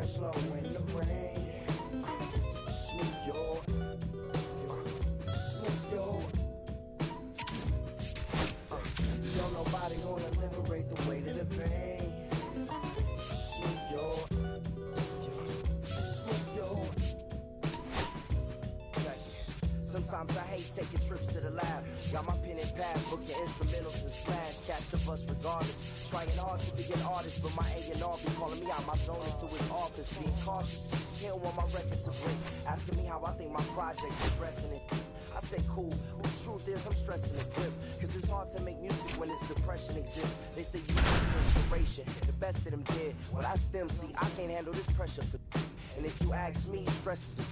dance slow in the rain. Smooth your, smooth your. Don't nobody wanna liberate the weight of the pain. Smooth your, smooth your. Sometimes I hate taking trips to the lab. Got my pen and pad, booking instrumentals and smash. Catch the bus regardless. Trying hard to be an artist, but my A&R be calling me out my zone into his office. Being cautious, he don't want my record to break. Asking me how I think my project's progressing it. I say cool, but the truth is I'm stressing the grip. Cause it's hard to make music when this depression exists. They say you need inspiration, the best of them did. Well, I stem, see, I can't handle this pressure for. And if you ask me, stress is a.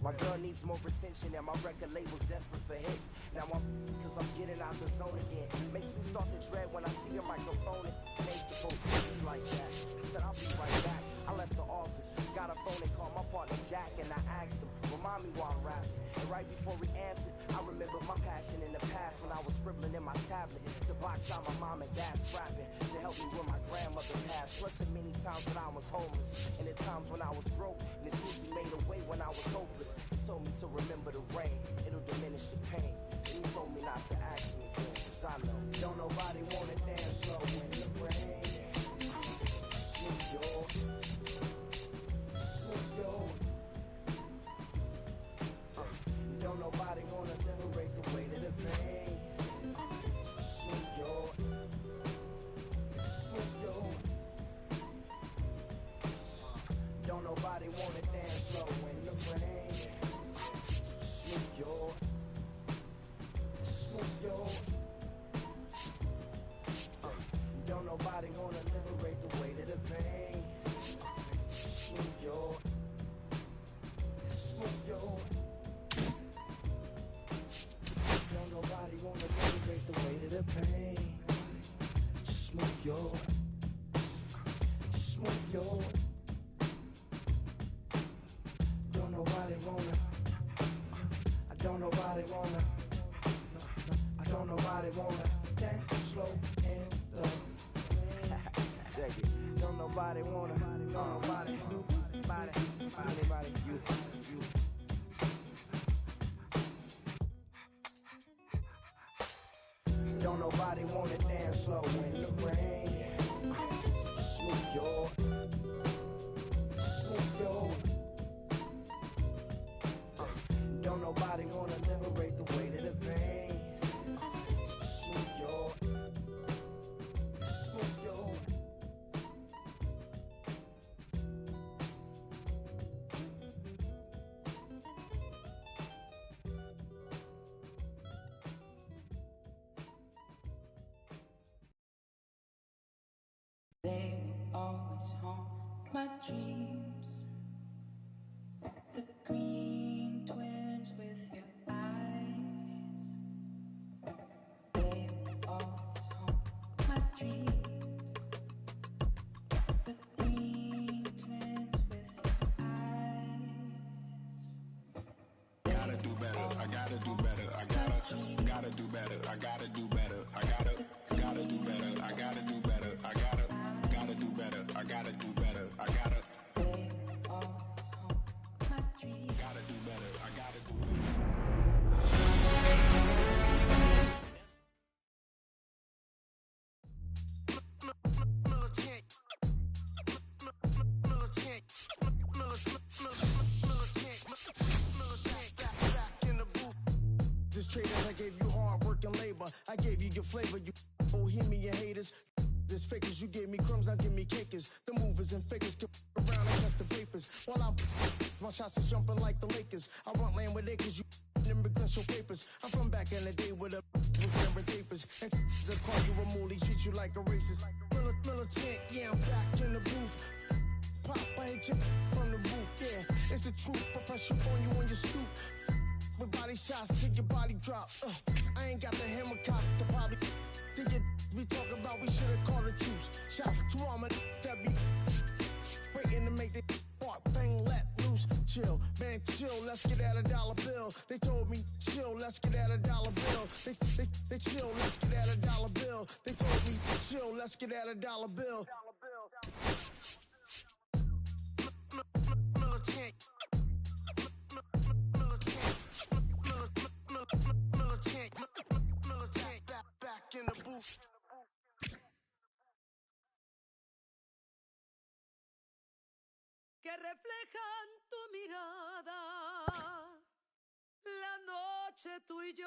My girl needs more attention and my record label's desperate for hits. Now I'm cause I'm getting out the zone again. Makes me start to dread when I see a microphone. It ain't supposed to be like that. I said I'll be right back. I left the office, got a phone and called my partner Jack, and I asked him, remind me while I'm rapping. And right before he answered, I remembered my passion in the past when I was scribbling in my tablet to box out my mom and dad's rapping to help me when my grandmother passed. Plus the many times when I was homeless and the times when I was broke. And this music made a way when I was hopeless. He told me to remember the rain, it'll diminish the pain. And he told me not to ask me again, cause I know don't nobody wanna dance slow in the rain. Smooth your, smooth your. Don't nobody wanna liberate the weight of the pain. Smooth your, smooth your. Don't nobody wanna dance slow in the rain. Smooth your, smooth your. Don't nobody wanna liberate the weight of the pain. Smooth your, smooth your. Don't nobody wanna liberate the weight of the pain. Smooth your, smooth your. Don't nobody wanna. I don't nobody wanna. I don't nobody wanna dance slow in the rain. Check it. Don't nobody wanna. Don't nobody. Anybody. You. Don't nobody wanna dance slow in the rain. Smooth your, smooth your. Don't nobody wanna liberate the weight of the pain. Smooth your, smooth your. They will always haunt my dreams. The green twins with your eyes. They will always haunt my dreams. The green twins with your eyes. Gotta do better, I gotta do better, I gotta do better, I gotta do better, I gotta do better, I gotta do better, I gotta do better, I gotta do better, I gotta do better, I gotta do better. This traders, I gave you hard work and labor. I gave you your flavor, you bohemian haters. This fakers, you gave me crumbs, now give me cakers. The movers and fakers get around and test the papers. While I'm my shots is jumping like the Lakers. I want land with acres, you immigrants show papers. I'm from back in the day with a with different tapers. And that call you a moolie, treat you like a racist. Militant, yeah, I'm back in the booth. Pop, I hit you from the roof, yeah. It's the truth, I press you on you on your stoop. With body shots till your body drop. I ain't got the hammer cock to probably think it we talk about, we should've called the troops. Shout to all my that be waiting to make the spark bang let loose. Chill, man, chill, let's get at $1 bill. They told me chill, let's get at $1 bill. They chill, let's get at $1 bill. They told me chill, let's get at $1 bill. reflejan tu mirada, la noche tú y yo.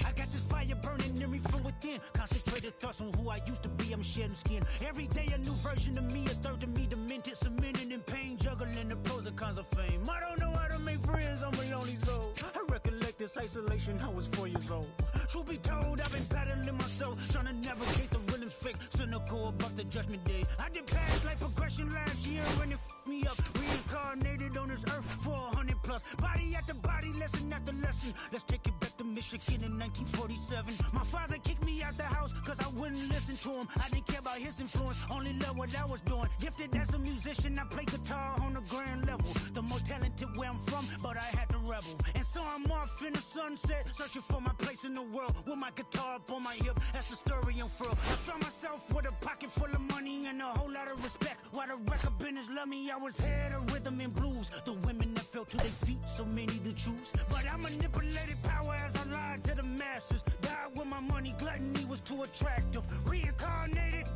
I got this fire burning in me from within. Concentrated thoughts on who I used to be. I'm shedding skin. Every day a new version of me, a third of me demented, cemented in pain, juggling the pros and cons of fame. I don't know how to make friends, I'm a lonely soul. I recollect this isolation, I was 4 years old. Truth be told, I've been battling myself, trying to navigate the rhythms fake, cynical about the judgment day. I did past life progression last year when it f***ed me up. Reincarnated on this earth for 100 plus. Body after body, lesson after lesson. Let's take it back to Michigan in 1947. My father kicked me out the house cause I wouldn't listen to him. I didn't care about his influence, only loved what I was doing. Gifted as a musician, I play guitar on the grand level. The most talented where I'm from, but I had to rebel. And so I'm off in the sunset, searching for my place in the world. With my guitar up on my hip, that's the story unfurled. I found myself with a pocket full of money and a whole lot of respect. While the record business loved me, I was head of rhythm and blues. The women that fell to their feet, so many to choose. But I manipulated power as I lied to the masses. Died with my money, gluttony was too attractive. Reincarnated.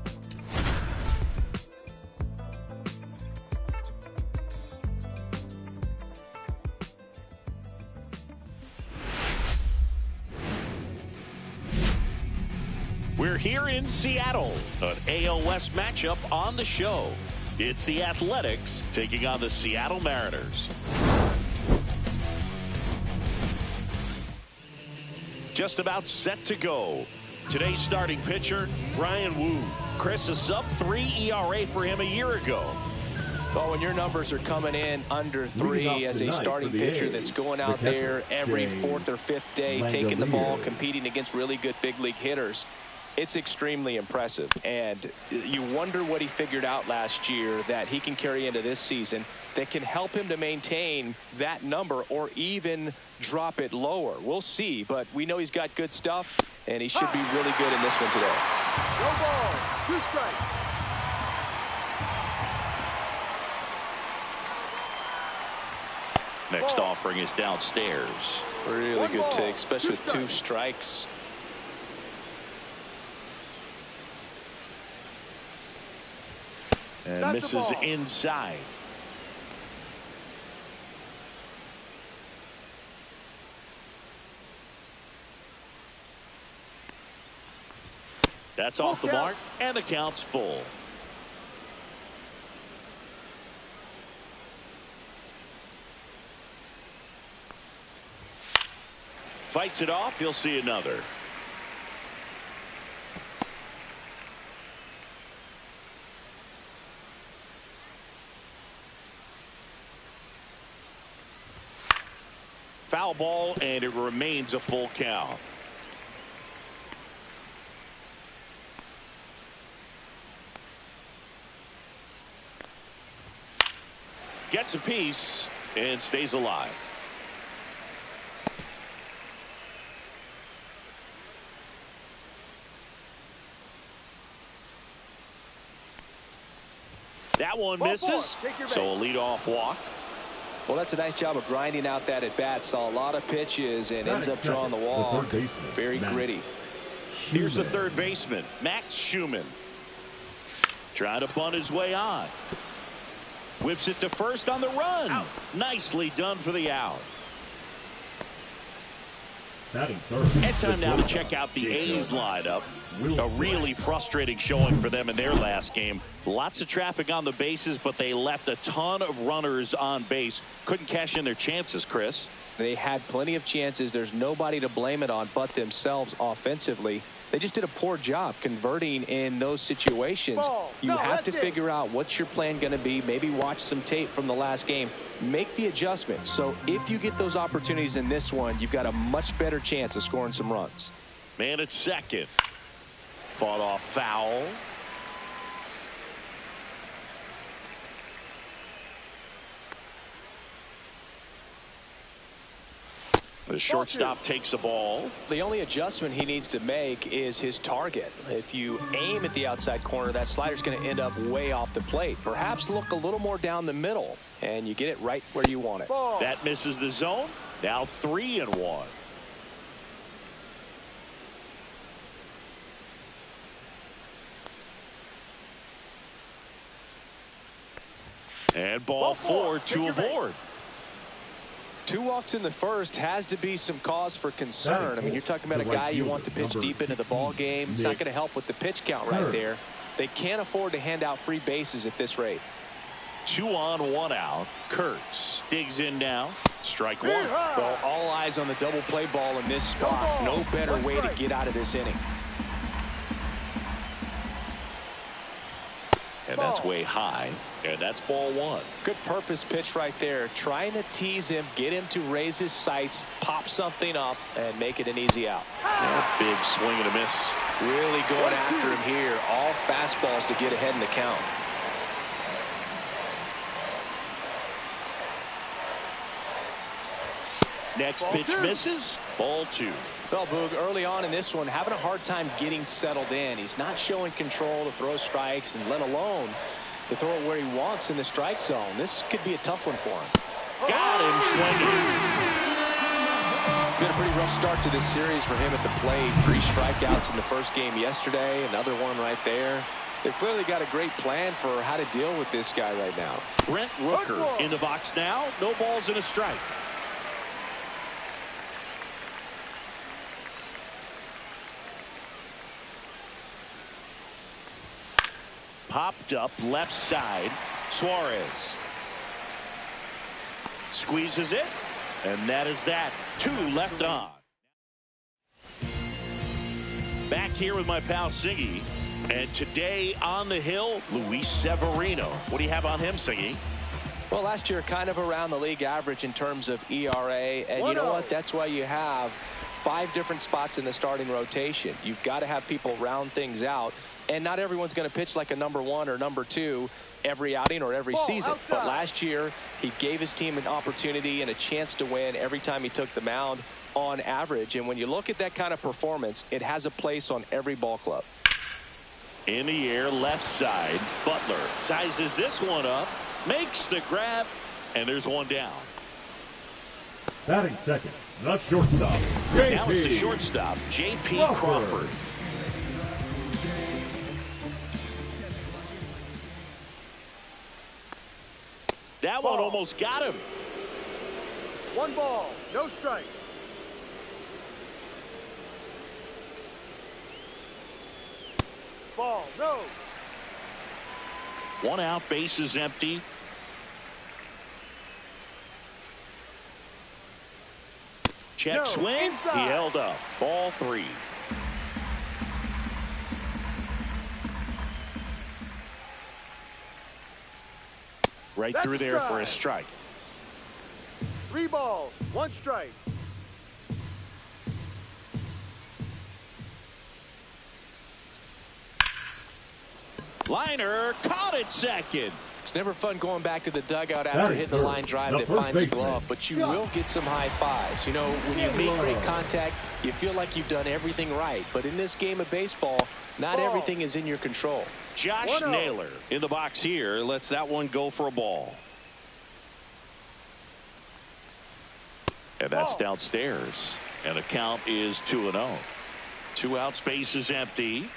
We're here in Seattle, an AL West matchup on the show. It's the Athletics taking on the Seattle Mariners. Just about set to go. Today's starting pitcher, Brian Wu. Chris, a sub-3 ERA for him a year ago. Well, when your numbers are coming in under 3 as a starting pitcher that's going out there every 4th or 5th day, taking the ball, competing against really good big league hitters, it's extremely impressive. And you wonder what he figured out last year that he can carry into this season that can help him to maintain that number or even drop it lower. We'll see, but we know he's got good stuff, and he should be really good in this one today. No ball, 2 strikes. Next offering is downstairs. Really good take, especially with 2 strikes. And misses inside. That's off the mark, and the count's full. Fights it off, he'll see another. Foul ball, and it remains a full count. Gets a piece and stays alive. That one misses, so a leadoff walk. Well, that's a nice job of grinding out that at bat. Saw a lot of pitches and ends up drawing the walk. Very gritty. Here's the third baseman, Max Schumann. Trying to bunt his way on. Whips it to first on the run. Out. Nicely done for the out. And time now to check out the A's lineup. A really frustrating showing for them in their last game. Lots of traffic on the bases, but they left a ton of runners on base. Couldn't cash in their chances, Chris. They had plenty of chances. There's nobody to blame it on but themselves offensively. They just did a poor job converting in those situations. You have to figure out what's your plan going to be. Maybe watch some tape from the last game. Make the adjustments. So if you get those opportunities in this one, you've got a much better chance of scoring some runs. Man at second. Fought off foul. The shortstop takes the ball. The only adjustment he needs to make is his target. If you aim at the outside corner, that slider's going to end up way off the plate. Perhaps look a little more down the middle. and you get it right where you want it. Ball. That misses the zone. Now 3-1. And ball 4, 2 aboard. 2 walks in the first has to be some cause for concern. I mean, you're talking about a guy you want to pitch deep into the ball game. It's not going to help with the pitch count right there. They can't afford to hand out free bases at this rate. 2 on, 1 out. Kurtz digs in now. Strike 1. Well, all eyes on the double play ball in this spot. No better way to get out of this inning. And that's way high. And that's ball 1. Good purpose pitch right there. Trying to tease him, get him to raise his sights, pop something up, and make it an easy out. Yeah, big swing and a miss. Really going after him here. All fastballs to get ahead in the count. Next pitch misses. Ball 2. Well, Boog, early on in this one, having a hard time getting settled in. He's not showing control to throw strikes, and let alone to throw it where he wants in the strike zone. This could be a tough one for him. Got him swinging. Been a pretty rough start to this series for him at the plate. 3 strikeouts in the first game yesterday. Another one right there. They've clearly got a great plan for how to deal with this guy right now. Brent Rooker in the box now. No balls and a strike. Popped up left side. Suarez squeezes it, and that is that. 2 left on. Back here with my pal Siggy, and today on the hill, Luis Severino. What do you have on him, Siggy? Well, last year kind of around the league average in terms of ERA, and you know what? That's why you have 5 different spots in the starting rotation. You've got to have people round things out, and not everyone's going to pitch like a number 1 or number 2 every outing or every season. But last year, he gave his team an opportunity and a chance to win every time he took the mound on average. And when you look at that kind of performance, it has a place on every ball club. In the air, left side. Butler sizes this one up, makes the grab, and there's 1 down. Batting second, the shortstop. Now it's the shortstop, J.P. Crawford. That one almost got him. 1 ball, no strike. Ball, no. 1 out, base is empty. Check swing. Inside. He held up. Ball 3. Right through there for a strike. 3 balls, 1 strike. Liner caught it second. It's never fun going back to the dugout after hitting the line drive that finds a glove, but you will get some high fives. You know, when you make great contact, you feel like you've done everything right. But in this game of baseball, not everything is in your control. Josh Naylor in the box here lets that one go for a ball. And that's downstairs. And the count is 2-0. 2 outs, base is empty.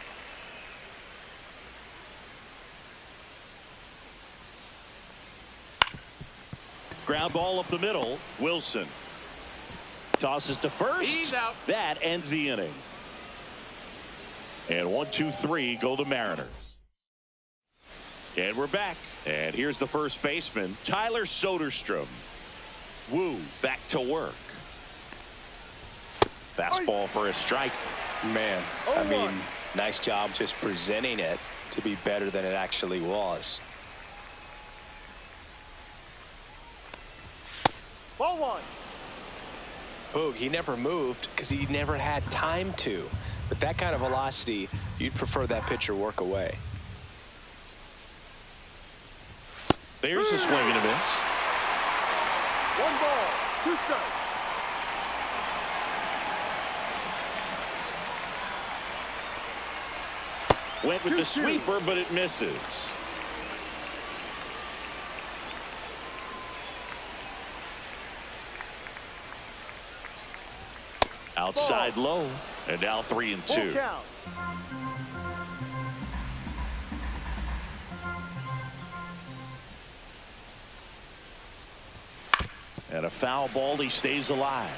Ground ball up the middle. Wilson tosses to first. He's out. That ends the inning. And 1, 2, 3 go the Mariners. And we're back. And here's the first baseman, Tyler Soderstrom. Woo back to work. Fastball for a strike. Man, I mean, nice job just presenting it to be better than it actually was. Ball 1. Boog, he never moved because he never had time to. But that kind of velocity, you'd prefer that pitcher work away. There's a swing and a miss. 1 ball, 2 strikes. Went with the sweeper, but it misses. Outside low, and now 3-2. Full count. And a foul ball, he stays alive.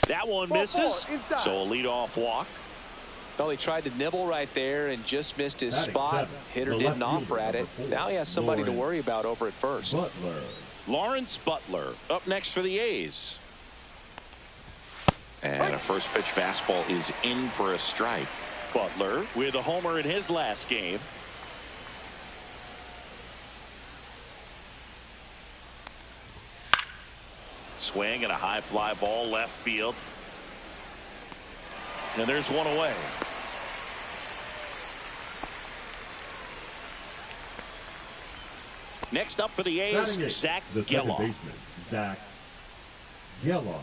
That one misses, so a leadoff walk. Well, he tried to nibble right there and just missed his spot. Hitter didn't offer at it. Now he has somebody to worry about over at first. Lawrence Butler up next for the A's. And a first pitch fastball is in for a strike. Butler with a homer in his last game. Swing and a high fly ball left field. And there's one away. Next up for the A's, Zach the second Geloff. baseman, Zach Geloff.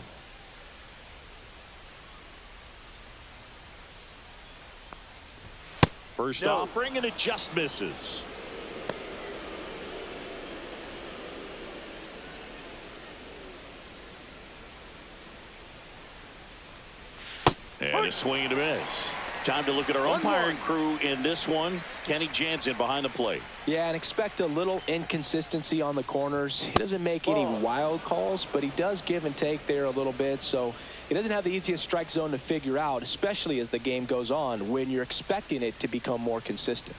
First offering, and it just misses. And a swing and a miss. Time to look at our umpiring crew in this one. Kenny Jansen behind the plate. Yeah, and expect a little inconsistency on the corners. He doesn't make any wild calls, but he does give and take there a little bit. So he doesn't have the easiest strike zone to figure out, especially as the game goes on when you're expecting it to become more consistent.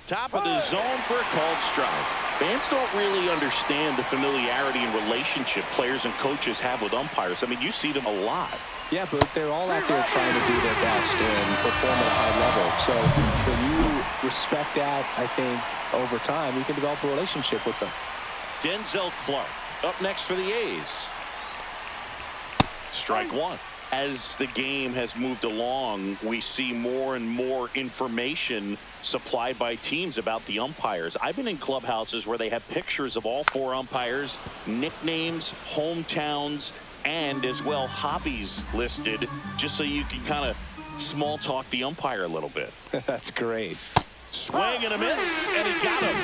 Top of the zone for a called strike. Fans don't really understand the familiarity and relationship players and coaches have with umpires. I mean, you see them a lot. Yeah, but they're all out there trying to do their best and perform at a high level. So when you respect that, I think over time you can develop a relationship with them. Denzel Clark up next for the A's. Strike one. As the game has moved along, we see more and more information supplied by teams about the umpires. I've been in clubhouses where they have pictures of all four umpires, nicknames, hometowns, and as well hobbies listed, just so you can kind of small talk the umpire a little bit. That's great. Swing and a miss, and he got him.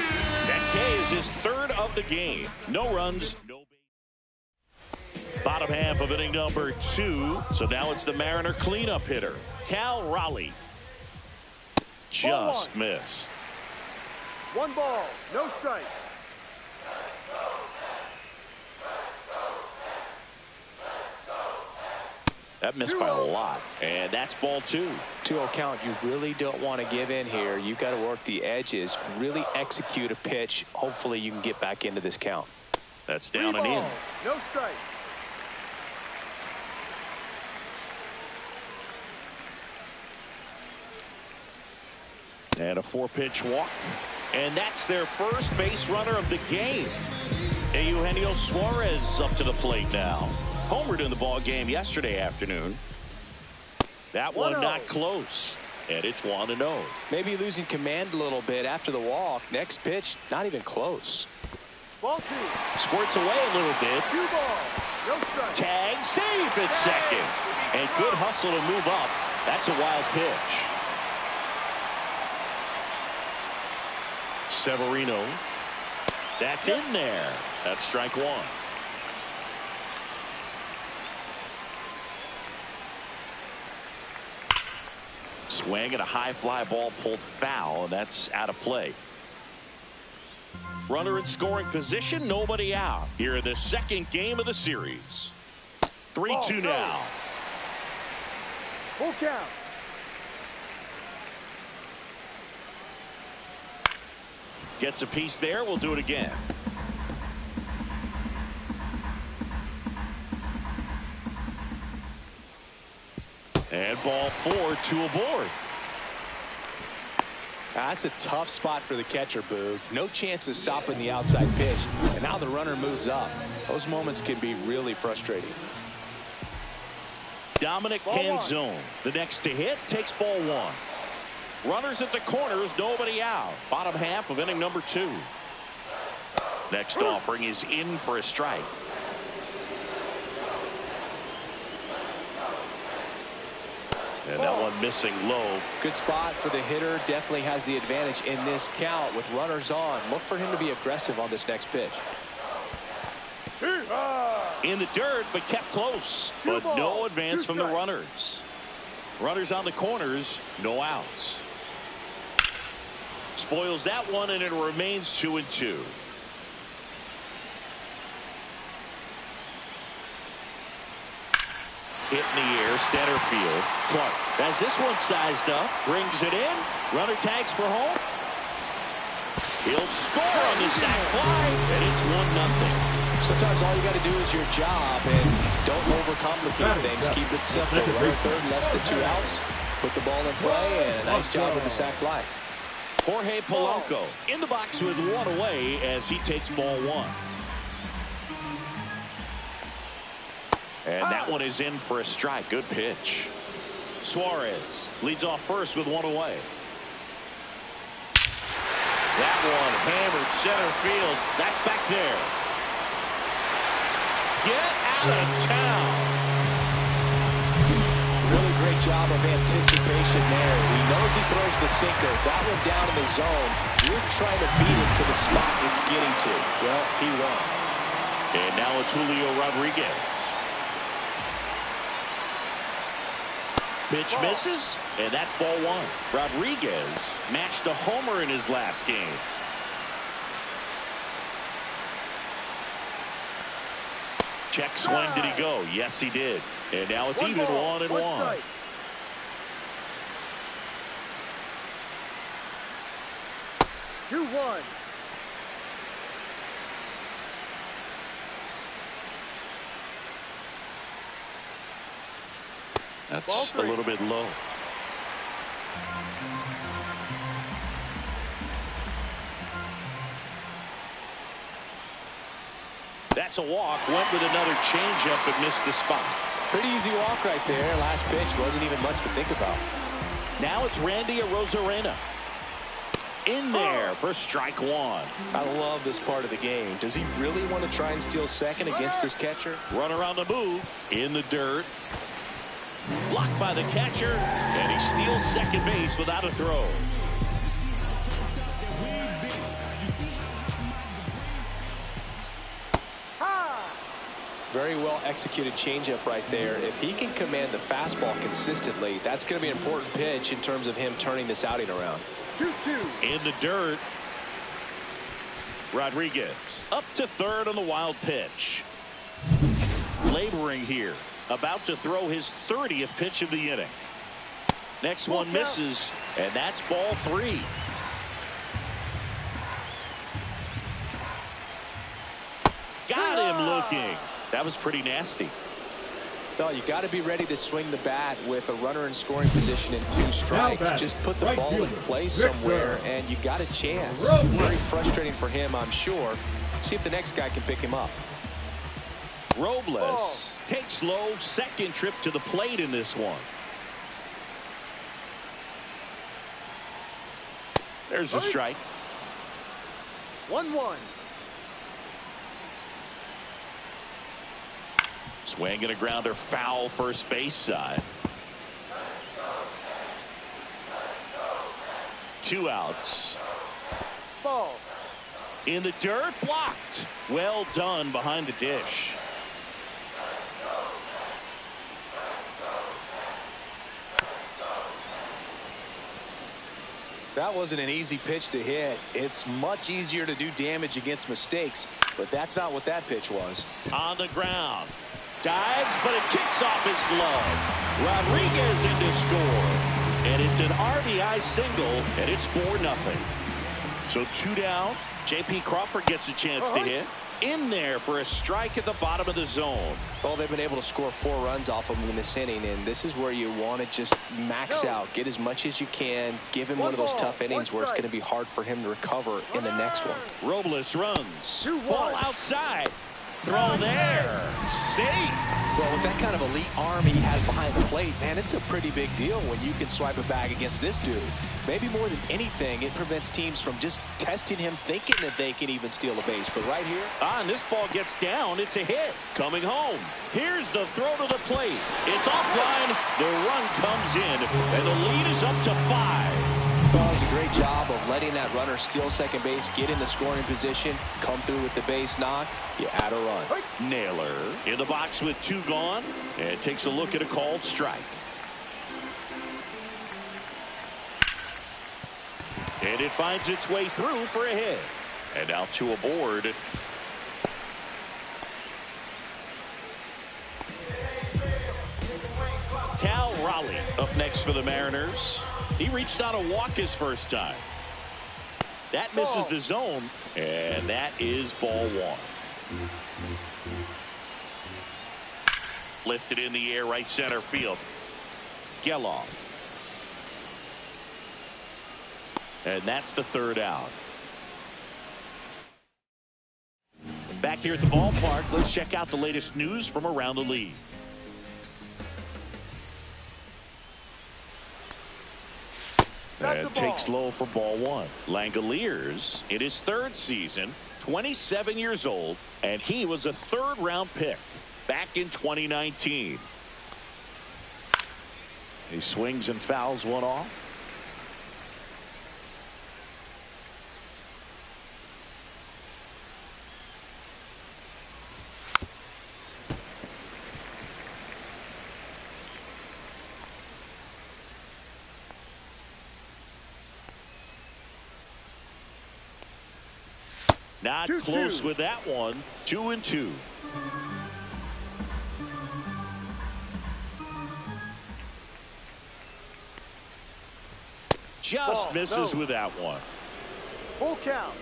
That K is his third of the game. No runs, no base. Bottom half of inning number 2. So now it's the Mariner cleanup hitter, Cal Raleigh. Just missed. 1 ball, no strike. That missed by a lot, and that's ball 2. 2-0 count. You really don't want to give in here. You've got to work the edges, really execute a pitch. Hopefully you can get back into this count. That's down and in. No strike. And a 4-pitch walk, and that's their first base runner of the game. Eugenio Suarez up to the plate now. Homered in the ball game yesterday afternoon. That one not close, and it's 1-0. Maybe losing command a little bit after the walk. Next pitch, not even close. Ball 2. Squirts away a little bit. 2 balls, no strike. Tag, safe at second, and good hustle to move up. That's a wild pitch. Severino. That's in there. That's strike 1. Swing and a high fly ball pulled foul, and that's out of play. Runner in scoring position, nobody out here in the second game of the series. 3-2 now. Full count. Gets a piece there. We'll do it again. And ball 4, 2 aboard. That's a tough spot for the catcher, Boog. No chance of stopping the outside pitch. And now the runner moves up. Those moments can be really frustrating. Dominic Canzone, the next to hit, takes ball 1. Runners at the corners, nobody out. Bottom half of inning number 2. Next offering is in for a strike. And that one missing low. Good spot for the hitter. Definitely has the advantage in this count with runners on. Look for him to be aggressive on this next pitch. In the dirt, but kept close. But no advance from the runners. Runners on the corners, no outs. Spoils that one, and it remains 2-2. Hit in the air, center field. Clark has this one sized up, brings it in. Runner tags for home. He'll score on the sac fly, and it's 1-0. Sometimes all you got to do is your job, and don't overcomplicate things. Keep it simple. Runner third, less than 2 outs. Put the ball in play, and a nice job with the sac fly. Jorge Polanco in the box with 1 away as he takes ball 1. And that one is in for a strike. Good pitch. Suarez leads off first with 1 away. That one hammered center field. That's back there. Get out of town. Really great job of anticipation there. He knows he throws the sinker. That one down in the zone. You're trying to beat it to the spot it's getting to. Well, he won. And now it's Julio Rodriguez. Pitch misses, and that's ball 1. Rodriguez matched a homer in his last game. Check swing, did he go? Yes, he did. And now it's even 1-1. 2-1. That's a little bit low. That's a walk. Went with another changeup but missed the spot. Pretty easy walk right there. Last pitch wasn't even much to think about. Now it's Randy Arozarena. In there for strike 1. I love this part of the game. Does he really want to try and steal second against this catcher? Runner on the move. In the dirt. Blocked by the catcher, and he steals second base without a throw. Very well executed changeup right there. If he can command the fastball consistently, that's going to be an important pitch in terms of him turning this outing around. 2-2. In the dirt. Rodriguez up to third on the wild pitch. Laboring here. About to throw his 30th pitch of the inning. Next one misses, and that's ball 3. Got him looking. That was pretty nasty. No, you got to be ready to swing the bat with a runner in scoring position and 2 strikes. Just put the ball in play somewhere, and you got a chance. Very frustrating for him, I'm sure. See if the next guy can pick him up. Robles takes low, second trip to the plate in this one. There's a strike. 1-1. Swing and a grounder foul first base side. 2 outs. Ball. In the dirt, blocked. Well done behind the dish. That wasn't an easy pitch to hit. It's much easier to do damage against mistakes, but that's not what that pitch was. On the ground. Dives, but it kicks off his glove. Rodriguez in to score. And it's an RBI single, and it's 4-0. So 2 down. J.P. Crawford gets a chance to hit. In there for a strike at the bottom of the zone. Well, they've been able to score 4 runs off of him in this inning, and this is where you want to just max out, get as much as you can, give him one of those tough innings where it's going to be hard for him to recover in the next one. Robles runs. Ball outside. Throw there. Safe. Well, with that kind of elite arm he has behind the plate, man, it's a pretty big deal when you can swipe a bag against this dude. Maybe more than anything, it prevents teams from just testing him, thinking that they can even steal a base. But right here, and this ball gets down. It's a hit. Coming home. Here's the throw to the plate. It's offline. The run comes in, and the lead is up to 5. Well, does a great job of letting that runner steal second base, get in the scoring position, come through with the base knock. You add a run. Naylor in the box with 2 gone, and takes a look at a called strike. And it finds its way through for a hit. And now 2 aboard. Cal Raleigh up next for the Mariners. He reached out a walk his first time. That misses the zone, and that is ball 1. Lifted in the air, right center field. Geloff. And that's the 3rd out. Back here at the ballpark, let's check out the latest news from around the league. And takes low for ball 1. Langoliers in his 3rd season, 27 years old, and he was a 3rd-round pick back in 2019. He swings and fouls one off. Not close with that one. 2-2. Just misses with that one. Full count.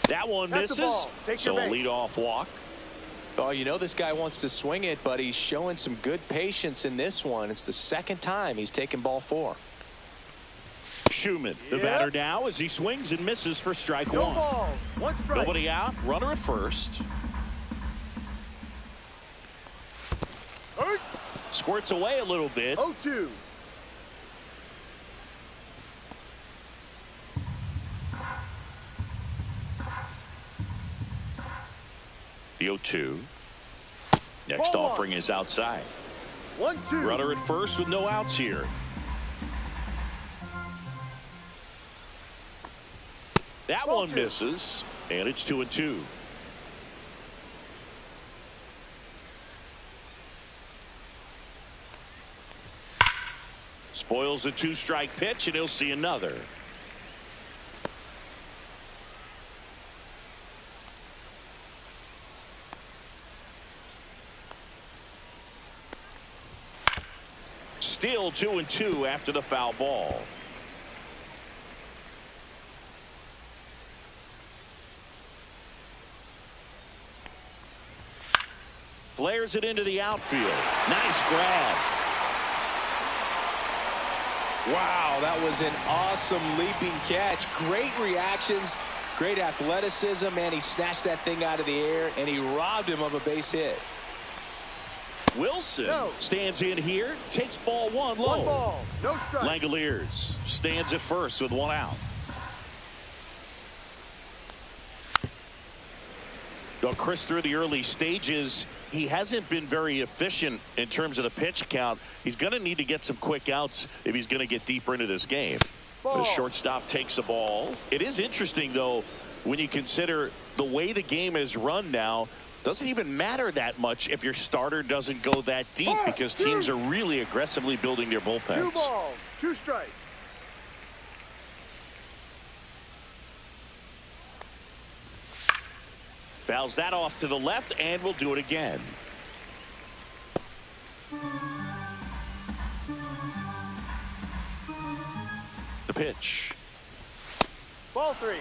That one misses. So a leadoff walk. Oh, you know this guy wants to swing it, but he's showing some good patience in this one. It's the 2nd time he's taken ball 4. Schumann, the batter now, as he swings and misses for strike 1. One strike. Nobody out. Runner at first. Squirts away a little bit. 0-2. The 0-2. Next offering is outside. 1-2. Runner at first with no outs here. That one misses, and it's 2-2. Spoils a 2-strike pitch, and he'll see another. Still 2-2 after the foul ball. Flares it into the outfield. Nice grab. Wow, that was an awesome leaping catch. Great reactions, great athleticism, man. He snatched that thing out of the air, and he robbed him of a base hit. Wilson stands in here, takes ball 1 low. 1 ball, no strike. Langoliers stands at first with 1 out. Well, Chris, through the early stages, he hasn't been very efficient in terms of the pitch count. He's going to need to get some quick outs if he's going to get deeper into this game. The shortstop takes the ball. It is interesting, though, when you consider the way the game is run now. Doesn't even matter that much if your starter doesn't go that deep, because teams are really aggressively building their bullpens. 2 balls, 2 strikes. Fouls that off to the left, and we'll do it again. The pitch. Ball 3.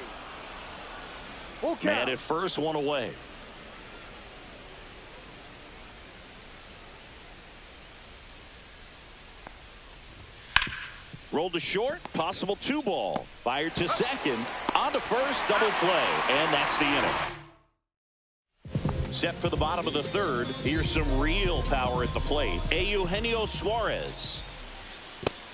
Full count. Man at first, 1 away. Rolled to short, possible 2-ball. Fired to second, on to first, double play, and that's the inning. Set for the bottom of the third. Here's some real power at the plate. Eugenio Suarez.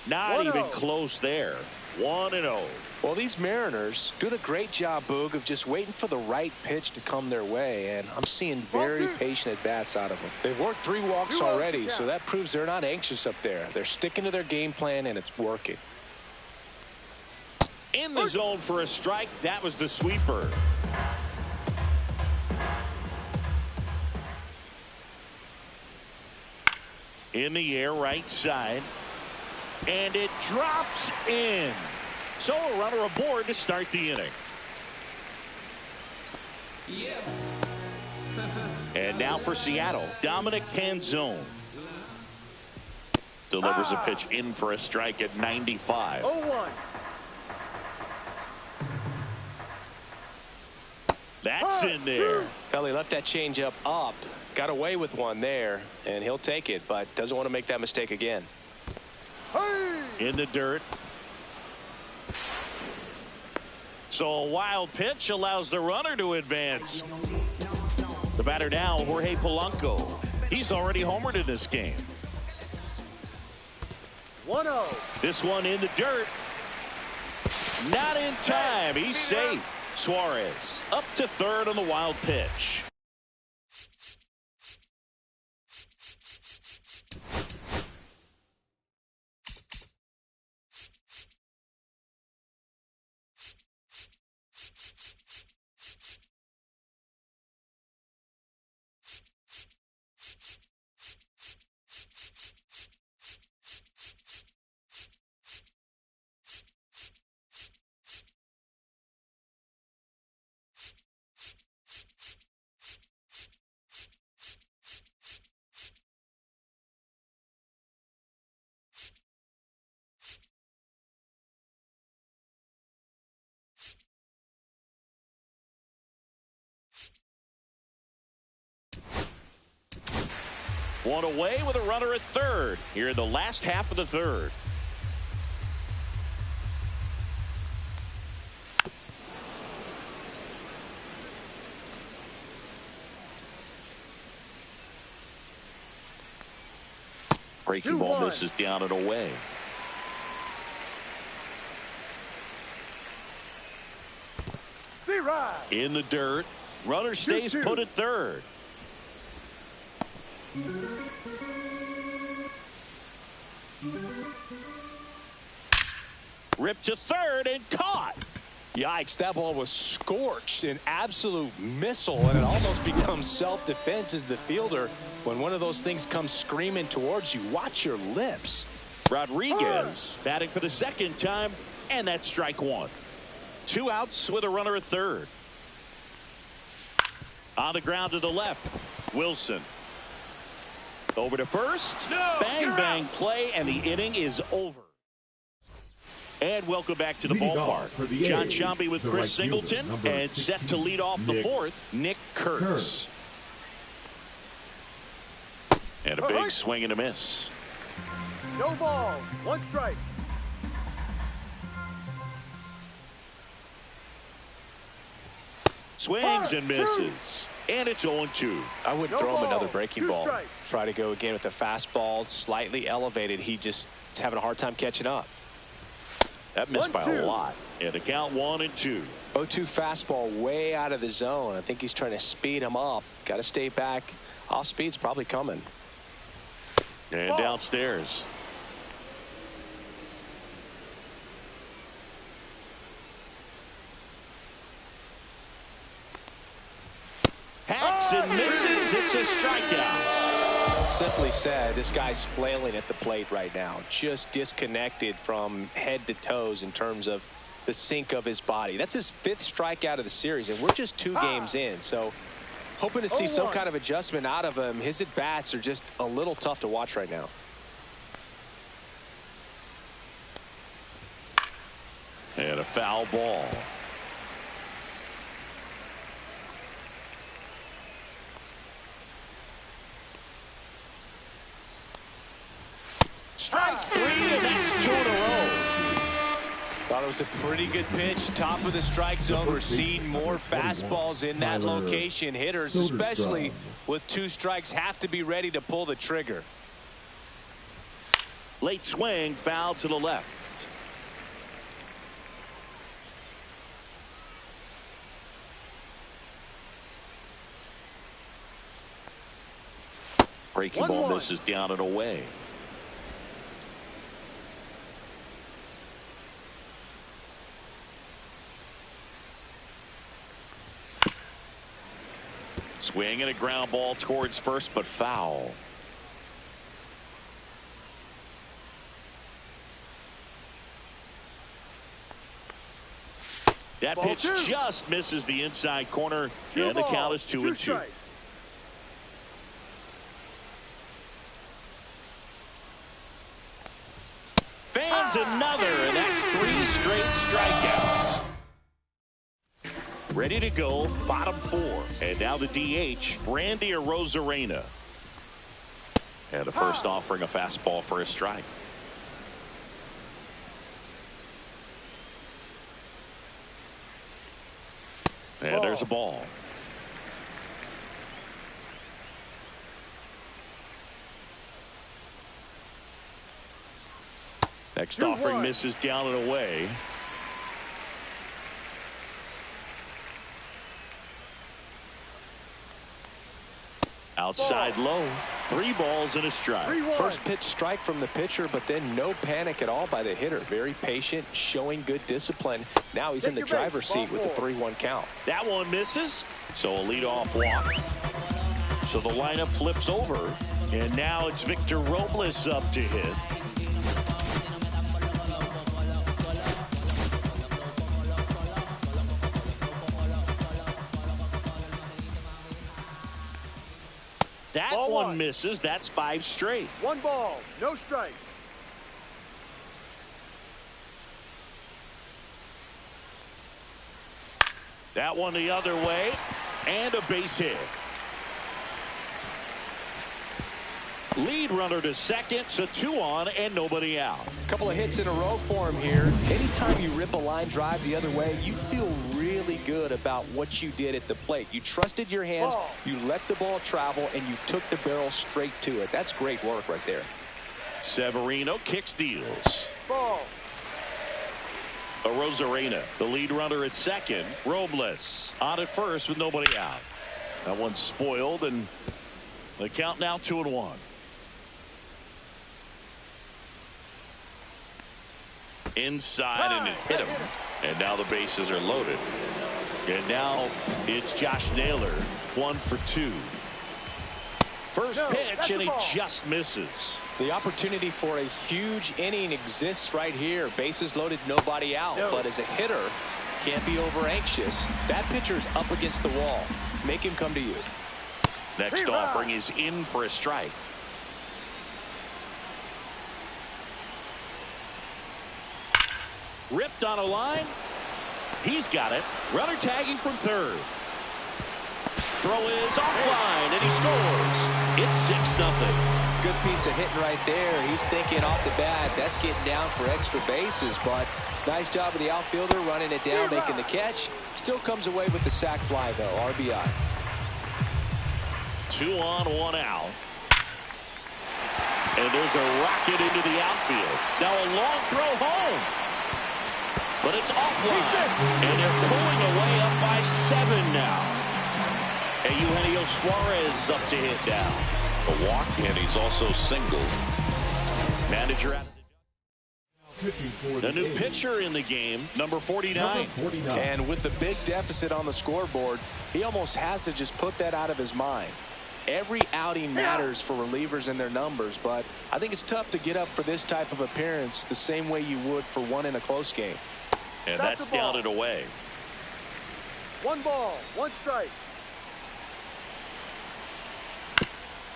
Not even close there. 1-0. Well, these Mariners doing a great job, Boog, of just waiting for the right pitch to come their way, and I'm seeing very patient at-bats out of them. They've worked 3 walks already, so that proves they're not anxious up there. They're sticking to their game plan, and it's working. In the zone for a strike. That was the sweeper. In the air, right side. And it drops in. So a runner aboard to start the inning. Yeah. And now for Seattle, Dominic Canzone. Delivers a pitch in for a strike at 95. 0-1. That's in there. Kelly left that changeup up. Got away with one there, and he'll take it, but doesn't want to make that mistake again. In the dirt. So a wild pitch allows the runner to advance. The batter now, Jorge Polanco. He's already homered in this game. 1-0. This one in the dirt. Not in time. He's safe. Suarez up to third on the wild pitch. One away with a runner at third here in the last half of the third. Breaking ball misses down and away. In the dirt. Runner stays put at third. Ripped to third and caught. Yikes, that ball was scorched, an absolute missile, and it almost becomes self-defense as the fielder. When one of those things comes screaming towards you, watch your lips. Rodriguez batting for the second time, and that's strike one. 2 outs with a runner at third. On the ground to the left, Wilson. Over to first. Bang, bang play, and the inning is over. And welcome back to the ballpark. John Sciambi with Chris Singleton, and set to lead off the fourth, Nick Kurtz. And a big swing and a miss. No ball, 1 strike. Swings and misses. And it's 0-2. I would throw him another breaking ball. Try to go again with the fastball, slightly elevated. He just is having a hard time catching up. That missed by a lot. And the count 1-2. 0-2 fastball way out of the zone. I think he's trying to speed him up. Got to stay back. Off speed's probably coming. And downstairs. Hacks and misses. It's a strikeout. Simply said, this guy's flailing at the plate right now. Just disconnected from head to toes in terms of the sink of his body. That's his 5th strikeout of the series, and we're just 2 games in. So hoping to see some kind of adjustment out of him. His at-bats are just a little tough to watch right now. And a foul ball. Strike 3, and that's 2 in a row. Thought it was a pretty good pitch. Top of the strike zone. We're seeing more fastballs in that location. Hitters, especially with 2 strikes, have to be ready to pull the trigger. Late swing, foul to the left. Breaking ball misses down and away. Swing and a ground ball towards first, but foul. That pitch just misses the inside corner, and the count is 2-2. Fans another, and that's 3 straight strikeouts. Ready to go, bottom 4. And now the DH, Randy Arozarena. And the first offering a fastball for a strike. And there's a ball. Next offering misses down and away. Outside low. 3 balls and a strike. First pitch strike from the pitcher, but then no panic at all by the hitter. Very patient, showing good discipline. Now he's in the driver's seat with the 3-1 count. That one misses, so a leadoff walk. So the lineup flips over, and now it's Victor Robles up to hit. That one misses. That's 5 straight. 1 ball, no strike. That one the other way, and a base hit. Lead runner to second, so 2 on and nobody out. Couple of hits in a row for him here. Anytime you rip a line drive the other way, you feel really good about what you did at the plate. You trusted your hands, you let the ball travel, and you took the barrel straight to it. That's great work right there. Severino kicks, deals. Ball. Arozarena, the lead runner at second. Robles on at first with nobody out. That one's spoiled, and the count now 2-1. Inside, and it hit him. And now the bases are loaded. And now it's Josh Naylor, 1 for 2. First pitch, and he just misses. The opportunity for a huge inning exists right here. Bases loaded, nobody out. But as a hitter, can't be over anxious. That pitcher's up against the wall. Make him come to you. Next offering is in for a strike. Ripped on a line. He's got it. Runner tagging from third. Throw is offline, and he scores. It's 6-0. Good piece of hitting right there. He's thinking off the bat, that's getting down for extra bases, but nice job of the outfielder running it down, making the catch. Still comes away with the sac fly, though. RBI. 2 on, 1 out. And there's a rocket into the outfield. Now a long throw home. But it's offline. And they're pulling away up by 7 now. And Eugenio Suarez up to hit now. A walk, and he's also singled. Manager out of the new pitcher in the game, number 49. And with the big deficit on the scoreboard, he almost has to just put that out of his mind. Every outing matters for relievers and their numbers, but I think it's tough to get up for this type of appearance the same way you would for one in a close game. And that's down and away. 1 ball, 1 strike.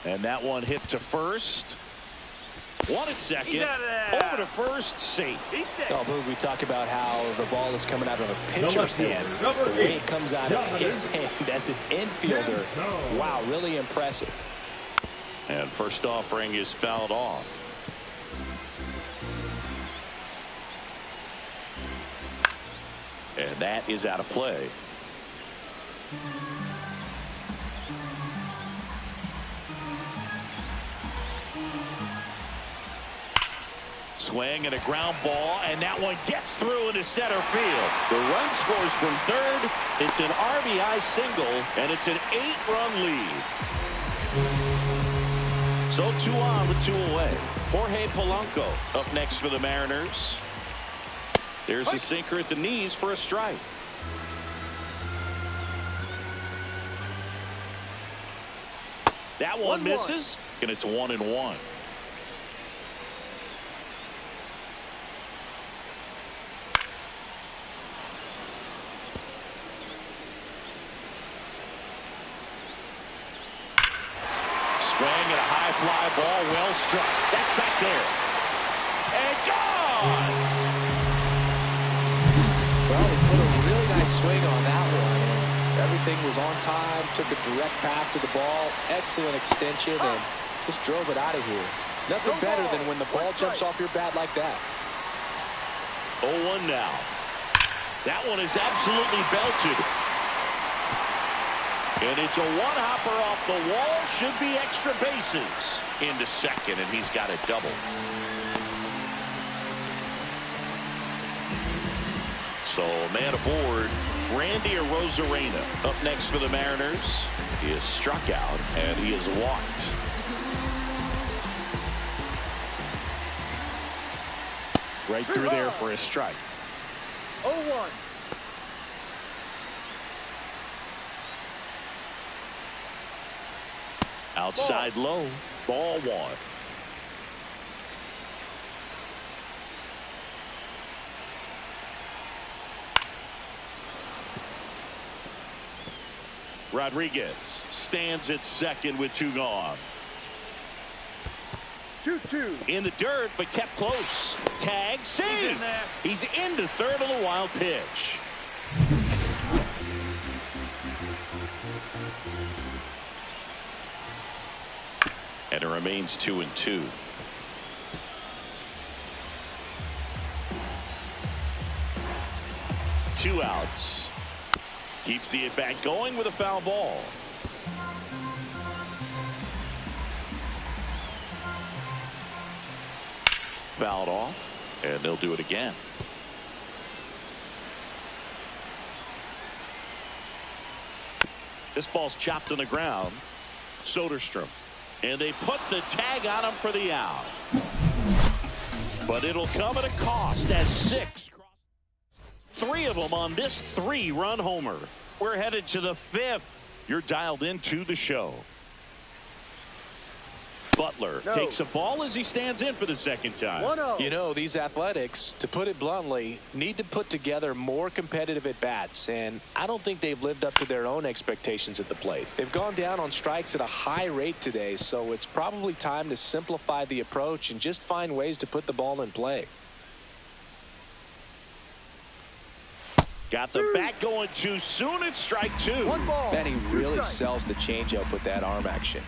And that one hit to first. 1 at second. Over to first, safe. Oh, Boog, we talk about how the ball is coming out of a pitcher's hand. The way it comes out of his hand as an infielder. Wow, really impressive. And first offering is fouled off. And that is out of play. Swing and a ground ball, and that one gets through into center field. The run scores from third. It's an RBI single, and it's an 8-run lead. So 2 on with 2 away. Jorge Polanco up next for the Mariners. There's a sinker at the knees for a strike. That one misses, and it's 1-1. Swing and a high fly ball, well struck. That's back there. And gone! Well, he put a really nice swing on that one. Everything was on time, took a direct path to the ball, excellent extension, and just drove it out of here. Nothing better than when the ball jumps off your bat like that. 0-1 now. That one is absolutely belted. And it's a one-hopper off the wall. Should be extra bases. Into second, and he's got a double. So, man aboard, Randy Arozarena up next for the Mariners. He is struck out, and he is walked. Right through there for a strike. 0-1. Outside low, ball 1. Rodriguez stands at second with 2 gone. 2-2. In the dirt, but kept close. Tag, save. He's into third on the wild pitch. And it remains 2-2. Two outs. Keeps the at-bat going with a foul ball. Fouled off, and they'll do it again. This ball's chopped on the ground. Soderstrom. And they put the tag on him for the out. But it'll come at a cost as 6. 3 of them on this 3-run homer. We're headed to the 5th. You're dialed into the show. Butler takes a ball as he stands in for the second time. 1-0. You know, these Athletics, to put it bluntly, need to put together more competitive at-bats, and I don't think they've lived up to their own expectations at the plate. They've gone down on strikes at a high rate today, so it's probably time to simplify the approach and just find ways to put the ball in play. Got the bat going too soon. It's strike 2. 1 ball. Man, he really sells the changeup with that arm action.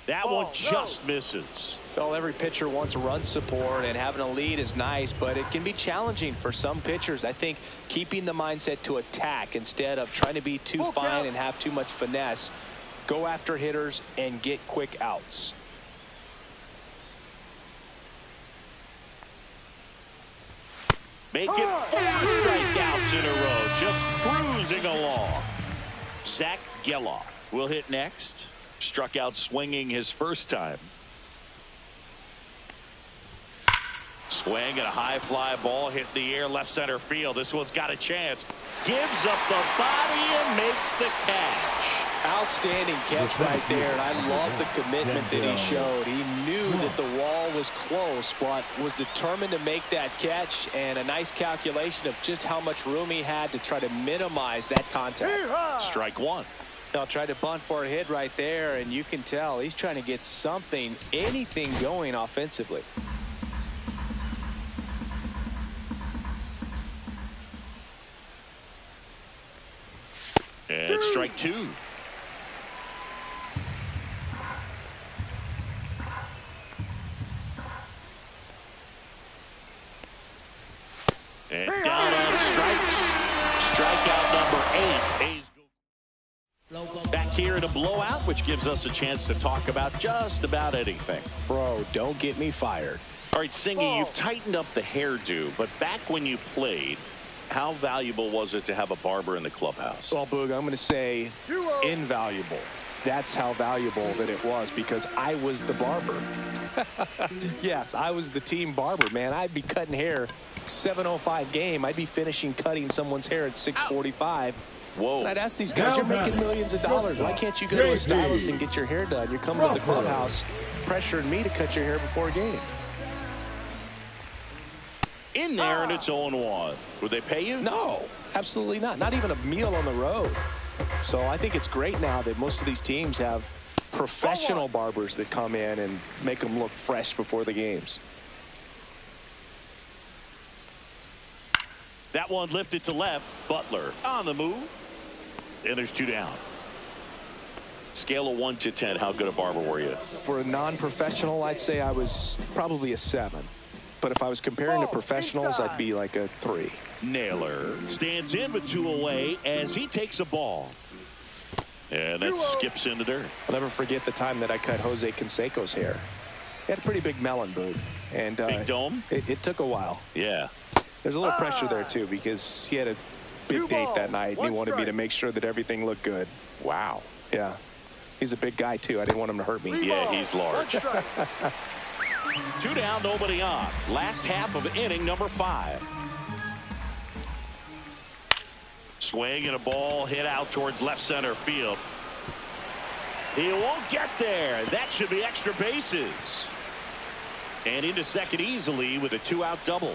That one just misses. Well, every pitcher wants run support, and having a lead is nice, but it can be challenging for some pitchers. I think keeping the mindset to attack instead of trying to be too fine and have too much finesse, go after hitters and get quick outs. Make it 4 strikeouts in a row, just cruising along. Zach Geloff will hit next. Struck out swinging his first time. Swing and a high fly ball hit the air left center field. This one's got a chance. Gives up the body and makes the catch. Outstanding catch right there, and I love the commitment that he showed. He knew that the wall was close, but was determined to make that catch, and a nice calculation of just how much room he had to try to minimize that contact. Strike 1. I'll try to bunt for a hit right there, and you can tell he's trying to get something, anything going offensively. And strike 2. here in a blowout, which gives us a chance to talk about just about anything. Bro, don't get me fired. All right, Singy, you've tightened up the hairdo, but back when you played, how valuable was it to have a barber in the clubhouse? Well, Boog, I'm going to say invaluable. That's how valuable that it was, because I was the barber. Yes, I was the team barber, man. I'd be cutting hair 7:05 game. I'd be finishing cutting someone's hair at 6:45. Whoa. And I'd ask these guys, you're making millions of dollars. Why can't you go to a stylist and get your hair done? You're coming to the clubhouse pressuring me to cut your hair before a game. In there, and it's 0-1. Would they pay you? No, absolutely not. Not even a meal on the road. So I think it's great now that most of these teams have professional barbers that come in and make them look fresh before the games. That one lifted to left. Butler on the move. And there's 2 down. Scale of 1 to 10, how good a barber were you? For a non-professional, I'd say I was probably a 7. But if I was comparing to professionals, I'd be like a 3. Naylor stands in with 2 away as he takes a ball. And that skips into dirt. I'll never forget the time that I cut Jose Canseco's hair. He had a pretty big melon, Boog. And big dome? It took a while. Yeah. There's a little pressure there, too, because he had a big date that night, and he wanted me to make sure that everything looked good. Wow. Yeah. He's a big guy, too. I didn't want him to hurt me. Yeah, he's large. 2 down, nobody on. Last half of inning number 5. Swing and a ball hit out towards left center field. He won't get there. That should be extra bases. And into second easily with a 2-out double.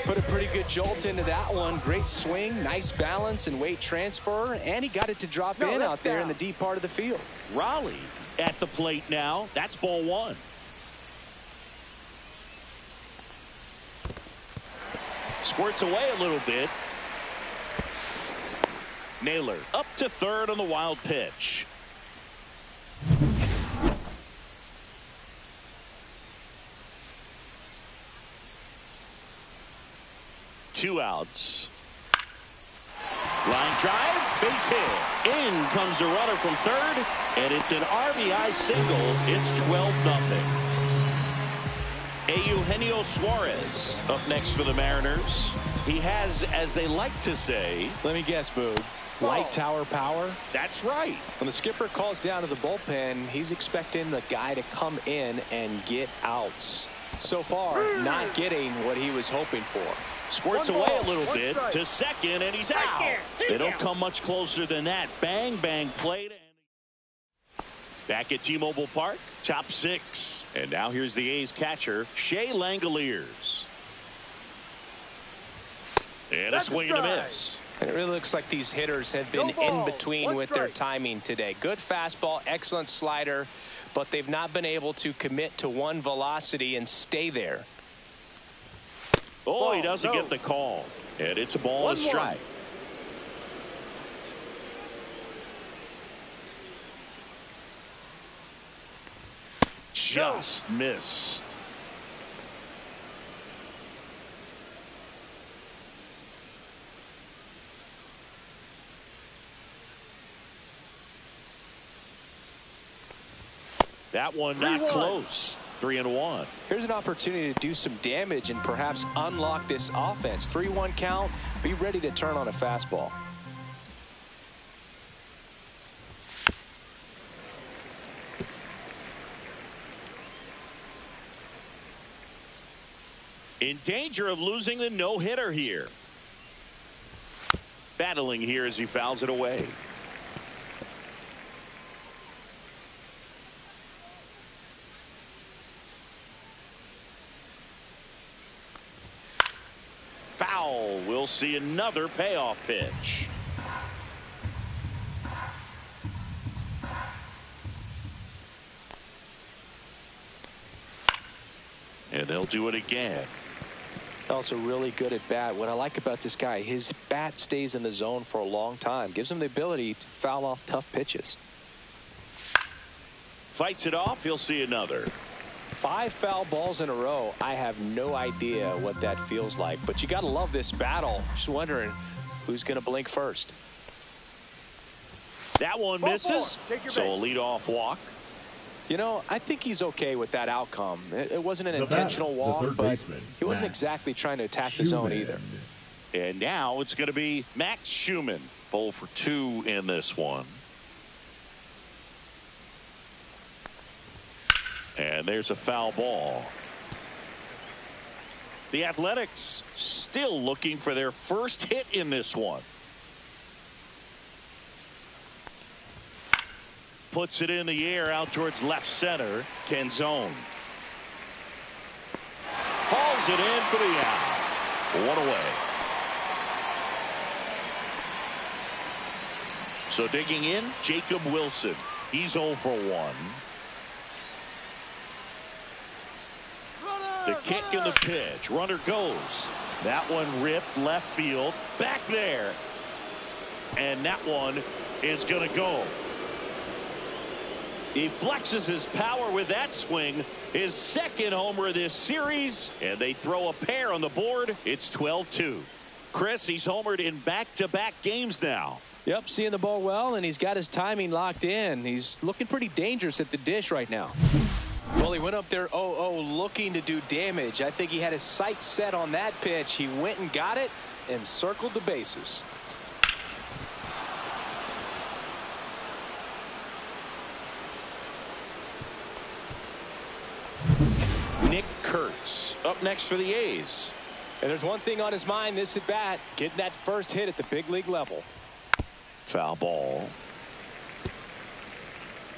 Put a pretty good jolt into that one. Great swing, nice balance and weight transfer, and he got it to drop in out there in the deep part of the field. Raleigh at the plate now. That's ball 1. Squirts away a little bit. Naylor up to third on the wild pitch. Two outs. Line drive, base hit. In comes the runner from third, and it's an RBI single. It's 12-0. Eugenio Suarez up next for the Mariners. He has, as they like to say, let me guess, Boog, light tower power. That's right. When the skipper calls down to the bullpen, he's expecting the guy to come in and get outs. So far, not getting what he was hoping for. Squirts away a little bit to second, and he's out. They don't come much closer than that. Bang, bang, played. Back at T-Mobile Park, top 6. And now here's the A's catcher, Shea Langoliers. And a swing and a miss. And it really looks like these hitters have been in between with their timing today. Good fastball, excellent slider, but they've not been able to commit to one velocity and stay there. Oh, he doesn't get the call. And it's a ball and a strike. Just missed. That one not close. 3-1. Here's an opportunity to do some damage and perhaps unlock this offense. 3-1 count. Be ready to turn on a fastball. In danger of losing the no-hitter here. Battling here as he fouls it away. Foul. We'll see another payoff pitch. And they'll do it again. Also really good at bat. What I like about this guy, his bat stays in the zone for a long time. Gives him the ability to foul off tough pitches. Fights it off. He'll see another. 5 foul balls in a row. I have no idea what that feels like, but you got to love this battle. Just wondering Who's going to blink first? That one misses, so a leadoff walk. You know, I think he's okay with that outcome. It wasn't an intentional walk, but he wasn't exactly trying to attack the zone either. And now it's going to be Max Schumann. 0 for 2 in this one. And there's a foul ball. The Athletics still looking for their first hit in this one. Puts it in the air out towards left center. Canzone hauls it in for the out. 1 away. So digging in, Jacob Wilson. He's 0 for 1. The kick and the pitch. Runner goes. That one ripped left field. Back there. And that one is going to go. He flexes his power with that swing. His second homer of this series. And they throw a pair on the board. It's 12-2. Chris, he's homered in back-to-back games now. Yep, seeing the ball well, and he's got his timing locked in. He's looking pretty dangerous at the dish right now. Well, he went up there 0-0 looking to do damage. I think he had his sights set on that pitch. He went and got it and circled the bases. Nick Kurtz up next for the A's. And there's one thing on his mind this at bat, getting that first hit at the big league level. Foul ball.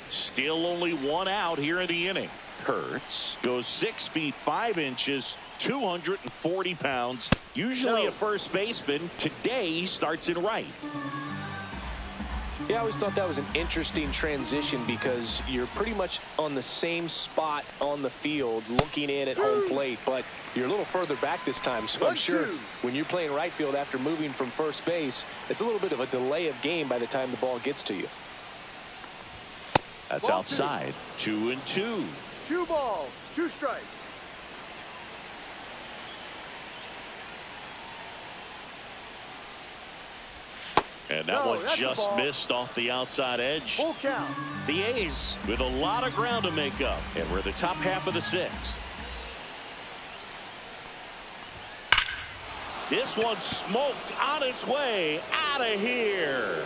Still only 1 out here in the inning. Kurtz goes 6 feet 5 inches, 240 pounds. Usually a first baseman. Today he starts in right. Yeah, I always thought that was an interesting transition because you're pretty much on the same spot on the field looking in at home plate, but you're a little further back this time. So I'm sure when you're playing right field after moving from first base, it's a little bit of a delay of game by the time the ball gets to you. That's outside. 2-2. 2 balls, 2 strikes. And that one just missed off the outside edge. Full count. The A's with a lot of ground to make up, and we're the top half of the 6th. This one smoked on its way out of here.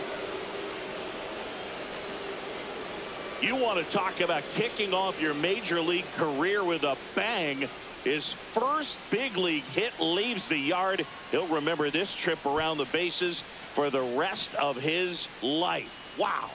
You want to talk about kicking off your major league career with a bang. His first big league hit leaves the yard. He'll remember this trip around the bases for the rest of his life. Wow.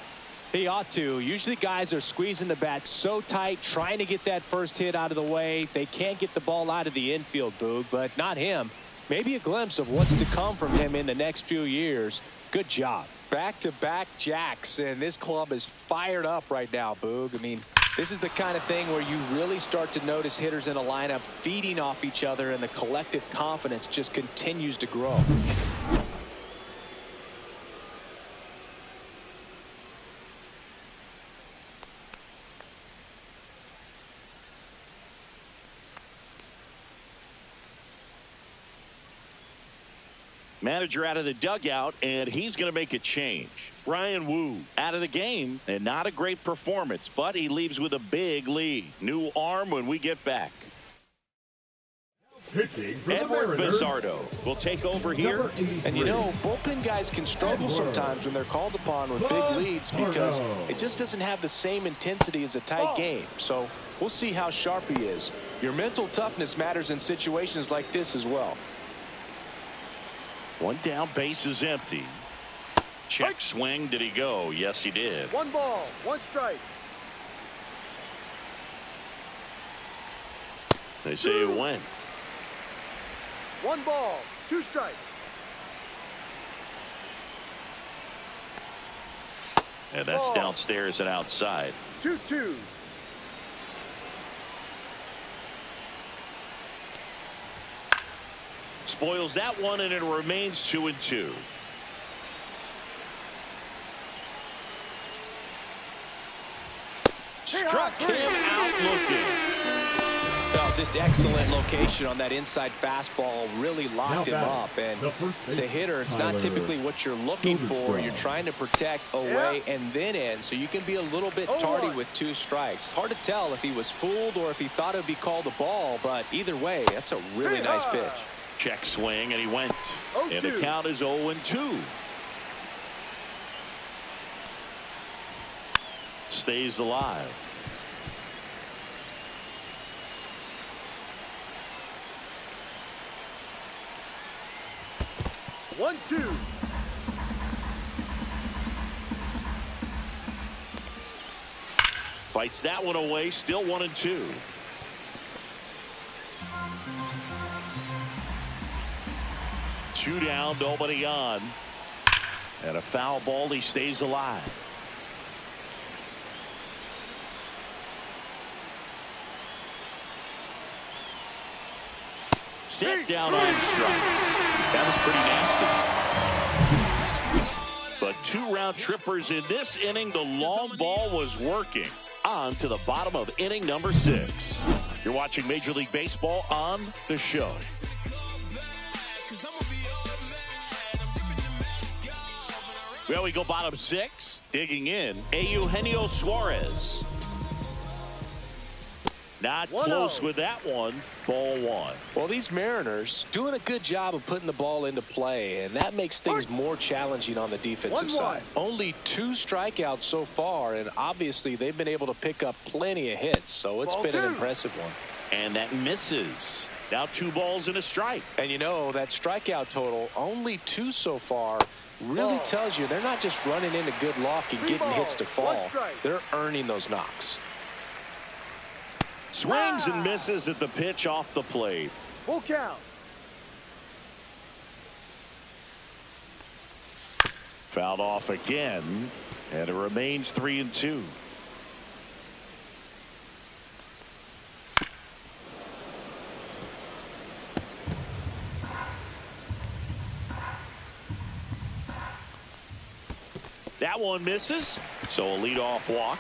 He ought to. Usually guys are squeezing the bat so tight, trying to get that first hit out of the way. They can't get the ball out of the infield, Boog, but not him. Maybe a glimpse of what's to come from him in the next few years. Good job. Back-to-back jacks, and this club is fired up right now, Boog. I mean, this is the kind of thing where you really start to notice hitters in a lineup feeding off each other, and the collective confidence just continues to grow. Manager out of the dugout, and he's going to make a change. Ryan Wu out of the game, and not a great performance, but he leaves with a big lead. New arm when we get back. Edward Vizardo will take over here. And you know, bullpen guys can struggle sometimes when they're called upon with big leads because it just doesn't have the same intensity as a tight game. So we'll see how sharp he is. Your mental toughness matters in situations like this as well. One down, base is empty. Check swing. Did he go? Yes, he did. 1 ball, 1 strike. They say it went. 1 ball, 2 strikes. And that's downstairs and outside. 2-2. Spoils that one, and it remains 2-2. Struck him out looking. No, just excellent location on that inside fastball. Really locked him up. And as a hitter, it's not typically what you're looking for. You're trying to protect away and then in, so you can be a little bit tardy with 2 strikes. Hard to tell if he was fooled or if he thought it would be called a ball, but either way, that's a really nice pitch. Check swing, and he went. And the count is 0-2. Stays alive. One, two. Fights that one away. Still 1-2. Two down, nobody on. And a foul ball. He stays alive. Set down on strikes. That was pretty nasty. But 2 round trippers in this inning. The long ball was working. On to the bottom of inning number 6. You're watching Major League Baseball on the show. Well, we go bottom 6. Digging in, Eugenio Suarez. Not close with that one. Ball 1. Well, these Mariners doing a good job of putting the ball into play, and that makes things more challenging on the defensive side. Only 2 strikeouts so far, and obviously they've been able to pick up plenty of hits, so it's been an impressive one. And that misses. Now 2 balls and a strike. And you know, that strikeout total, only 2 so far, really tells you they're not just running into good luck and getting hits to fall. They're earning those knocks. Swings and misses at the pitch off the plate. Full count. Fouled off again, and it remains 3-2. That one misses, so a leadoff walk.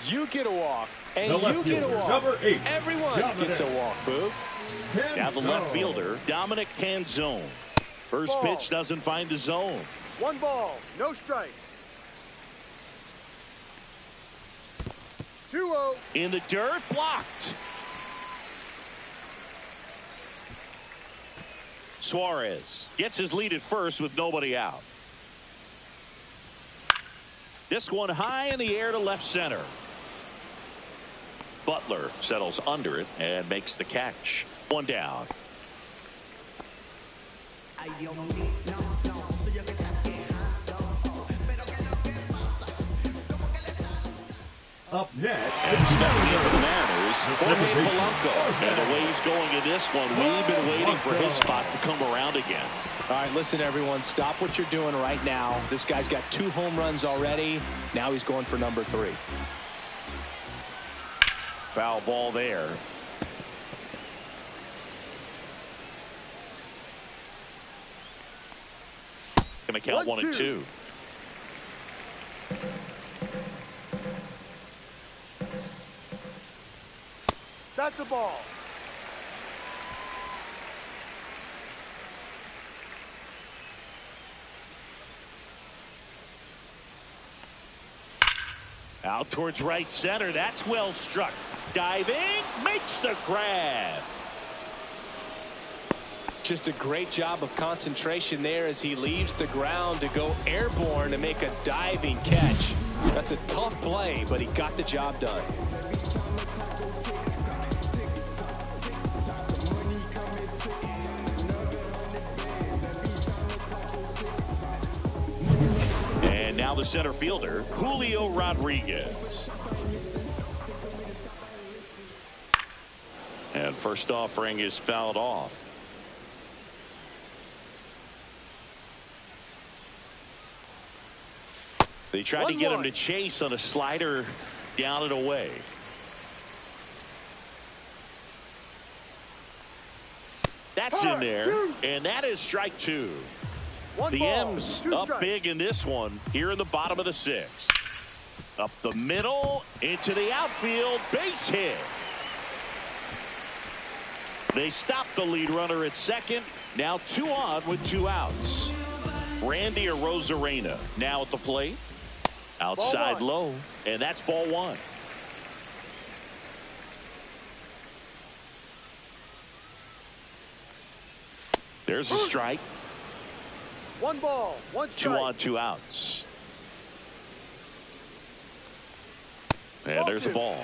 You get a walk. And you get a walk. Number 8. Everyone gets a walk, Boog. Now the left fielder, Dominic Canzone. First pitch doesn't find the zone. 1 ball, no strikes. 2-0. In the dirt, blocked. Suarez gets his lead at first with nobody out. This one high in the air to left center. Butler settles under it and makes the catch. 1 down. Up next, and stepping in for the Mariners, Jorge Polanco. And the way he's going in this one, we've been waiting for his spot to come around again. All right, listen, everyone, stop what you're doing right now. This guy's got 2 home runs already. Now he's going for number 3. Foul ball there. Going to count 1-2. That's a ball. Out towards right center. That's well struck. Diving, makes the grab. Just a great job of concentration there as he leaves the ground to go airborne to make a diving catch. That's a tough play, but he got the job done. And now the center fielder, Julio Rodriguez. And first offering is fouled off. They tried to get him to chase on a slider down and away. That's in there, and that is strike 2. The M's up big in this one here in the bottom of the 6th. Up the middle, into the outfield, base hit. They stopped the lead runner at second. Now 2 on with 2 outs. Randy Arozarena now at the plate. Outside low, and that's ball 1. There's a strike. 1 ball, 1 strike. 2 on, 2 outs. And there's a ball.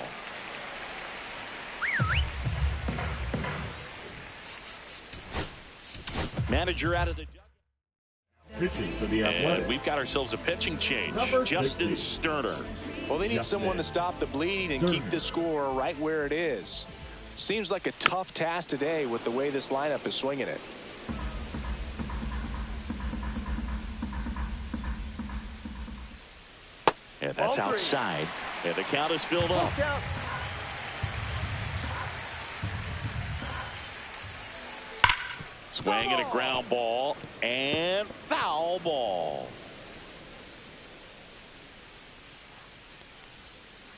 Manager out of the pitching for the Athletics. And we've got ourselves a pitching change. Justin Sterner. Well, they need someone to stop the bleeding and keep the score right where it is. Seems like a tough task today with the way this lineup is swinging it. And that's outside. And the count is filled up. Swing and a ground ball and foul ball.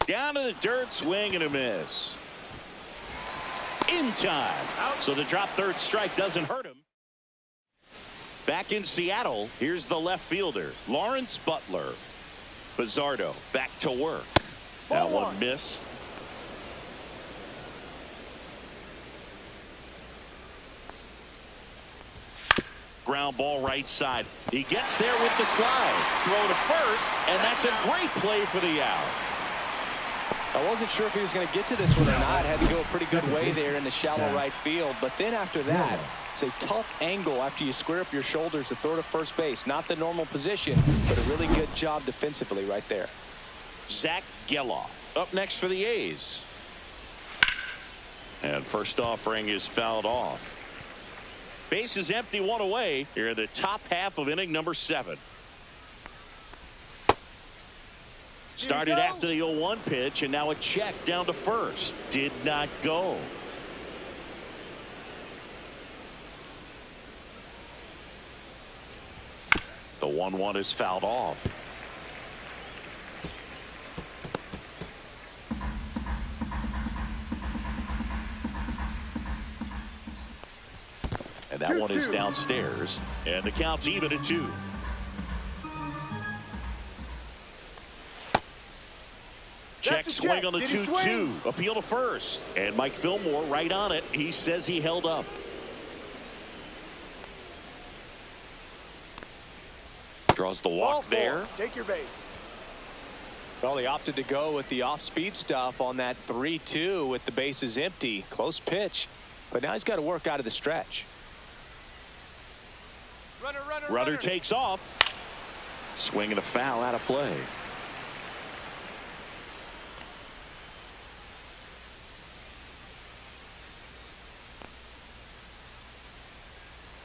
Down to the dirt, swing and a miss. In time. So the drop third strike doesn't hurt him. Back in Seattle, here's the left fielder, Lawrence Butler. Bizzardo back to work. That one missed. Ground ball right side. He gets there with the slide. Throw to first, and that's a great play for the out. I wasn't sure if he was going to get to this one or not. Had to go a pretty good way there in the shallow right field. But then after that, it's a tough angle after you square up your shoulders to throw to first base. Not the normal position, but a really good job defensively right there. Zach Geloff up next for the A's. And first offering is fouled off. Base is empty, 1 away here in the top half of inning number 7. Started after the 0-1 pitch, and now a check down to first. Did not go. The 1-1 is fouled off. And that one is downstairs, and the count's even at 2. Check swing on the 2-2. Appeal to first. And Mike Fillmore right on it. He says he held up. Draws the walk there. Take your base. Well, he opted to go with the off-speed stuff on that 3-2 with the bases empty. Close pitch. But now he's got to work out of the stretch. Runner takes off. Swing and a foul out of play.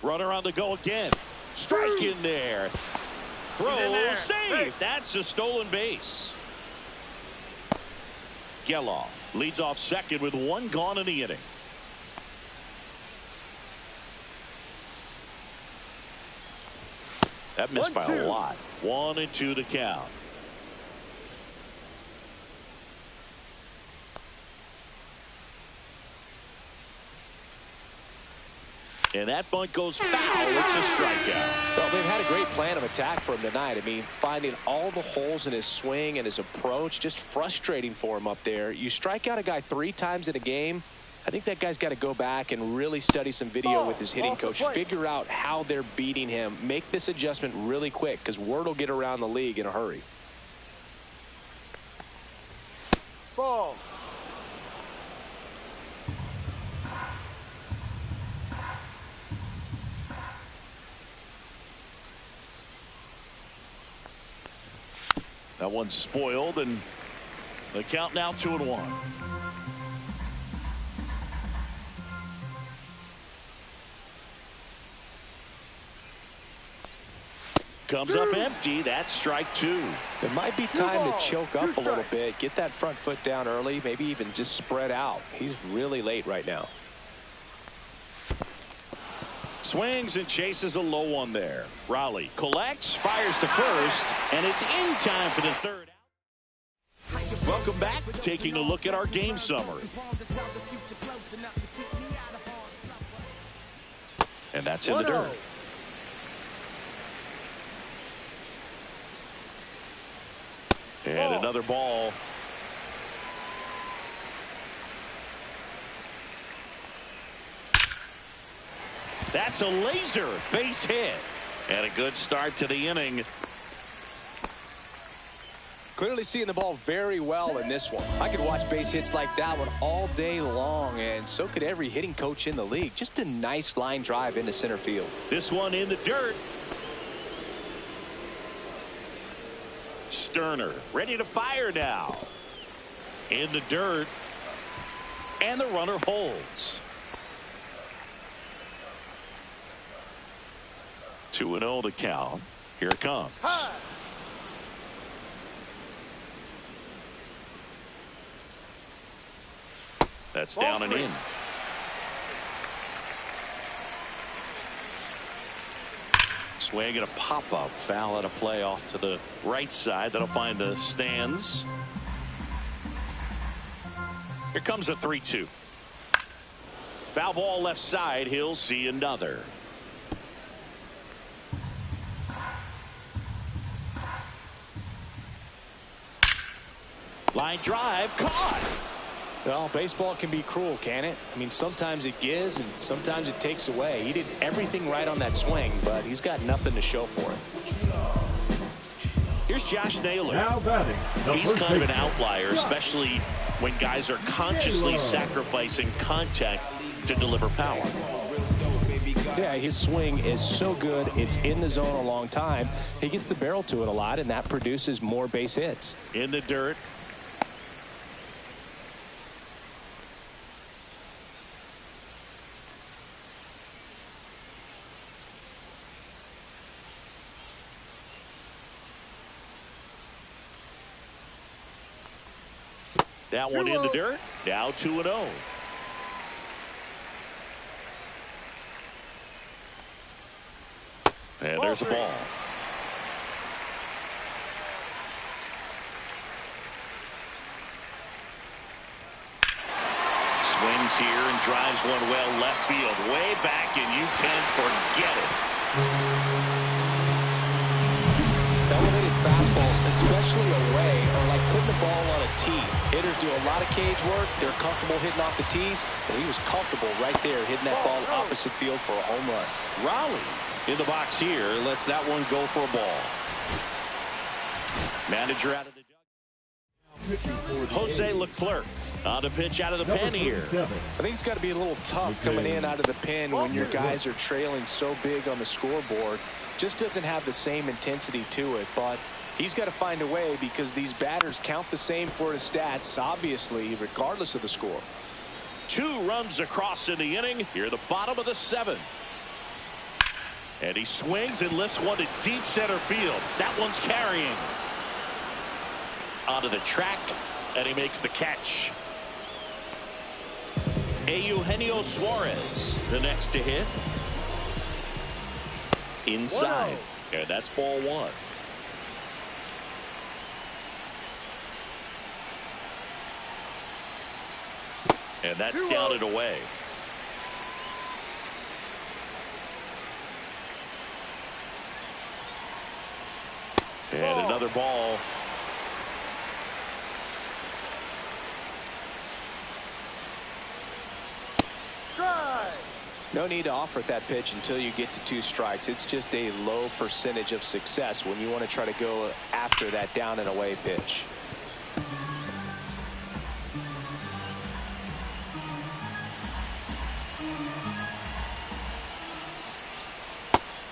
Runner on the go again. Strike in there. Throw, save. That's a stolen base. Geloff leads off second with 1 gone in the inning. That missed by a lot. 1-2 to count. And that bunt goes foul. It's a strikeout. Well, they've had a great plan of attack for him tonight. I mean, finding all the holes in his swing and his approach, just frustrating for him up there. You strike out a guy 3 times in a game. I think that guy's got to go back and really study some video with his hitting coach, figure out how they're beating him, make this adjustment really quick, because word will get around the league in a hurry. Ball. That one's spoiled, and the count now 2-1. Comes up empty. That's strike 2. It might be time to choke up a little bit, get that front foot down early, maybe even just spread out. He's really late right now. Swings and chases a low one there. Raleigh collects, fires to first, and it's in time for the third out. Welcome back. Taking a look at our game summary. And that's in the dirt. And another ball. That's a laser base hit. And a good start to the inning. Clearly seeing the ball very well in this one. I could watch base hits like that one all day long, and so could every hitting coach in the league. Just a nice line drive into center field. This one in the dirt. Sterner ready to fire now. In the dirt. And the runner holds. 2-0 the count. Here it comes. That's down and in. Swing and a pop-up. Foul out of play off to the right side. That'll find the stands. Here comes a 3-2. Foul ball left side. He'll see another. Line drive caught. Well, baseball can be cruel, can it? I mean, sometimes it gives and sometimes it takes away. He did everything right on that swing, but he's got nothing to show for it. Here's Josh Naylor. Now batting. He's kind of an outlier, especially when guys are consciously sacrificing contact to deliver power. Yeah, his swing is so good. It's in the zone a long time. He gets the barrel to it a lot, and that produces more base hits. In the dirt. That one in the dirt. Now 2-0. And there's a ball. Swings here and drives one well left field. Way back, and you can forget it. Elevated fastballs, especially away, are like putting the ball on a tee. Hitters do a lot of cage work. They're comfortable hitting off the tees. But he was comfortable right there hitting that ball opposite field for a home run. Raleigh in the box here lets that one go for a ball. Manager out of the dugout. Jose Leclerc on the pitch out of the pen here. I think it's got to be a little tough coming in out of the pen when your guys are trailing so big on the scoreboard. Just doesn't have the same intensity to it, but he's got to find a way because these batters count the same for his stats, obviously, regardless of the score. 2 runs across in the inning. Here, the bottom of the 7th. And he swings and lifts one to deep center field. That one's carrying. Onto the track, and he makes the catch. Eugenio Suarez, the next to hit. Inside. And that's ball 1. And that's down and away. And another ball. No need to offer at that pitch until you get to 2 strikes. It's just a low percentage of success when you want to try to go after that down and away pitch.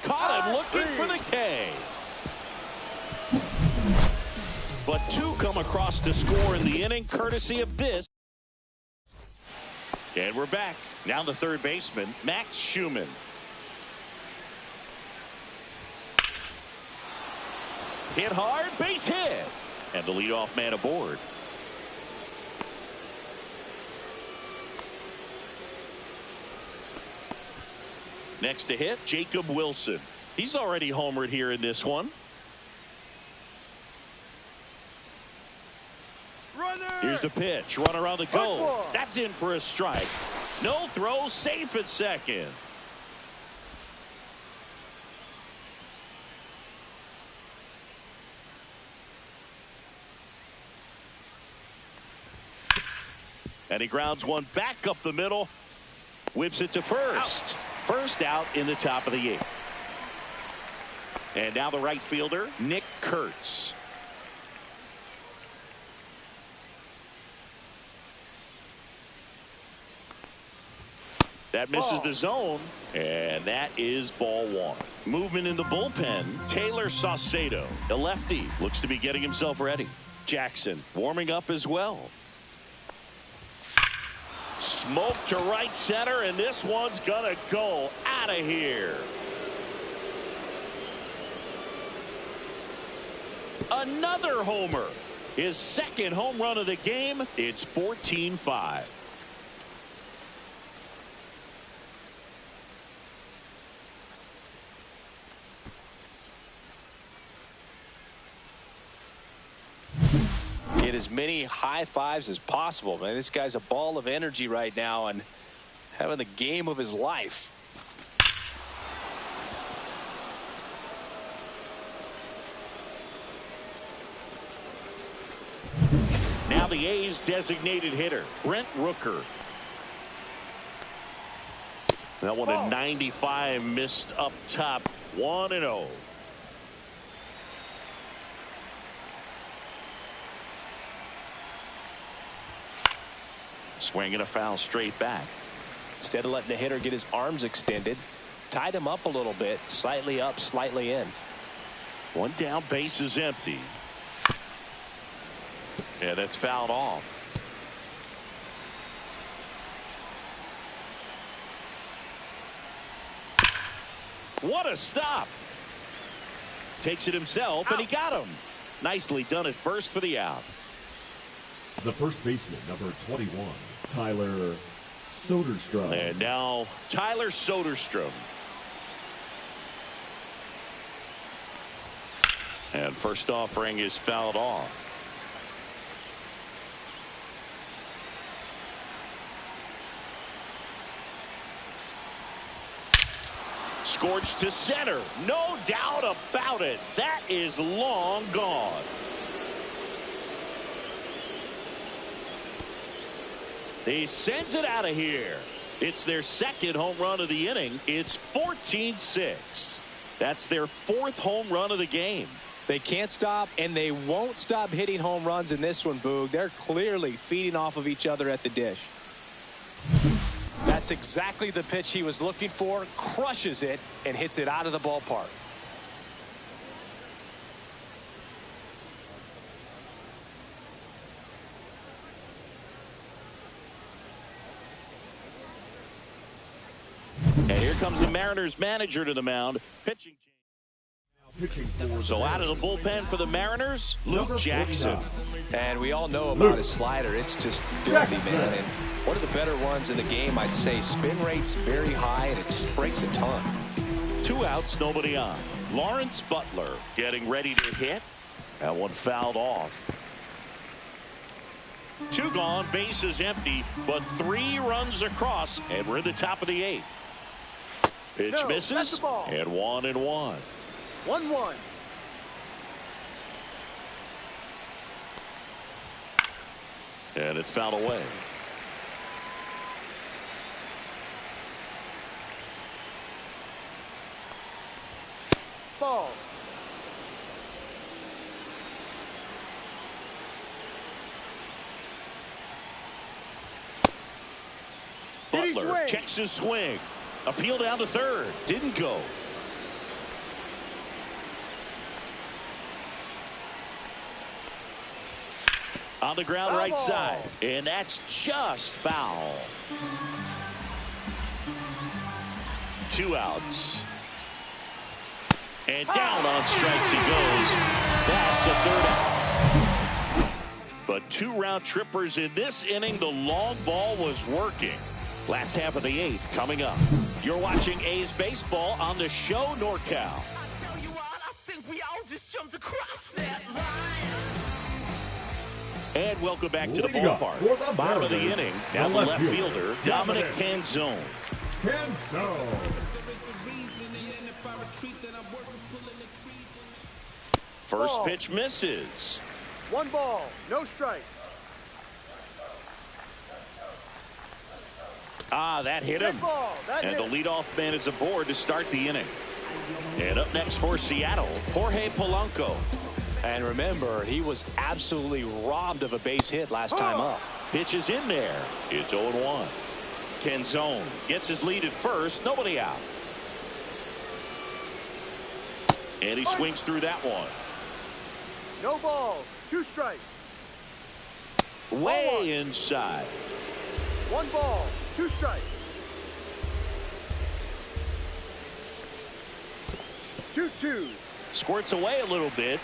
Caught him looking for the K. But 2 come across to score in the inning, courtesy of this. And we're back. Now the third baseman, Max Schumann. Hit hard, base hit. And the leadoff man aboard. Next to hit, Jacob Wilson. He's already homered here in this one. Here's the pitch. Runner on the go. That's in for a strike. No throw, safe at second. And he grounds one back up the middle. Whips it to first. First out in the top of the 8th. And now the right fielder, Nick Kurtz. That misses the zone, and that is ball 1. Movement in the bullpen, Taylor Saucedo, a lefty, looks to be getting himself ready. Jackson warming up as well. Smoke to right center, and this one's gonna go out of here. Another homer. His second home run of the game. It's 14-5. Get as many high fives as possible, man. This guy's a ball of energy right now and having the game of his life. Now the A's designated hitter, Brent Rooker. That one at 95, missed up top. 1-0. Swing and a foul straight back. Instead of letting the hitter get his arms extended, tied him up a little bit, slightly up, slightly in. One down, base is empty. Yeah, that's fouled off. What a stop. Takes it himself, and he got him. Nicely done at first for the out. The first baseman, number 21, Tyler Soderstrom. And now Tyler Soderstrom. And first offering is fouled off. Scorched to center. No doubt about it. That is long gone. He sends it out of here. It's their second home run of the inning. It's 14-6. That's their 4th home run of the game. They can't stop, and they won't stop hitting home runs in this one, Boog. They're clearly feeding off of each other at the dish. That's exactly the pitch he was looking for. Crushes it and hits it out of the ballpark. And here comes the Mariners manager to the mound. Pitching. So out of the bullpen for the Mariners, Luke Jackson. And we all know about his slider. It's just filthy, man. And one of the better ones in the game, I'd say. Spin rate's very high, and it just breaks a ton. 2 outs, nobody on. Lawrence Butler getting ready to hit. That one fouled off. 2 gone, base is empty, but 3 runs across, and we're in the top of the 8th. Pitch misses, and 1-1. 1-1. And it's fouled away. Ball. Butler checks his swing. Appeal down to third. Didn't go. On the ground, right side. And that's just foul. 2 outs. And down on strikes he goes. That's the 3rd out. But 2 round trippers in this inning. The long ball was working. Last half of the 8th coming up. You're watching A's baseball on the show NorCal. I tell you what, I think we all just jumped across that line. And welcome back to the ballpark. Bottom of the inning. Now the left fielder, Dominic Canzone. First pitch misses. 1 ball, no strikes. That hit him. And the leadoff man is aboard to start the inning. And up next for Seattle, Jorge Polanco. And remember, he was absolutely robbed of a base hit last time up. Pitch is in there. It's 0-1. Canzone gets his lead at first. Nobody out. And he swings through that one. No ball. 2 strikes. Way inside. 1 ball. 2 strikes. 2-2. Squirts away a little bit.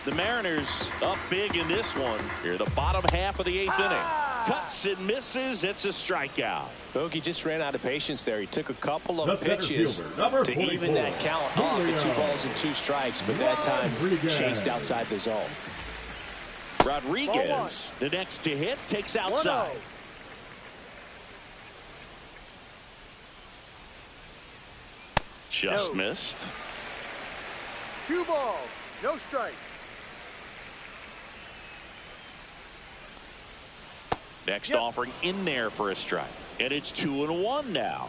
The Mariners up big in this one. Here, the bottom half of the 8th inning. Cuts and misses. It's a strikeout. Bogey just ran out of patience there. He took a couple of pitches to even that count off at 2 balls and 2 strikes, but that time chased outside the zone. Rodriguez, the next to hit, takes outside. Just missed. 2 balls. No strike. Next offering in there for a strike. And it's 2-1 now.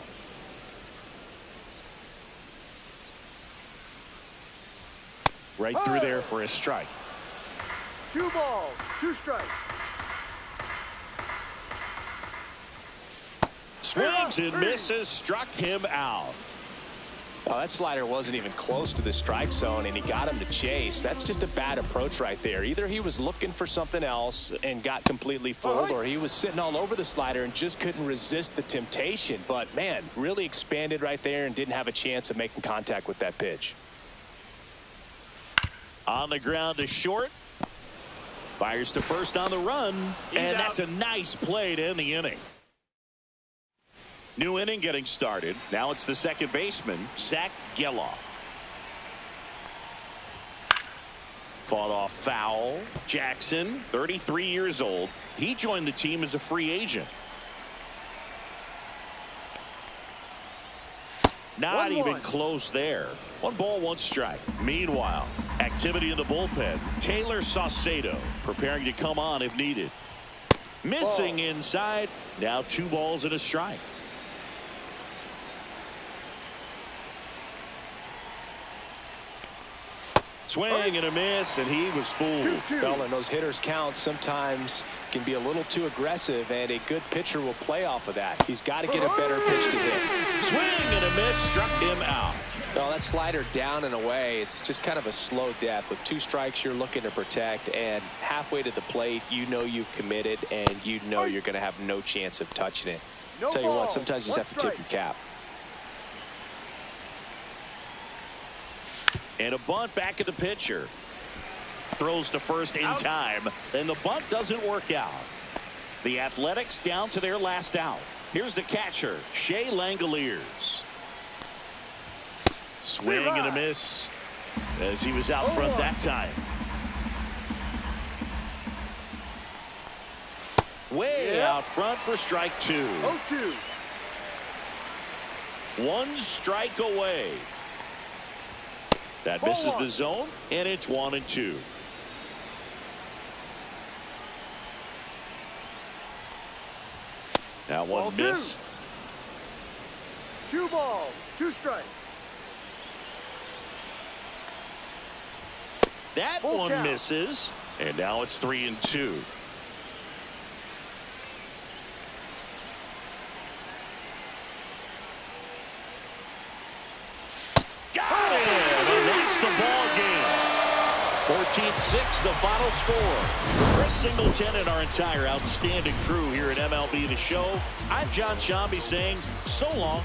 Right through there for a strike. 2 balls. 2 strikes. Swings and misses. Struck him out. Well, that slider wasn't even close to the strike zone, and he got him to chase. That's just a bad approach right there. Either he was looking for something else and got completely fooled, or he was sitting all over the slider and just couldn't resist the temptation. But, man, really expanded right there and didn't have a chance of making contact with that pitch. On the ground to short. Fires to first on the run. And that's a nice play to end the inning. New inning getting started. Now it's the second baseman, Zach Geloff. Fought off foul. Jackson, 33 years old. He joined the team as a free agent. Not even close there. 1 ball, 1 strike. Meanwhile, activity in the bullpen. Taylor Saucedo preparing to come on if needed. Missing inside. Now 2 balls and a strike. Swing and a miss, and he was fooled. Well, and those hitters' counts sometimes can be a little too aggressive, and a good pitcher will play off of that. He's got to get a better pitch to hit. Swing and a miss, struck him out. Well, that slider down and away, it's just kind of a slow death. With 2 strikes, you're looking to protect, and halfway to the plate, you know you've committed, and you know you're going to have no chance of touching it. Tell you what, sometimes you just have to tip your cap. And a bunt back at the pitcher. Throws to first in time, and the bunt doesn't work out. The Athletics down to their last out. Here's the catcher, Shea Langoliers. Swing and a miss as he was out front that time. Way out front for strike 2. 0-2. 1 strike away. That misses the zone, and it's 1-2. Now 1 missed. 2 balls, 2 strikes. That one misses, and now it's 3-2. Got it! And that's the ball game. 14-6, the final score. Chris Singleton and our entire outstanding crew here at MLB The Show. I'm John Shambi saying so long.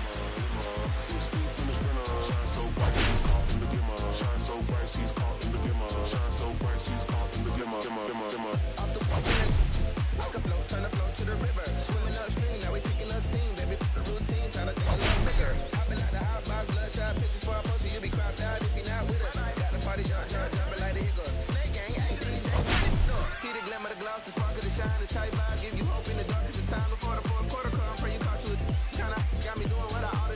See the glimmer, the gloss, the spark of the shine, this type vibe, give you hope in the darkest of time before the fourth quarter come. Pray you caught you, kinda got me doing what I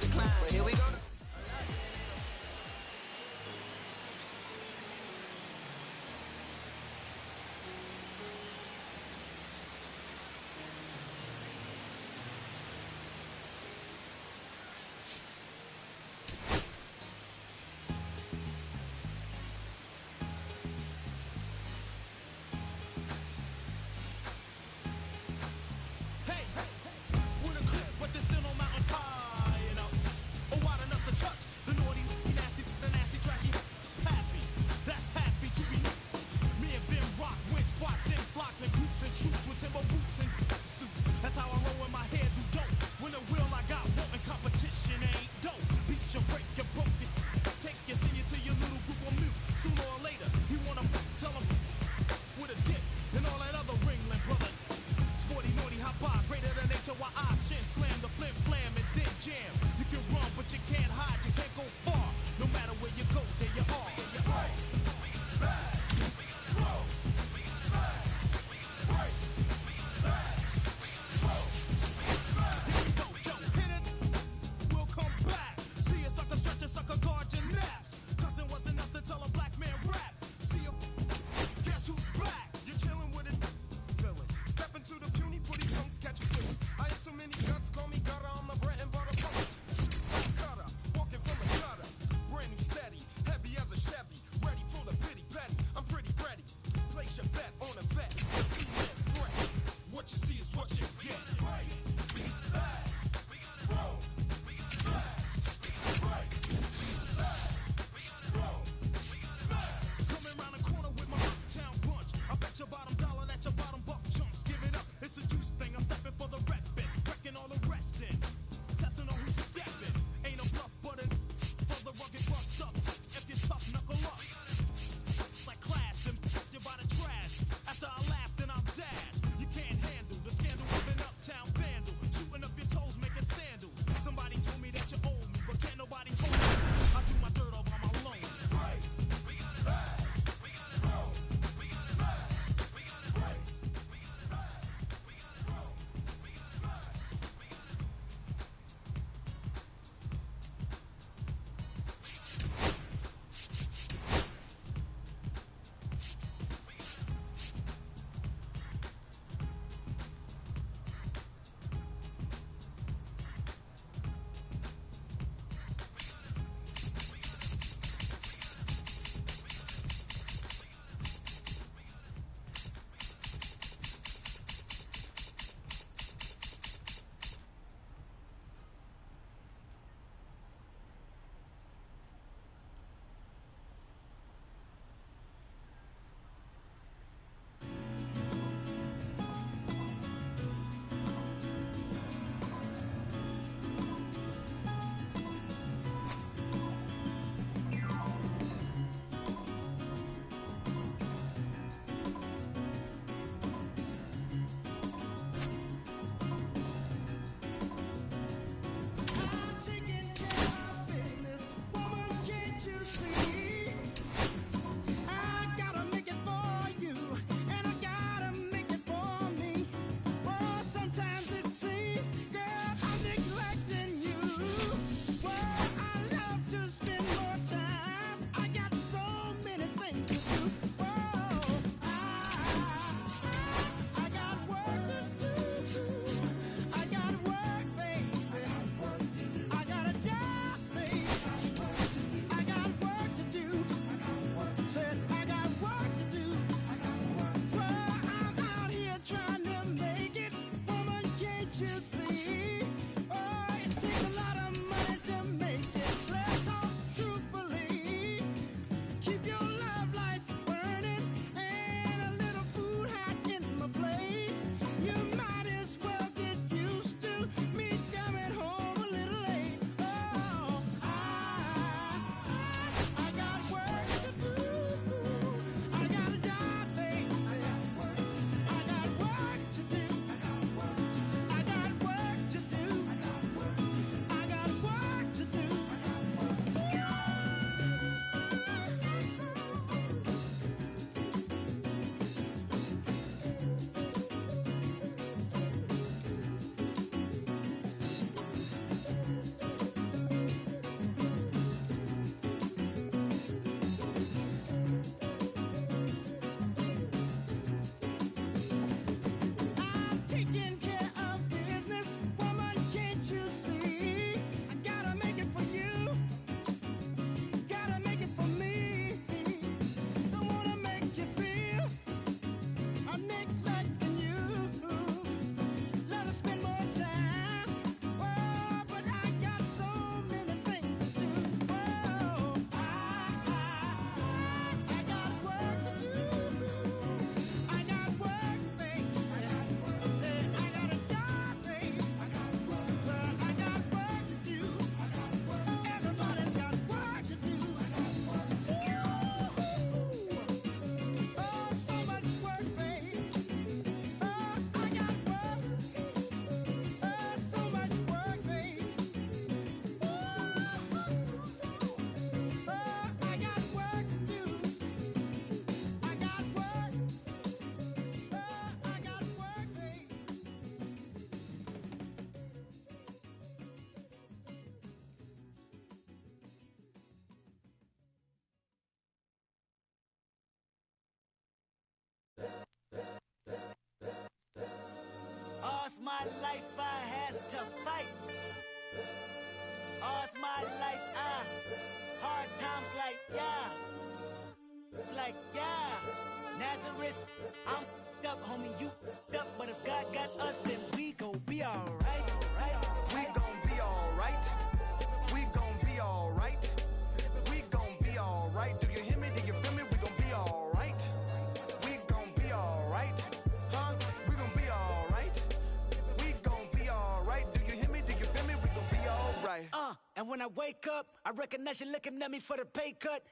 when I wake up. I recognize you looking at me for the pay cut.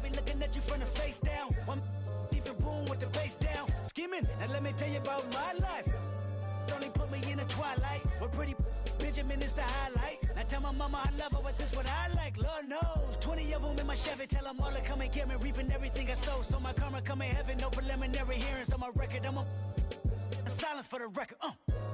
Be looking at you from the face down. One even boom with the face down. Skimming, and let me tell you about my life. Only put me in the twilight. We're pretty Benjamin is the highlight. Now tell my mama I love her, but this what I like. Lord knows, 20 of them in my Chevy. Tell them all to come and get me, reaping everything I sow. So my karma come in heaven, no preliminary hearings on my record. I'm a silence for the record.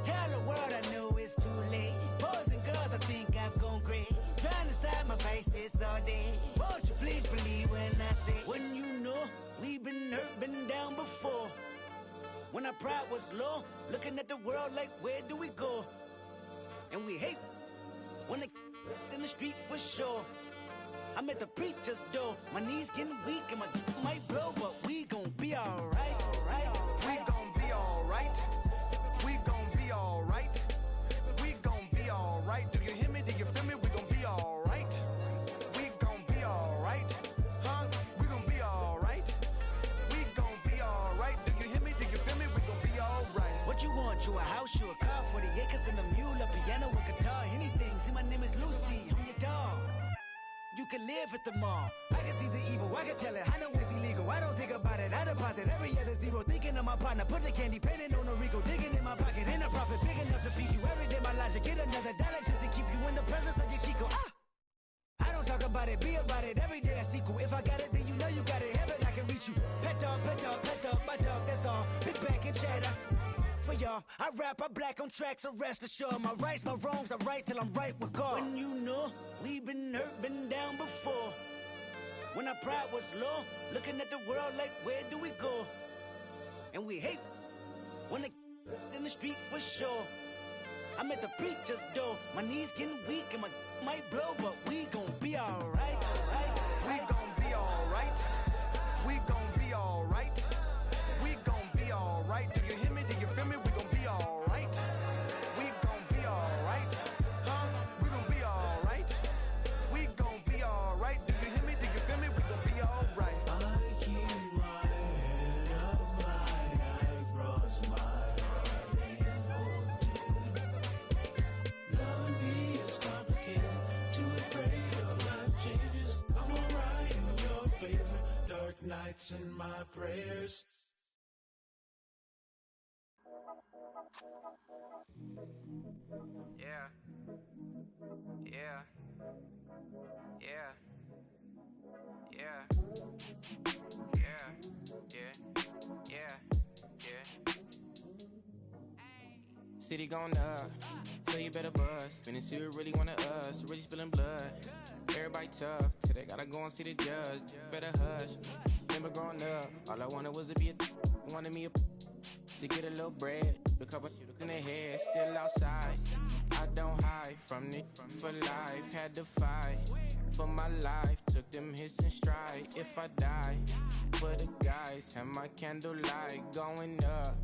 Tell the world I know it's too late. Boys and girls, I think I've gone great. Trying to side my face, it's all day. Won't you please believe when I say, when you know we've been hurt, been down before. When our pride was low, looking at the world like, where do we go? And we hate when they in the street for sure. I'm at the preacher's door, my knees getting weak and my might blow, but we gon' be alright. We gon' be alright. We gon' be alright. We gon' be alright. Do you hear me? Do you feel me? We gon' be alright. We gon' be alright. Huh? We gon' be alright. We gon' be alright. Do you hear me? Do you feel me? We gon' be alright. What you want? You a house, you a car, 40 acres and a mule, a piano, a guitar, anything. See, my name is Lucy, I'm your dog. You can live at the mall. I can see the evil, I can tell it. I know it's illegal, I don't think about it. I deposit every other zero, thinking of my partner. Put the candy, painting on the Rico, digging in my pocket. In a profit big enough to feed you every day. My logic, get another dollar just to keep you in the presence of your Chico. I don't talk about it, be about it. Every day I sequel. If I got it, then you know you got it. Heaven, I can reach you. Pet dog, my dog, that's all. Big back and cheddar. For y'all, I rap, I black on tracks, so rest assured. My rights, my wrongs, I right till I'm right with God. When you know we've been hurt, been down before. When our pride was low, looking at the world like, where do we go? And we hate when they in the street for sure. I'm at the preacher's door, my knees getting weak and my might blow, but we gon' be alright. We gon' be alright. We gon' be alright. We gon' be alright. Do you hear me? Do you feel me? We gon' be alright. We gon' be alright. Huh? We gon' be alright. We gon' be alright. Do you hear me? Do you feel me? We gon' be alright. I keep my head up high, I cross my heart and hold it. Loving me is complicated, too afraid of life changes. I'm alright in your favor, dark nights in my prayers. Yeah. City going up, so you better buzz. Finna see who really wanted us, really spilling blood. Everybody tough, today gotta go and see the judge. Better hush. Remember growing up, all I wanted was to be wanted me to get a little bread. The couple in the head, still outside. I don't hide from it for life. Had to fight for my life. Took them hits in stride. If I die, for the guys, have my candlelight going up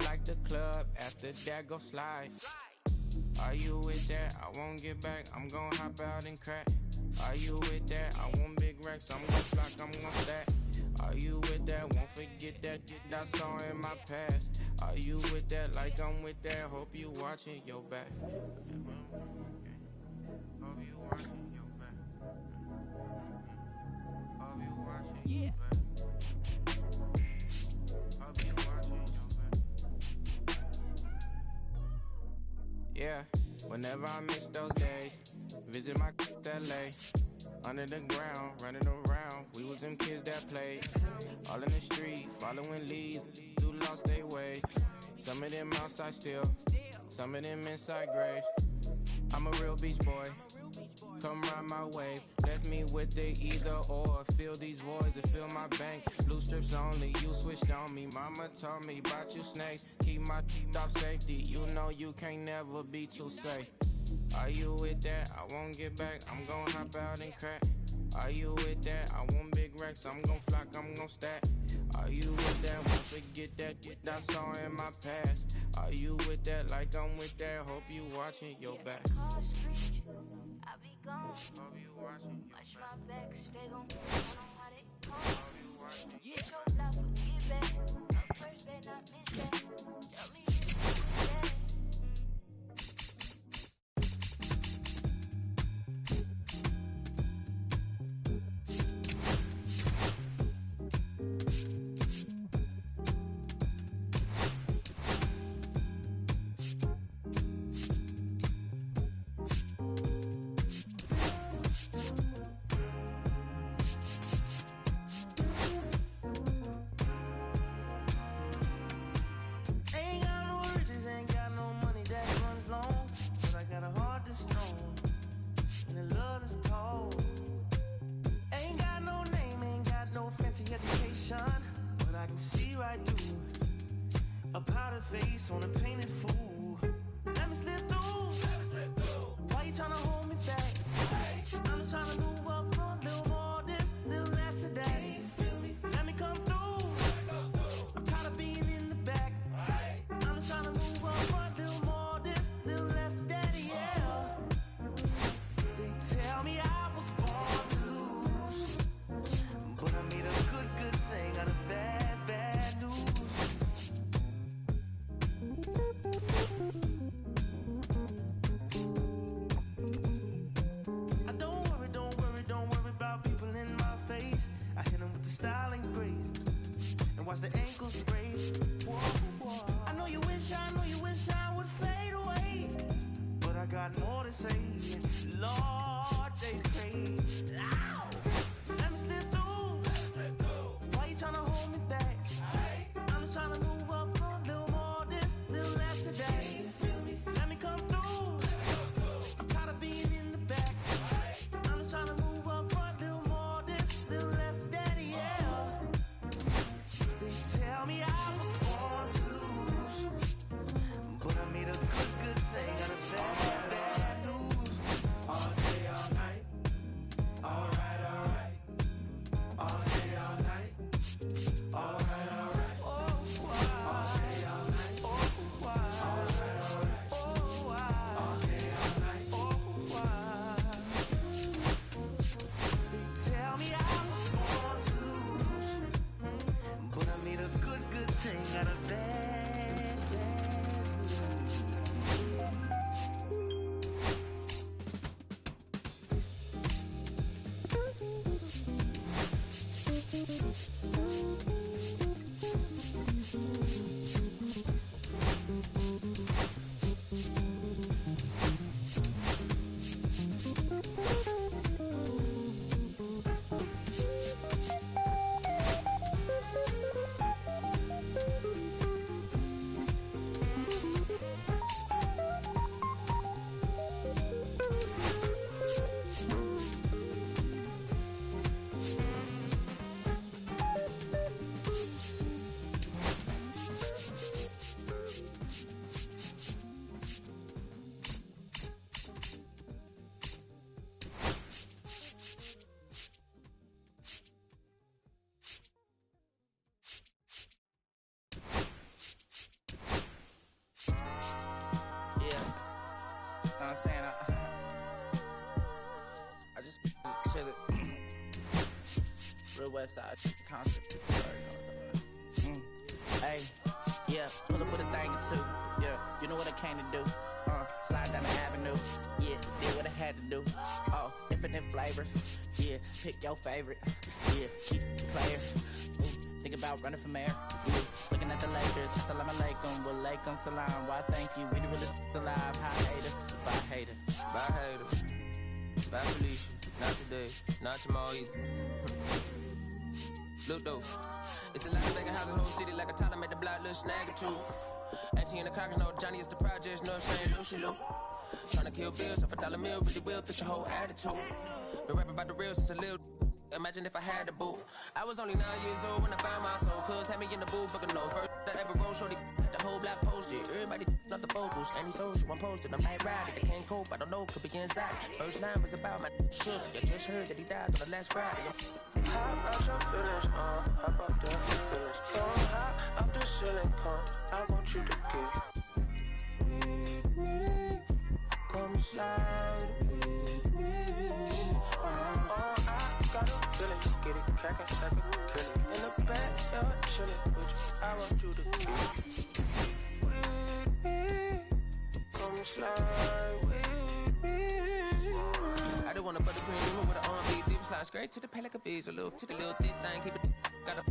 like the club. After that, go slide. Are you with that? I won't get back. I'm gon' hop out and crack. Are you with that? I want big racks. I'm gon' flock. I'm gon' stack. Are you with that? Won't forget that I saw in my past. Are you with that? Like I'm with that. Hope you watching your back. Hope you watching your back. Hope you watching your back. Hope you watching your back. Yeah, whenever I miss those days, visit my LA. Under the ground, running around, we was them kids that played. All in the street, following leads, who lost their way. Some of them outside still, some of them inside graves. I'm a real beach boy, come ride my wave. Left me with the either or, fill these voids and fill my bank. Blue strips only, you switched on me. Mama told me about you snakes, keep my teeth off safety. You know you can't never be too safe. Are you with that? I won't get back. I'm gon' hop out and crack. Are you with that? I want big racks. I'm gon' flock. I'm gon' stack. Are you with that? Won't forget that I saw in my past. Are you with that? Like I'm with that. Hope you watching your back. I be gone. Hope you watching your Watch my back. Stay gon' know how they come. Get your block for get back. Up first, better not miss that. Tell me you want that. A powder face on a painted fool. Let me slip through. Why you tryna hold me back? I'm just tryna move up front, little more this, little less of that. Let me come through. I'm tired of being in the back. I'm just tryna move up front, little more this, little less of that, yeah. They tell me I was born to lose, but I made a good thing out of bad news. Don't worry about people in my face. I hit them with the style and grace, and watch the ankles brace. Whoa, whoa. I know you wish I would fade away, but I got more to say. Lord, they crave. Ow! Let me slip through. Why you tryna hold me back? I'm just tryna move up front, little more this, little less of that. Let me come through. I'm tired of being in the back. I'm just tryna move up front, little more this, little less of that, yeah. They tell me I was born to lose, but I made a good thing out of bad news. All day, all night. Alright. All day, all night. Alright. Oh, why? All day, all night. Oh, why? Alright. Oh, why? All day, all night. Oh, why? They tell me I was born to lose, but I made a good thing out of bad news. I'm saying? I just chill it. Real West Side concert. Hey, yeah, pull up with a thing or two. Yeah, you know what I came to do. Slide down the avenue. Yeah, did what I had to do. Oh, infinite flavors. Yeah, pick your favorite. Yeah, keep players. Think about running from air. Yeah, looking at the Lakers. Salam alaikum, walaikum salam. Why thank you? Really alive. Hi hater, bye hater. Bye hater. Bye Felicia. Not today. Not tomorrow either. Look though, it's a lot of vacant houses, whole city like a Tyler made the block, little snag or two. Auntie and the cockers know Johnny is the projects, know what I'm saying? Lucy Lou. Tryna kill bills off $1 meal, really will fit your whole attitude. Been rapping about the real since a little. Imagine if I had the booth. I was only 9 years old when I found my soul. Cuz had me in the booth, booking nose. First I ever wrote, shorty, the whole block posted. Everybody not the vocals, any social, I'm posted. I'm like riding, I can't cope, I don't know, could be inside. First line was about my sugar. You just heard that he died on the last Friday. Hop out your feelings, hop out the feelings. Come high up the ceiling, come. I want you to get with me. Come slide with me. I got a feeling, get it crackin', I can kill it. In the backyard, chillin' with you. I want you to get with me. Come slide with me. I don't wanna butter cream, even with an R&B deep slide straight to the pay like a visa, little to the little thick thing, keep it got a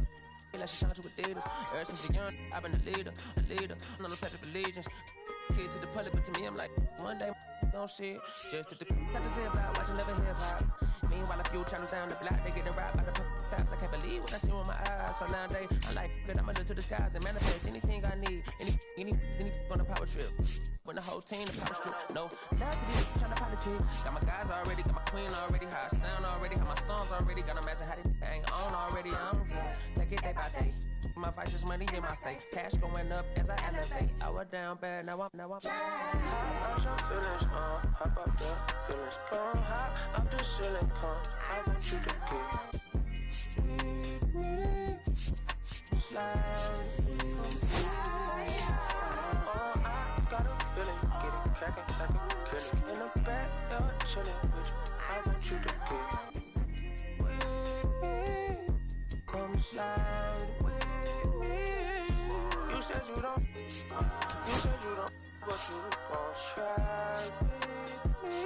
feel like she shines with Adidas. Ever since a young, I've been a leader, I'm on the pledge of allegiance. Kid to the public, but to me, I'm like, one day, don't see it. Just to the got to say about watching never hip hop. Meanwhile, a few channels down the block, they getting robbed by the cops. I can't believe what I see with my eyes. So nowadays, I'm like, good, I'ma look to the skies and manifest anything I need. Any on a power trip. When the whole team, the power strip. No, now to these trying to politic. Got my guys already, got my queen already, how I sound already, how my songs already. Got them asking how they ain't on already. I don't care. Take it day by day. My vice is money in my safe. Cash going up as I elevate. I was down bad, now I'm hop out your feelings, hop out your feelings. Come hop out the ceiling, come. I want you to get with me. Slide. I got a feeling, get it cracking like a kill it. In the back, you're chilling with you. I want you to get with me. Come slide with me. You said you don't, but you gon' try with me.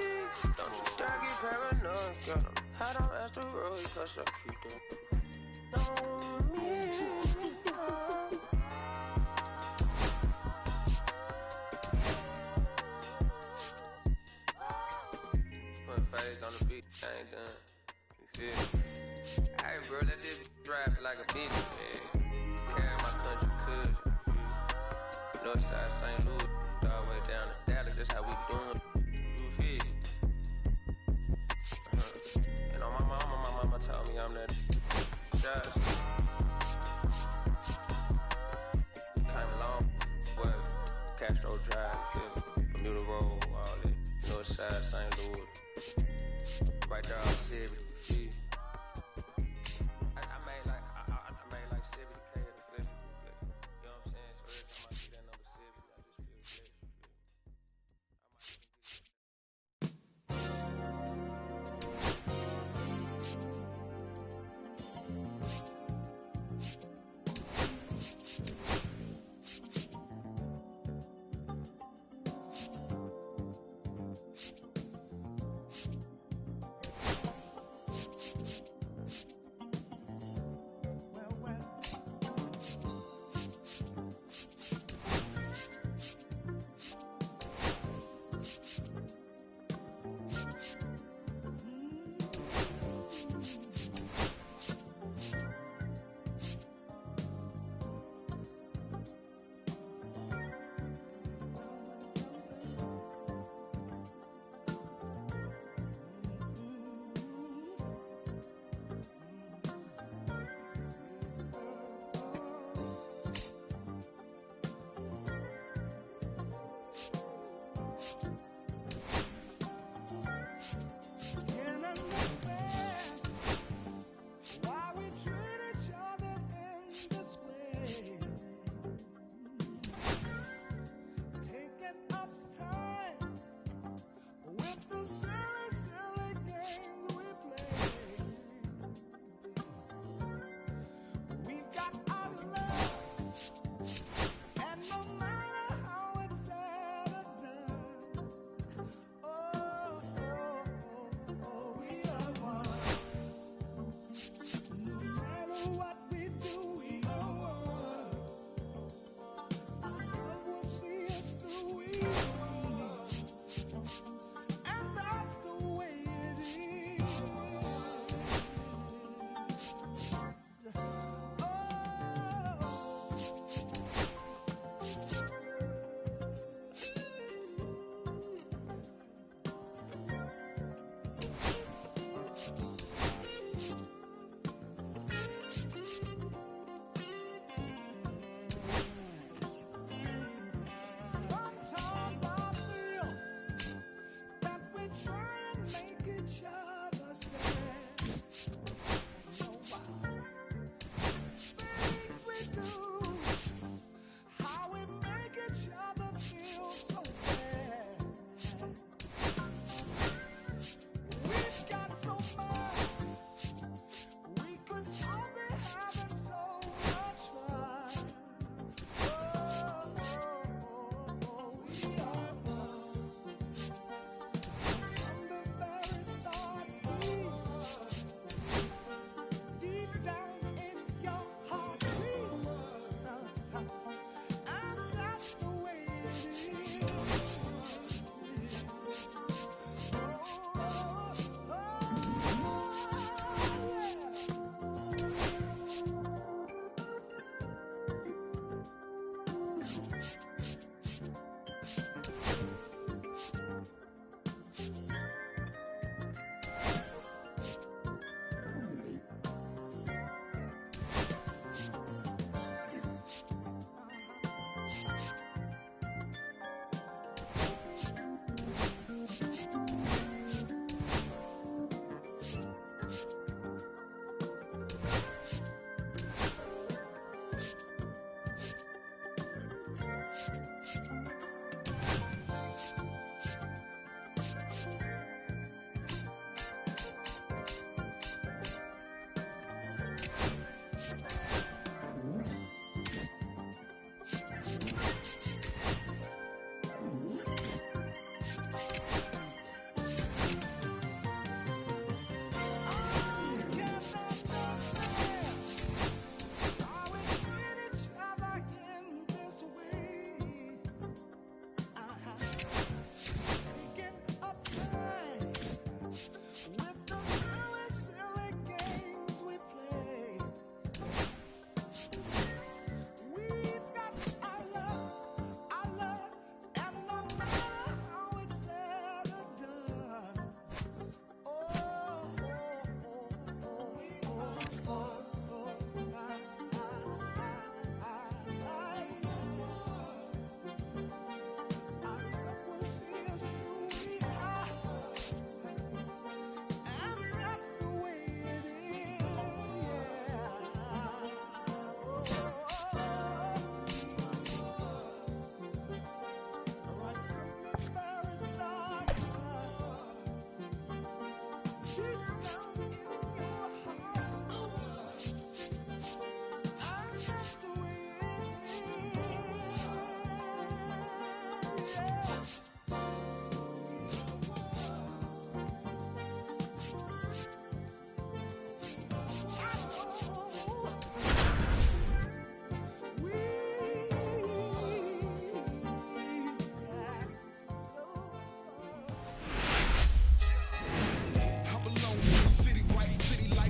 Don't you dare get paranoid, girl. I don't ask the road, cause I keep them on me. Put phase on the beat, I ain't done. You feel me? Hey, bro, let this drive like a bitch, man. Carry my country cousin. Northside St. Louis, all the way down to Dallas, that's how we doing. You feel me? You know, my mama told me I'm that just came along, well, Castro Drive, you feel me? Bermuda Road, all that. Northside St. Louis. Right there, all 70, you feel me? I made like 70K at the festival, but, you know what I'm saying? So every time I see that number 70, I just feel blessed, you feel me?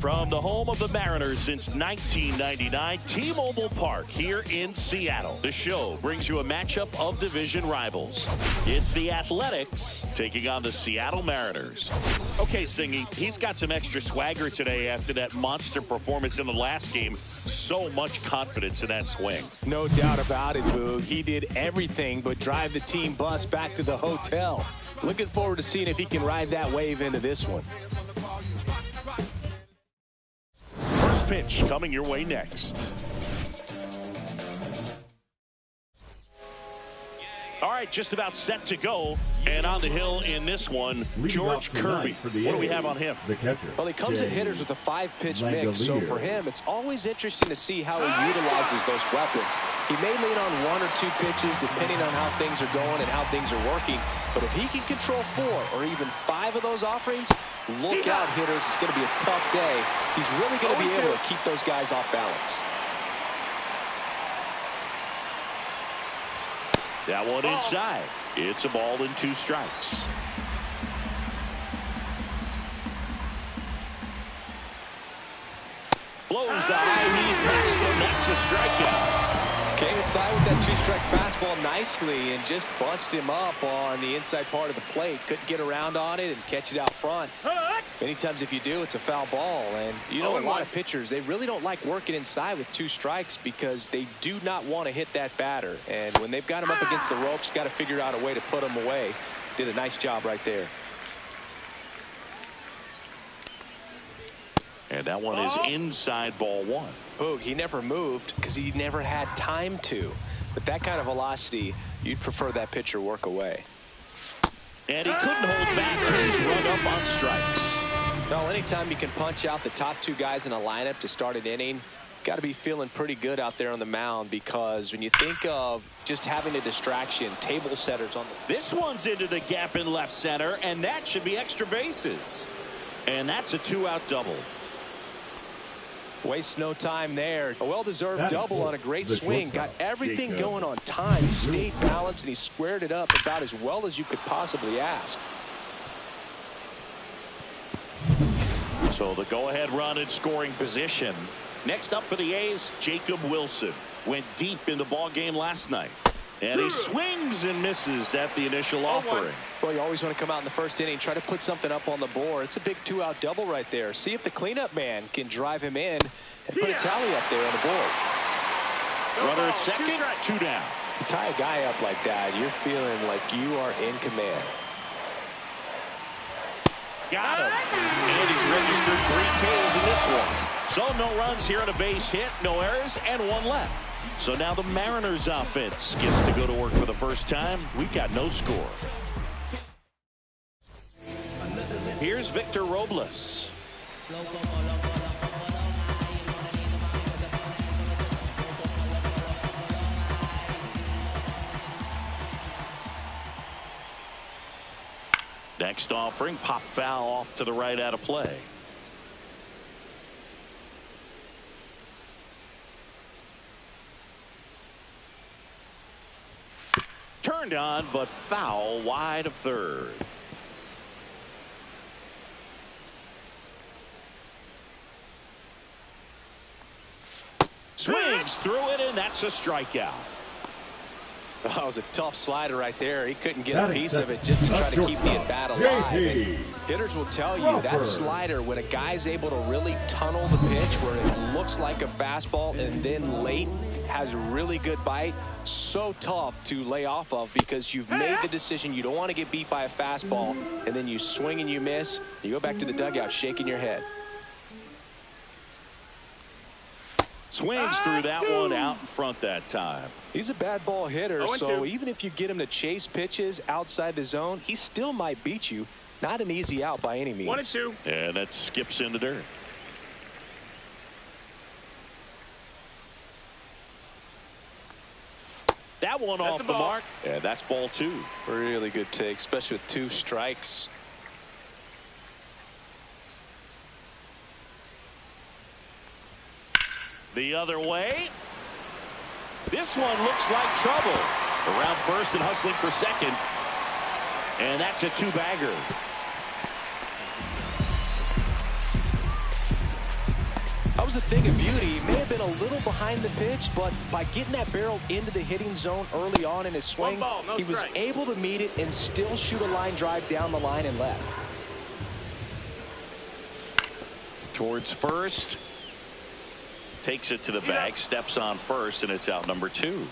From the home of the Mariners since 1999, T-Mobile Park here in Seattle. The show brings you a matchup of division rivals. It's the Athletics taking on the Seattle Mariners. Okay, Singy, he's got some extra swagger today after that monster performance in the last game. So much confidence in that swing. No doubt about it, Boog. He did everything but drive the team bus back to the hotel. Looking forward to seeing if he can ride that wave into this one. First pitch coming your way next. All right, just about set to go. And on the hill in this one, George Kirby. What do we have on him? The catcher. Well, he comes at hitters with a 5-pitch mix, so for him, it's always interesting to see how he utilizes those weapons. He may lean on 1 or 2 pitches depending on how things are going and how things are working, but if he can control 4 or even 5 of those offerings, look out, hitters. It's going to be a tough day. He's really going to be able to keep those guys off balance. That one inside. It's a ball and 2 strikes. Blows the high knee past him. That's a strikeout. Came inside with that 2-strike fastball nicely and just bunched him up on the inside part of the plate. Couldn't get around on it and catch it out front. Many times if you do, it's a foul ball. And you know, a lot of pitchers, they really don't like working inside with 2 strikes because they do not want to hit that batter. And when they've got him up against the ropes, got to figure out a way to put him away. Did a nice job right there. And that one is inside, ball 1. Boog, he never moved because he never had time to. But that kind of velocity, you'd prefer that pitcher work away. And he couldn't hold back. He's run up on strikes. Well, anytime you can punch out the top 2 guys in a lineup to start an inning, got to be feeling pretty good out there on the mound, because when you think of just having a distraction, table setters on the... This one's into the gap in left center, and that should be extra bases. And that's a 2-out double. Wastes no time there. A well-deserved double on a great swing. Got everything going on time. He stayed balanced, and he squared it up about as well as you could possibly ask. So the go-ahead run in scoring position. Next up for the A's, Jacob Wilson. Went deep in the ball game last night. And he swings and misses at the initial offering. Well, you always want to come out in the first inning, try to put something up on the board. It's a big 2-out double right there. See if the cleanup man can drive him in and put a tally up there on the board. Runner at second, 2 down. You tie a guy up like that, you're feeling like you are in command. Got him. And he's registered 3 Ks in this one. So no runs here on a base hit, no errors, and 1 left. So now the Mariners offense gets to go to work for the first time. We got no score. Here's Victor Robles. Next offering, pop foul off to the right out of play. Turned on, but foul wide of third. Swings through it, and that's a strikeout. That was a tough slider right there. He couldn't get a piece of it just to try to keep the at-bat alive. And hitters will tell you that slider, when a guy's able to really tunnel the pitch where it looks like a fastball and then late has a really good bite, so tough to lay off of, because you've made the decision you don't want to get beat by a fastball, and then you swing and you miss. You go back to the dugout shaking your head. Swings through that one out in front that time. He's a bad ball hitter, so even if you get him to chase pitches outside the zone, he still might beat you. Not an easy out by any means. 1-2. And that skips in the dirt. That one off the mark. And that's ball 2. Really good take, especially with 2 strikes. The other way. This one looks like trouble. Around first and hustling for second. And that's a 2-bagger. was a thing of beauty. He may have been a little behind the pitch, but by getting that barrel into the hitting zone early on in his swing, he was able to meet it and still shoot a line drive down the line and left. Towards first. Takes it to the bag, steps on first, and it's out number 2.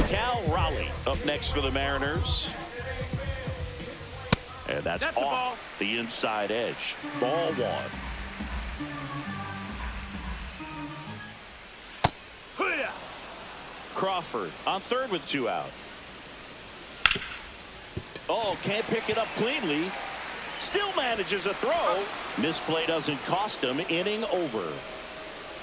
Cal Raleigh up next for the Mariners. And that's off the inside edge. Ball 1. Crawford on third with 2 out. Oh, can't pick it up cleanly. Still manages a throw. Misplay doesn't cost him. Inning over.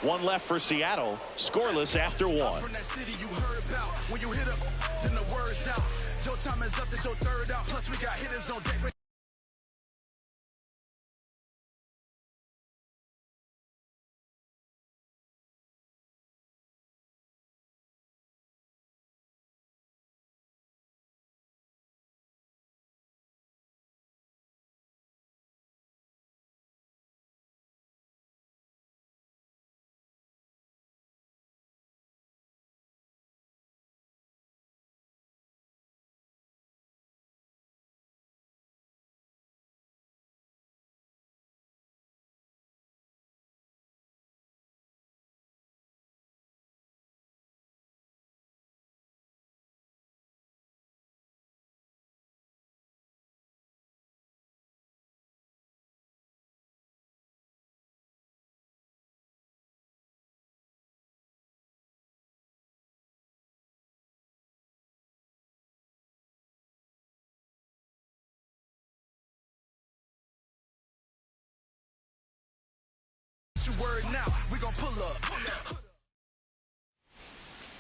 1 left for Seattle. Scoreless after 1. From that city you heard about. When you hit up, then the word's out. Your time is up, this your third out. Plus we got hitters on deck. Word now, we gon' pull up.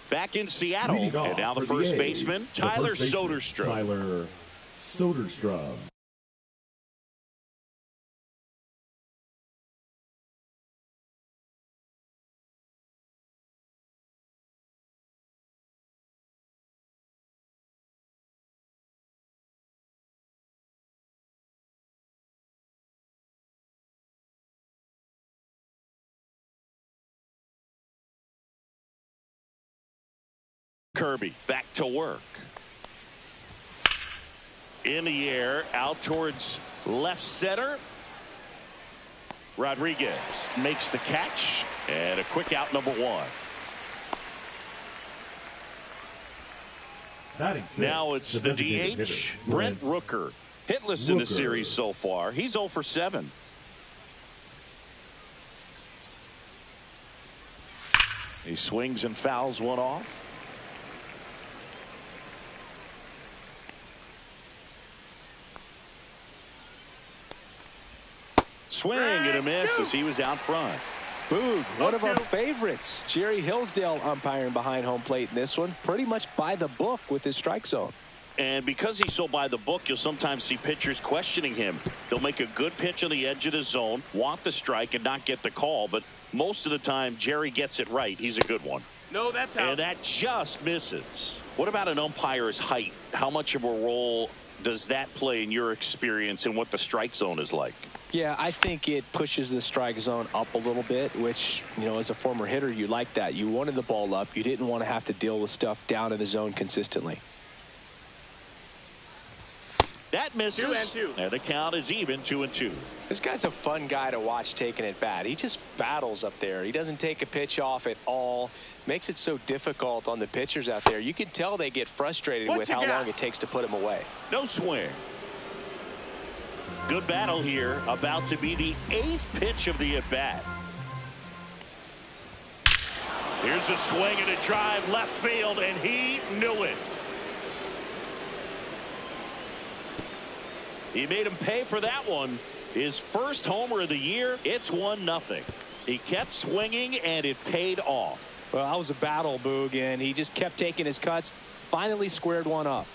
Back in Seattle, and now the first baseman, Tyler Soderstrom. Tyler Soderstrom. Kirby back to work. In the air, out towards left center. Rodriguez makes the catch, and a quick out, number 1. Now it's the DH, Brent Rooker. Hitless in the series so far. He's 0 for 7. He swings and fouls one off. Swing and a miss as he was out front. Boog, one of our favorites. Jerry Hillsdale umpiring behind home plate in this one. Pretty much by the book with his strike zone. And because he's so by the book, you'll sometimes see pitchers questioning him. They'll make a good pitch on the edge of the zone, want the strike, and not get the call. But most of the time, Jerry gets it right. He's a good one. No, that's out. And that just misses. What about an umpire's height? How much of a role does that play in your experience and what the strike zone is like? Yeah, I think it pushes the strike zone up a little bit, which, you know, as a former hitter, you like that. You wanted the ball up. You didn't want to have to deal with stuff down in the zone consistently. That misses. 2-2. And the count is even, 2-2. This guy's a fun guy to watch taking at bat. He just battles up there. He doesn't take a pitch off at all. Makes it so difficult on the pitchers out there. You can tell they get frustrated with how long it takes to put him away. No swing. Good battle here. About to be the 8th pitch of the at-bat. Here's a swing and a drive left field, and he knew it. He made him pay for that one. His first homer of the year. It's 1-0. He kept swinging, and it paid off. Well, that was a battle, Boog, and he just kept taking his cuts. Finally squared one up.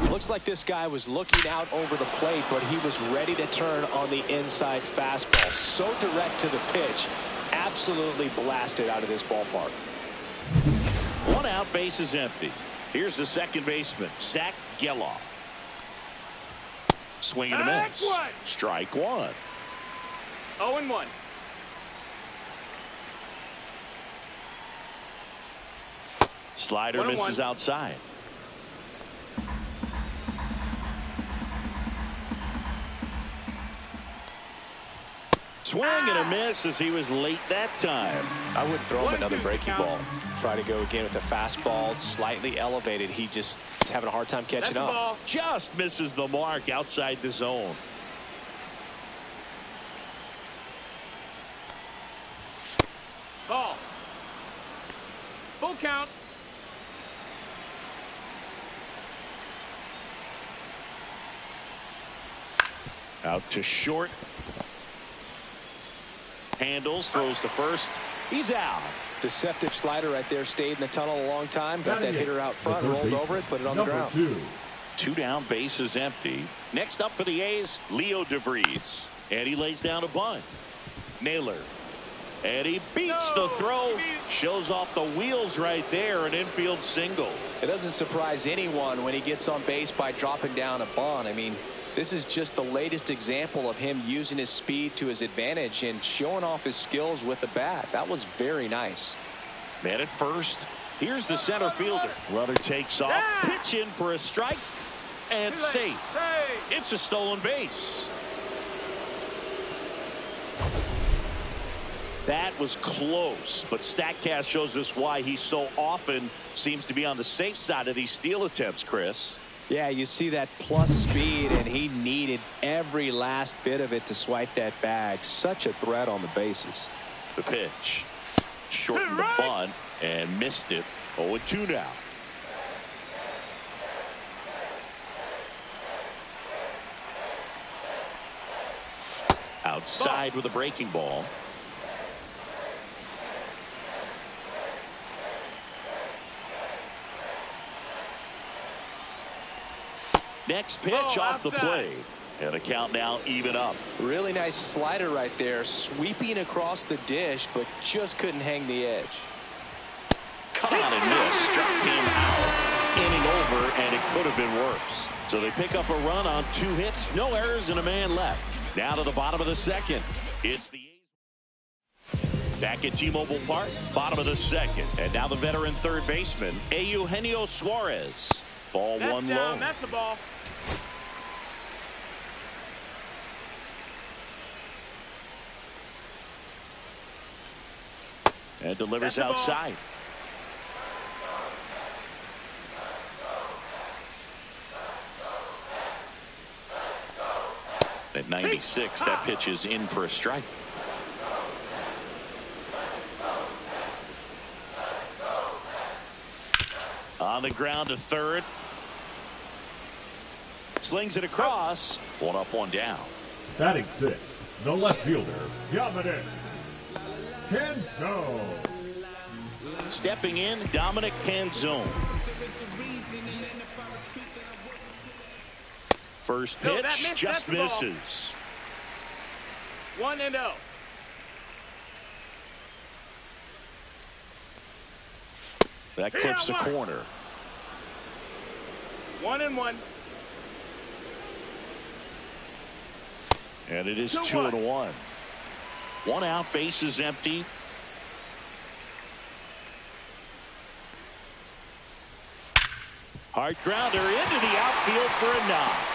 Looks like this guy was looking out over the plate, but he was ready to turn on the inside fastball. So direct to the pitch. Absolutely blasted out of this ballpark. 1 out, base is empty. Here's the second baseman, Zach Geloff. Swing and a miss. Strike one. 0-1. Slider misses outside. Swing and a miss as he was late that time. I wouldn't throw him another breaking ball. Try to go again with the fastball, slightly elevated. He just is having a hard time catching up. Just misses the mark outside the zone. Ball. Full count. Out to short. Handles, throws to first. He's out. Deceptive slider right there. Stayed in the tunnel a long time. Got that hitter out front, rolled over it, put it on the ground. Two down, bases empty. Next up for the A's, Leo DeVries. And he lays down a bunt. Naylor. And he beats the throw. Shows off the wheels right there. An infield single. It doesn't surprise anyone when he gets on base by dropping down a bunt. I mean, this is just the latest example of him using his speed to his advantage and showing off his skills with the bat. That was very nice. Man at first. Here's the center fielder. Runner takes off. Pitch in for a strike. And safe. It's a stolen base. That was close, but StatCast shows us why he so often seems to be on the safe side of these steal attempts, Chris. Yeah, you see that plus speed, and he needed every last bit of it to swipe that bag. Such a threat on the bases. The pitch. Shortened the bunt and missed it. 0-2 now. Outside with a breaking ball. Next pitch off the plate. And a count now even up. Really nice slider right there. Sweeping across the dish, but just couldn't hang the edge. Caught and missed. Struck him out. Inning over, and it could have been worse. So they pick up a run on 2 hits. No errors and a man left. Now to the bottom of the second. It's the A's. Back at T-Mobile Park. Bottom of the second. And now the veteran third baseman, Eugenio Suarez. Ball That's one down. low. That's the ball. And delivers outside. At 96, that pitch is in for a strike. On the ground to third. Slings it across. 1 up, 1 down. Batting 6, the left fielder, Dominic Canzone. Stepping in, Dominic Canzone. First pitch just misses. 1-0. That clips the corner. 1-1. And it is 2-1. 1 out, bases empty. Hard grounder into the outfield for a knock.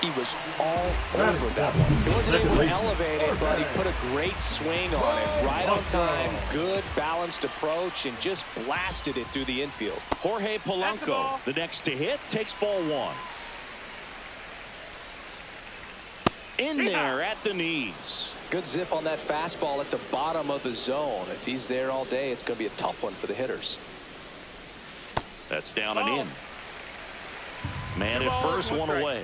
He was all over that one. He wasn't able to elevate it, but he put a great swing on it. Right on time, good balanced approach, and just blasted it through the infield. Jorge Polanco, the next to hit, takes ball 1. In there at the knees. Good zip on that fastball at the bottom of the zone. If he's there all day, it's going to be a tough one for the hitters. That's down and in. Man at first, 1 away.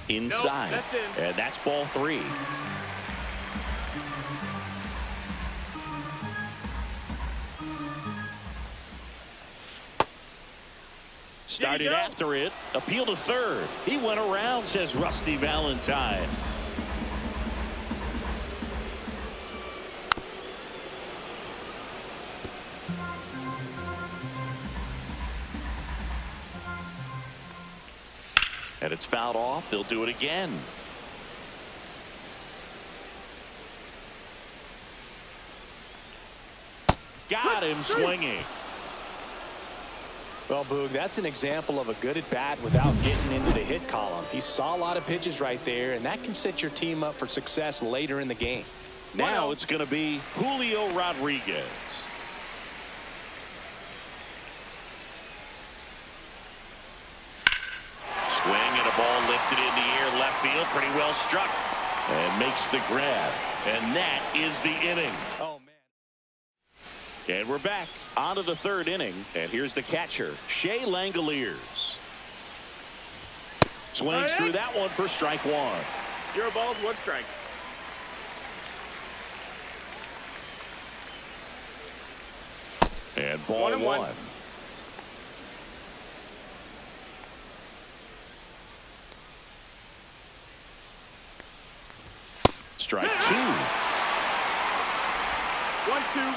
Inside. Nope, that's in. And that's ball 3. Started after it. Appeal to third. He went around, says Rusty Valentine. And it's fouled off. They'll do it again. Got him swinging. Well, Boog, that's an example of a good at-bat without getting into the hit column. He saw a lot of pitches right there, and that can set your team up for success later in the game. Now it's going to be Julio Rodriguez. Swing and a ball lifted in the air, left field, pretty well struck, and makes the grab. And that is the inning. Oh, man. And we're back on to the third inning. And here's the catcher, Shea Langoliers. Swings through that one for strike one. 0 balls, 1 strike. And ball 1. Strike 2. 1-2.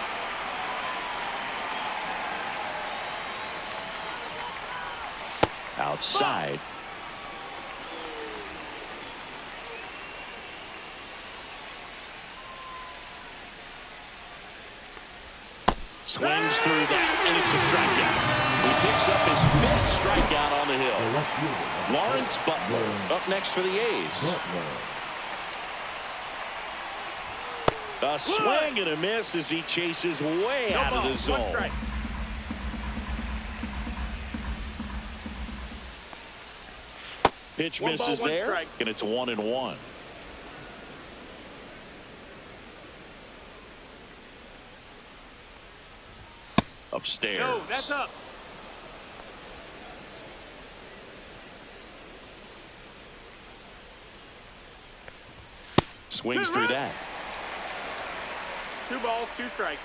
Outside. Swings through that, and it's a strikeout. He picks up his 5th strikeout on the hill. Lawrence Butler up next for the A's. A swing and a miss as he chases way out of the zone. 1 strike. Pitch 1 misses ball, 1 there, strike. and it's 1-1. Upstairs. No, that's up. Swings through that. 2 balls, 2 strikes.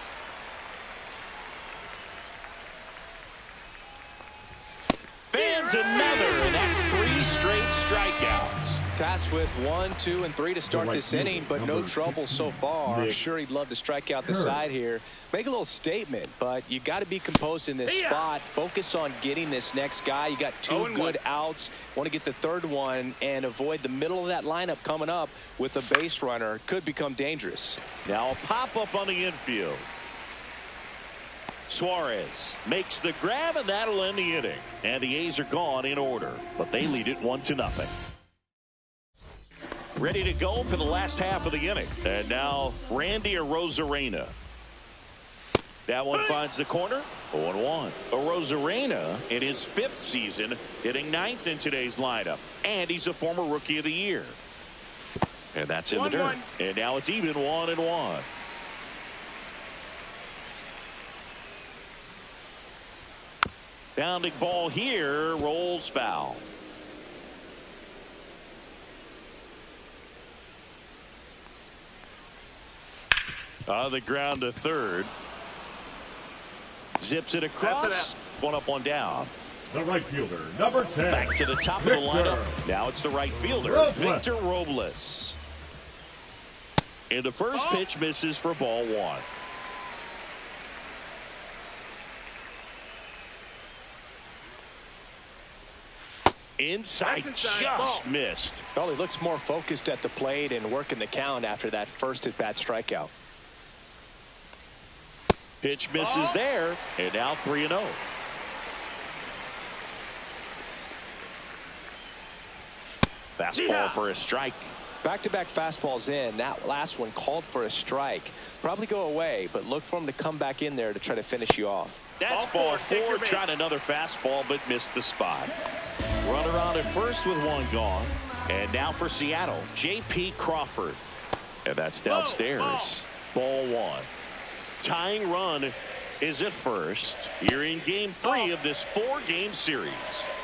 Fans another, and that's 3 straight strikeouts. Tasked with 1, 2, and 3 to start this inning, but no trouble so far. I'm sure he'd love to strike out the side here. Make a little statement, but you got to be composed in this spot. Focus on getting this next guy. You got 2 good outs. Want to get the 3rd one and avoid the middle of that lineup coming up with a base runner. Could become dangerous. Now a pop-up on the infield. Suarez makes the grab, and that'll end the inning. And the A's are gone in order, but they lead it 1-0. Ready to go for the last half of the inning. And now Randy Arozarena. That one finds the corner. 0-1. Arozarena in his 5th season, hitting 9th in today's lineup. And he's a former Rookie of the Year. And that's in the dirt. And now it's even 1-1. Bounding ball here, rolls foul. On the ground to third. Zips it across. 1 up, 1 down. The right fielder, number 10. Back to the top of the lineup. Now it's the right fielder, Victor Robles. And the first pitch misses for ball 1. Inside, just missed. Well, he looks more focused at the plate and working the count after that first at-bat strikeout. Pitch misses there, and now 3-0. Fastball for a strike. Back-to-back fastballs in. That last one called for a strike. Probably go away, but look for him to come back in there to try to finish you off. That's ball 4. Tried another fastball, but missed the spot. Runner on at first with 1 gone. And now for Seattle, J.P. Crawford. And that's downstairs. Ball 1. Tying run is at first. You're in game 3 of this 4-game series.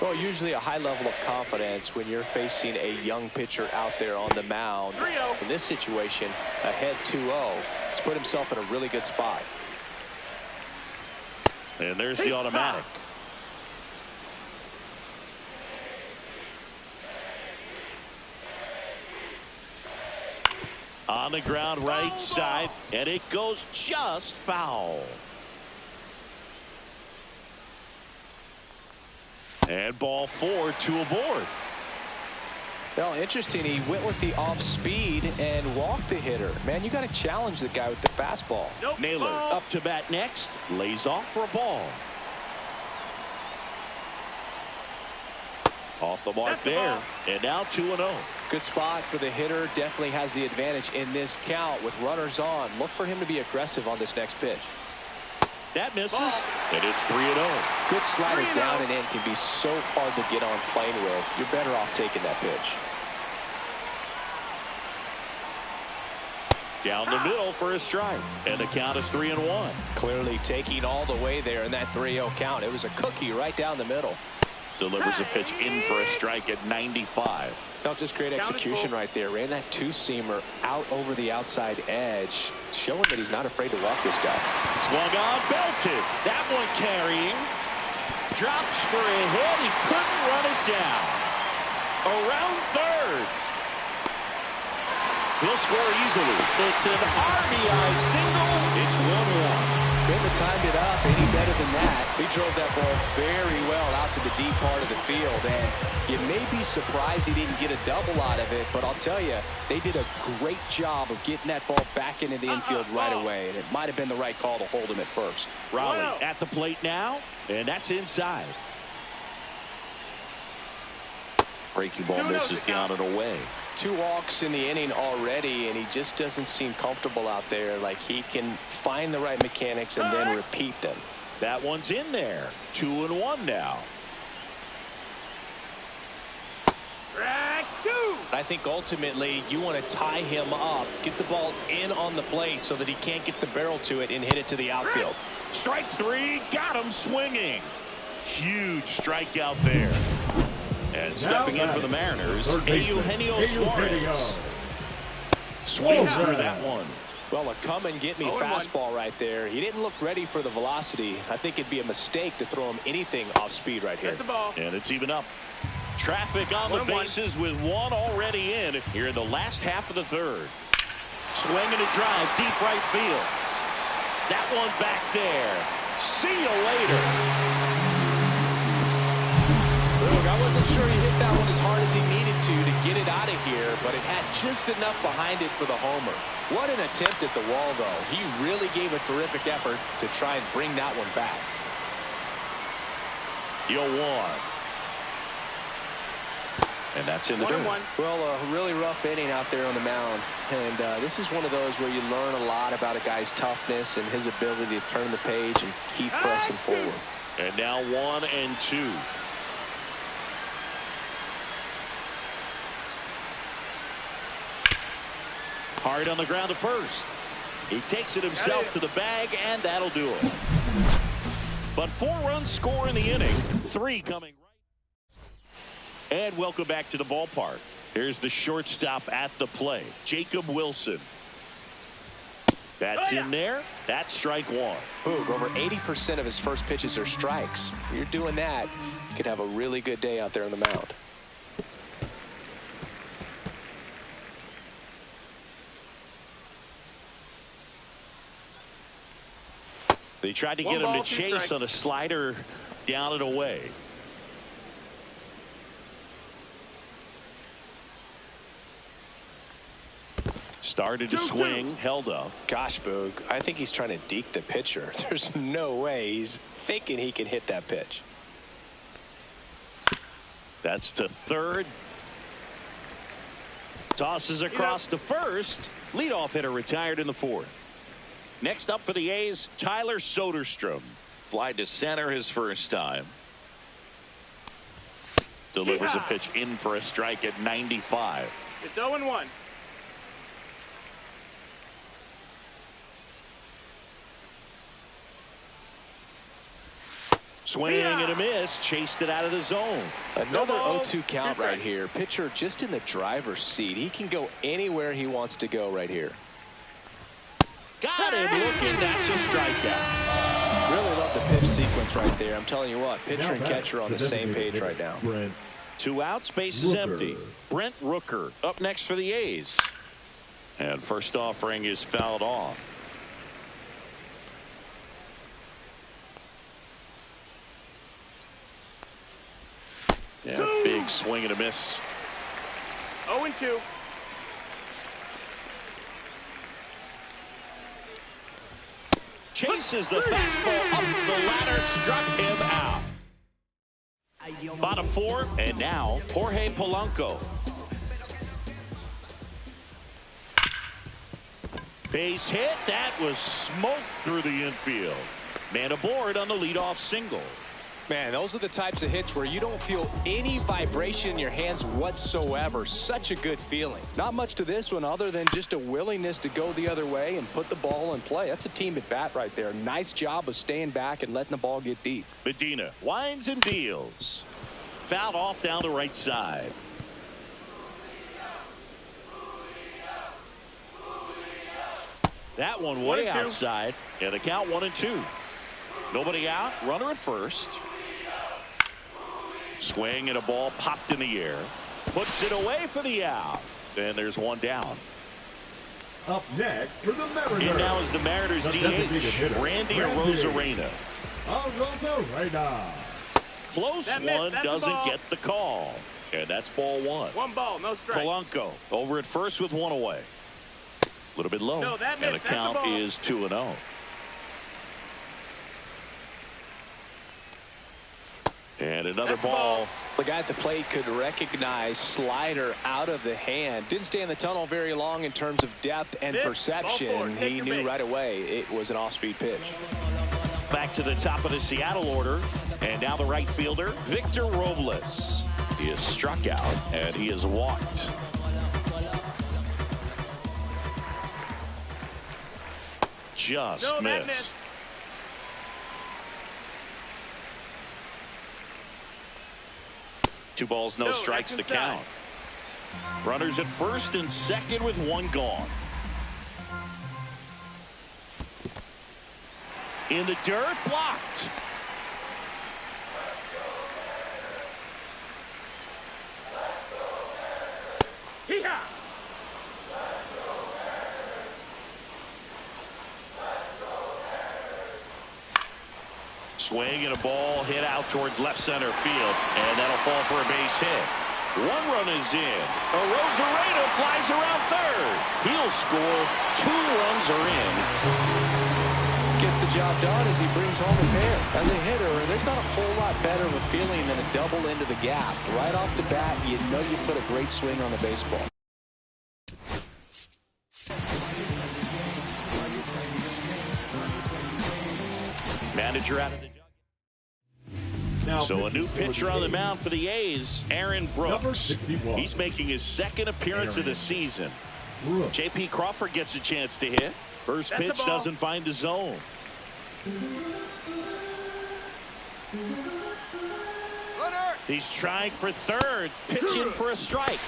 Well, usually a high level of confidence when you're facing a young pitcher out there on the mound. In this situation, ahead 2-0. He's put himself in a really good spot. And there's the automatic. On the ground right side, and it goes just foul. And ball 4, 2 aboard. Well, interesting. He went with the off speed and walked the hitter. Man, you got to challenge the guy with the fastball. Nope. Naylor up to bat next. Lays off for a ball. Off the mark there. And now 2-0. Good spot for the hitter. Definitely has the advantage in this count with runners on. Look for him to be aggressive on this next pitch. That misses. And it's 3-0. Good slider down and in can be so hard to get on plane with. You're better off taking that pitch. Down the middle for a strike. And the count is 3-1. Clearly taking all the way there in that 3-0 count. It was a cookie right down the middle. Delivers a pitch in for a strike at 95. Felt just great execution right there. Ran that two-seamer out over the outside edge, showing that he's not afraid to walk this guy. Swung on, belted. That one carrying. Drops for a hit. He couldn't run it down. Around third. He'll score easily. It's an RBI single. It's 1-1. Couldn't have timed it up any better than that. He drove that ball very well out to the deep part of the field, and you may be surprised he didn't get a double out of it, but I'll tell you, they did a great job of getting that ball back into the infield right away, and it might have been the right call to hold him at first. Raleigh at the plate now, and that's inside. Breaking ball misses down and away. 2 walks in the inning already, and he just doesn't seem comfortable out there. Like he can find the right mechanics and then repeat them. That one's in there. 2-1 now. I think ultimately you want to tie him up, get the ball in on the plate so that he can't get the barrel to it and hit it to the outfield. Strike 3, got him swinging. Huge strikeout there. And stepping in for the Mariners, Eugenio Suarez. Swings through that one. Well, a come-and-get-me fastball right there. He didn't look ready for the velocity. I think it'd be a mistake to throw him anything off speed right here. And it's even up. Traffic on the bases with one already in here in the last half of the third. Swing and a drive, deep right field. That one back there. See you later. I wasn't sure he hit that one as hard as he needed to get it out of here, but it had just enough behind it for the homer. What an attempt at the wall, though. He really gave a terrific effort to try and bring that one back. 0-1. And that's in the dirt. Well, a really rough inning out there on the mound. And this is one of those where you learn a lot about a guy's toughness and his ability to turn the page and keep pressing forward. And now 1-2. Hard on the ground to first. He takes it himself to the bag, and that'll do it. But 4 runs score in the inning. 3 coming right. And welcome back to the ballpark. Here's the shortstop at the plate, Jacob Wilson. That's in there. That's strike 1. Boog, over 80% of his first pitches are strikes. If you're doing that, you could have a really good day out there on the mound. They tried to get him to chase on a slider down and away. Started to swing, held up. Gosh, Boog, I think he's trying to deke the pitcher. There's no way he's thinking he can hit that pitch. That's to third. Tosses across to first. Leadoff hitter retired in the 4th. Next up for the A's, Tyler Soderstrom. Fly to center his first time. Delivers a pitch in for a strike at 95. It's 0-1. Swing and a miss. Chased it out of the zone. Another 0-2 count right here. Pitcher just in the driver's seat. He can go anywhere he wants to go right here. Got him looking. That's a strikeout. Really love the pitch sequence right there. I'm telling you what, pitcher and catcher on the same page right now. 2 outs, base is empty. Brent Rooker up next for the A's. And first offering is fouled off. Yeah, big swing and a miss. 0-2. Chases the fastball up the ladder, struck him out. Bottom four, and now Jorge Polanco. Base hit, that was smoked through the infield. Man aboard on the leadoff single. Man, those are the types of hits where you don't feel any vibration in your hands whatsoever. Such a good feeling. Not much to this one other than just a willingness to go the other way and put the ball in play. That's a team at bat right there. Nice job of staying back and letting the ball get deep. Medina winds and deals. Fouled off down the right side. That one way outside, and the count 1-2. Nobody out, runner at first. Swing and a ball popped in the air. Puts it away for the out. And there's one down. Up next for the Mariners. And now is the Mariners DH, Randy Arozarena. Arozarena. Close one, doesn't get the call. And that's ball one. One ball, no strikes. Polanco over at first with one away. A little bit low. No, that and the count is 2-0. And another ball. The guy at the plate could recognize slider out of the hand. Didn't stay in the tunnel very long in terms of depth and perception. He knew right away it was an off-speed pitch. Back to the top of the Seattle order. And now the right fielder, Victor Robles. He is struck out and he is walked. Just missed. Two balls, no strikes to count. Runners at first and second with one gone. In the dirt, blocked. Hee-haw! Swing and a ball hit out towards left center field, and that'll fall for a base hit. One run is in. Arozarena flies around third. He'll score. 2 runs are in. Gets the job done as he brings home a pair. As a hitter, there's not a whole lot better of a feeling than a double into the gap. Right off the bat, you know you put a great swing on the baseball. Manager out of the dugout. So a new pitcher on the mound for the A's, Aaron Brooks. He's making his second appearance of the season. J.P. Crawford gets a chance to hit. First pitch doesn't find the zone. He's trying for third, pitching for a strike.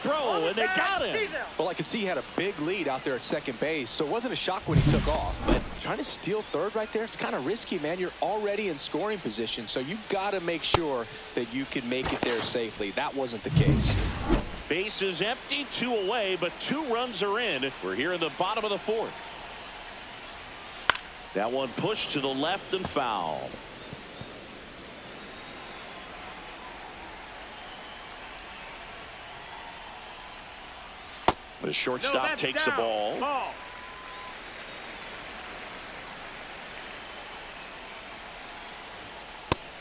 Throw, and they got him. Well, I could see he had a big lead out there at second base, so it wasn't a shock when he took off. But trying to steal third right there, it's kind of risky, man. You're already in scoring position, so you got to make sure that you can make it there safely. That wasn't the case. Base is empty, 2 away, but 2 runs are in. We're here in the bottom of the 4th. That one pushed to the left and foul. The shortstop takes the ball.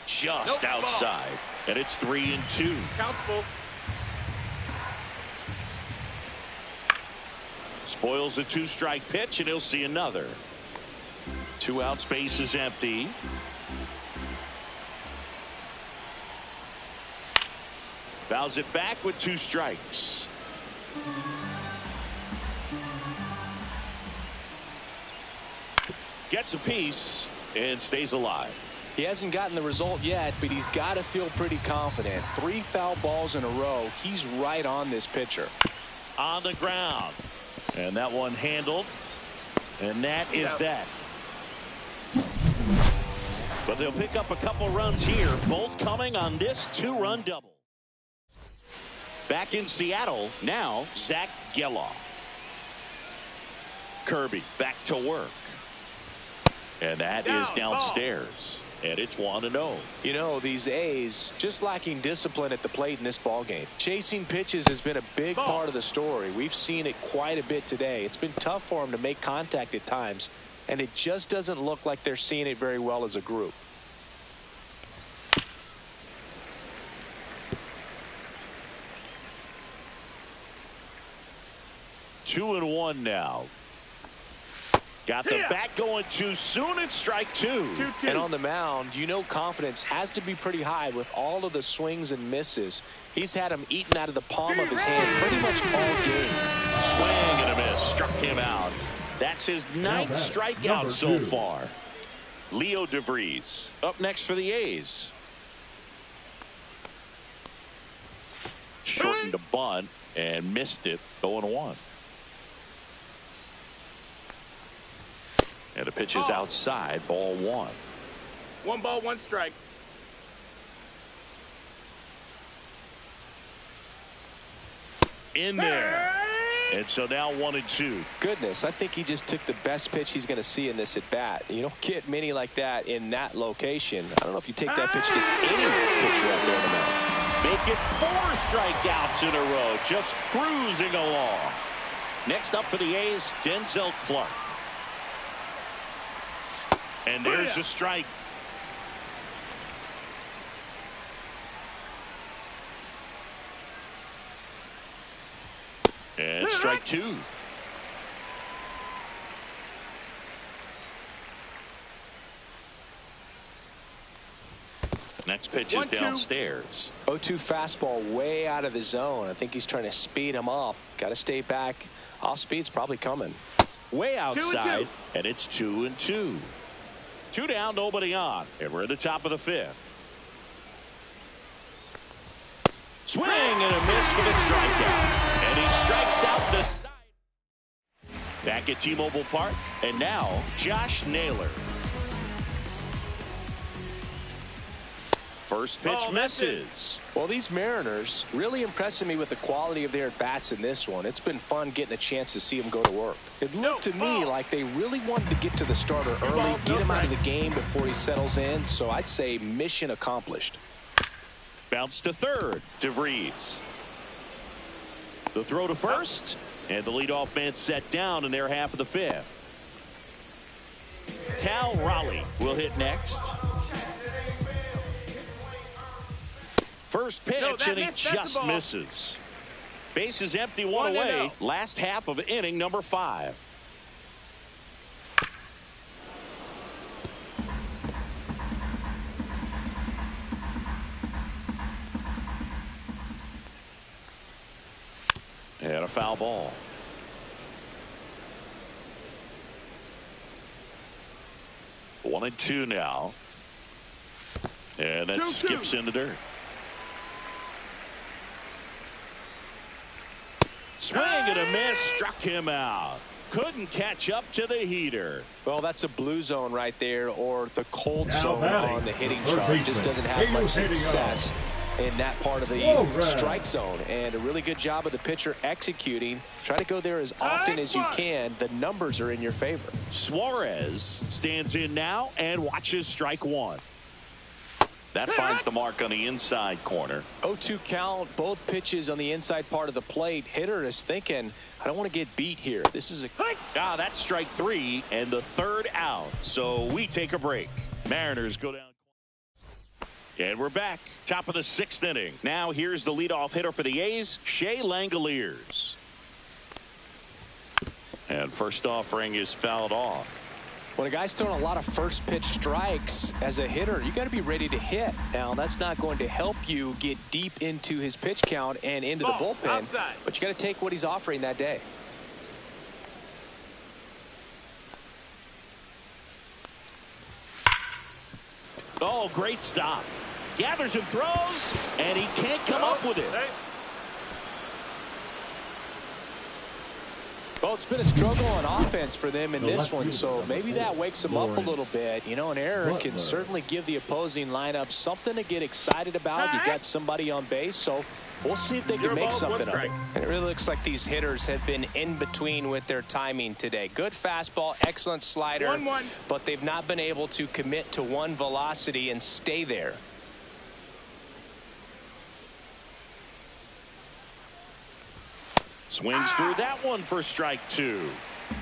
Just outside. And it's 3-2. Count's full. Spoils a 2-strike pitch, and he'll see another. 2 outs, base is empty. Fouls it back with 2 strikes. Gets a piece and stays alive. He hasn't gotten the result yet, but he's got to feel pretty confident. 3 foul balls in a row. He's right on this pitcher. On the ground. And that one handled. And that is that. But they'll pick up a couple runs here, both coming on this 2-run double. Back in Seattle, now Zach Geloff. Kirby back to work. And that is downstairs. and it's 1-0. You know, these A's just lacking discipline at the plate in this ballgame. Chasing pitches has been a big part of the story. We've seen it quite a bit today. It's been tough for them to make contact at times, and it just doesn't look like they're seeing it very well as a group. Two and one now. Got the bat going too soon. It's strike two. And on the mound, you know confidence has to be pretty high with all of the swings and misses. He's had them eaten out of the palm of his hand pretty much all game. Swing and a miss. Struck him out. That's his ninth strikeout so far. Leo DeVries up next for the A's. Shortened a bunt and missed it. 0-1. And the pitch is outside. Ball one. 1 ball, 1 strike. In there. And so now 1-2. Goodness, I think he just took the best pitch he's going to see in this at bat. You don't get many like that in that location. I don't know if you take that pitch against any pitcher out there in the mound. Make it 4 strikeouts in a row. Just cruising along. Next up for the A's, Denzel Clark. And there's a strike. And strike two. Next pitch is downstairs. 0-2 fastball way out of the zone. I think he's trying to speed him up. Got to stay back. Off speed's probably coming. Way outside, and it's 2-2. 2 down, nobody on, and we're at the top of the 5th. Swing and a miss for the strikeout, and he strikes out the side. Back at T-Mobile Park, and now Josh Naylor. First pitch misses. Well, these Mariners really impressing me with the quality of their at-bats in this one. It's been fun getting a chance to see them go to work. It looked to me like they really wanted to get to the starter early, get him out of the game before he settles in. So I'd say mission accomplished. Bounce to third. DeVries. The throw to first, and the leadoff man set down in their half of the 5th. Cal Raleigh will hit next. First pitch, and he just misses. Base is empty, one away. Last half of inning number 5. And a foul ball. One and two now. And that skips in the dirt. Swing and a miss, struck him out. Couldn't catch up to the heater. Well, that's a blue zone right there, or the cold zone on the hitting chart. Just doesn't have much success in that part of the strike zone. And a really good job of the pitcher executing. Try to go there as often as you can. The numbers are in your favor. Suarez stands in now and watches strike one. That finds the mark on the inside corner. 0-2 count, both pitches on the inside part of the plate. Hitter is thinking, I don't want to get beat here. This is a... that's strike 3 and the third out. So we take a break. Mariners go down. And we're back. Top of the 6th inning. Now here's the leadoff hitter for the A's, Shea Langoliers. And first offering is fouled off. When a guy's throwing a lot of first pitch strikes as a hitter, you got to be ready to hit. Now, that's not going to help you get deep into his pitch count and into the bullpen, but you got to take what he's offering that day. Oh, great stop. Gathers and throws, and he can't come up with it. Well, it's been a struggle on offense for them in this one, so maybe that wakes them up a little bit. You know, an error can certainly give the opposing lineup something to get excited about. You got somebody on base, so we'll see if they can make something of it. And it really looks like these hitters have been in between with their timing today. Good fastball, excellent slider, 1-1. but they've not been able to commit to one velocity and stay there. Swings through that one for strike 2.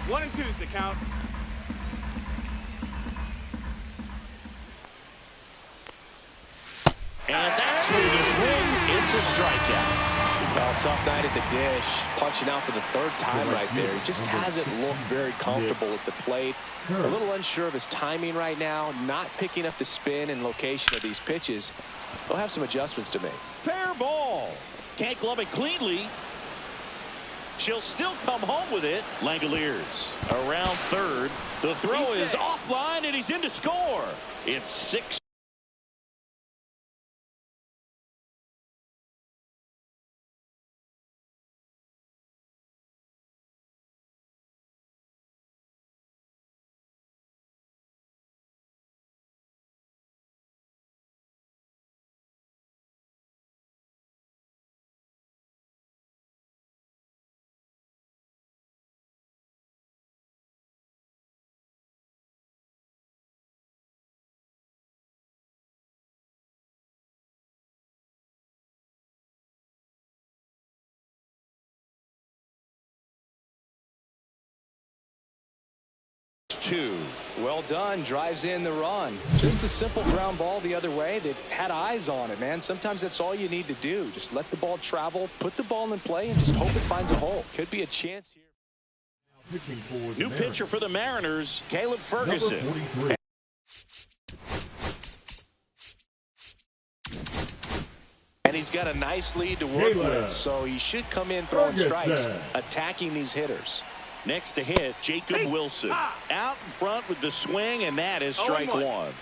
1 and 2 is the count. And that's through the swing. It's a strikeout. Well, tough night at the dish. Punching out for the third time right there. He just hasn't looked very comfortable at the plate. A little unsure of his timing right now. Not picking up the spin and location of these pitches. He'll have some adjustments to make. Fair ball. Can't glove it cleanly. She'll still come home with it. Langoliers around third. The throw is offline, and he's in to score. It's 6. Well done. Drives in the run. Just a simple ground ball the other way that had eyes on it, man. Sometimes that's all you need to do. Just let the ball travel, put the ball in play, and just hope it finds a hole. Could be a chance here. New pitcher for the Mariners, Caleb Ferguson. And he's got a nice lead to work with, so he should come in throwing strikes, attacking these hitters. Next to hit, Jacob Wilson. Out in front with the swing, and that is strike 1.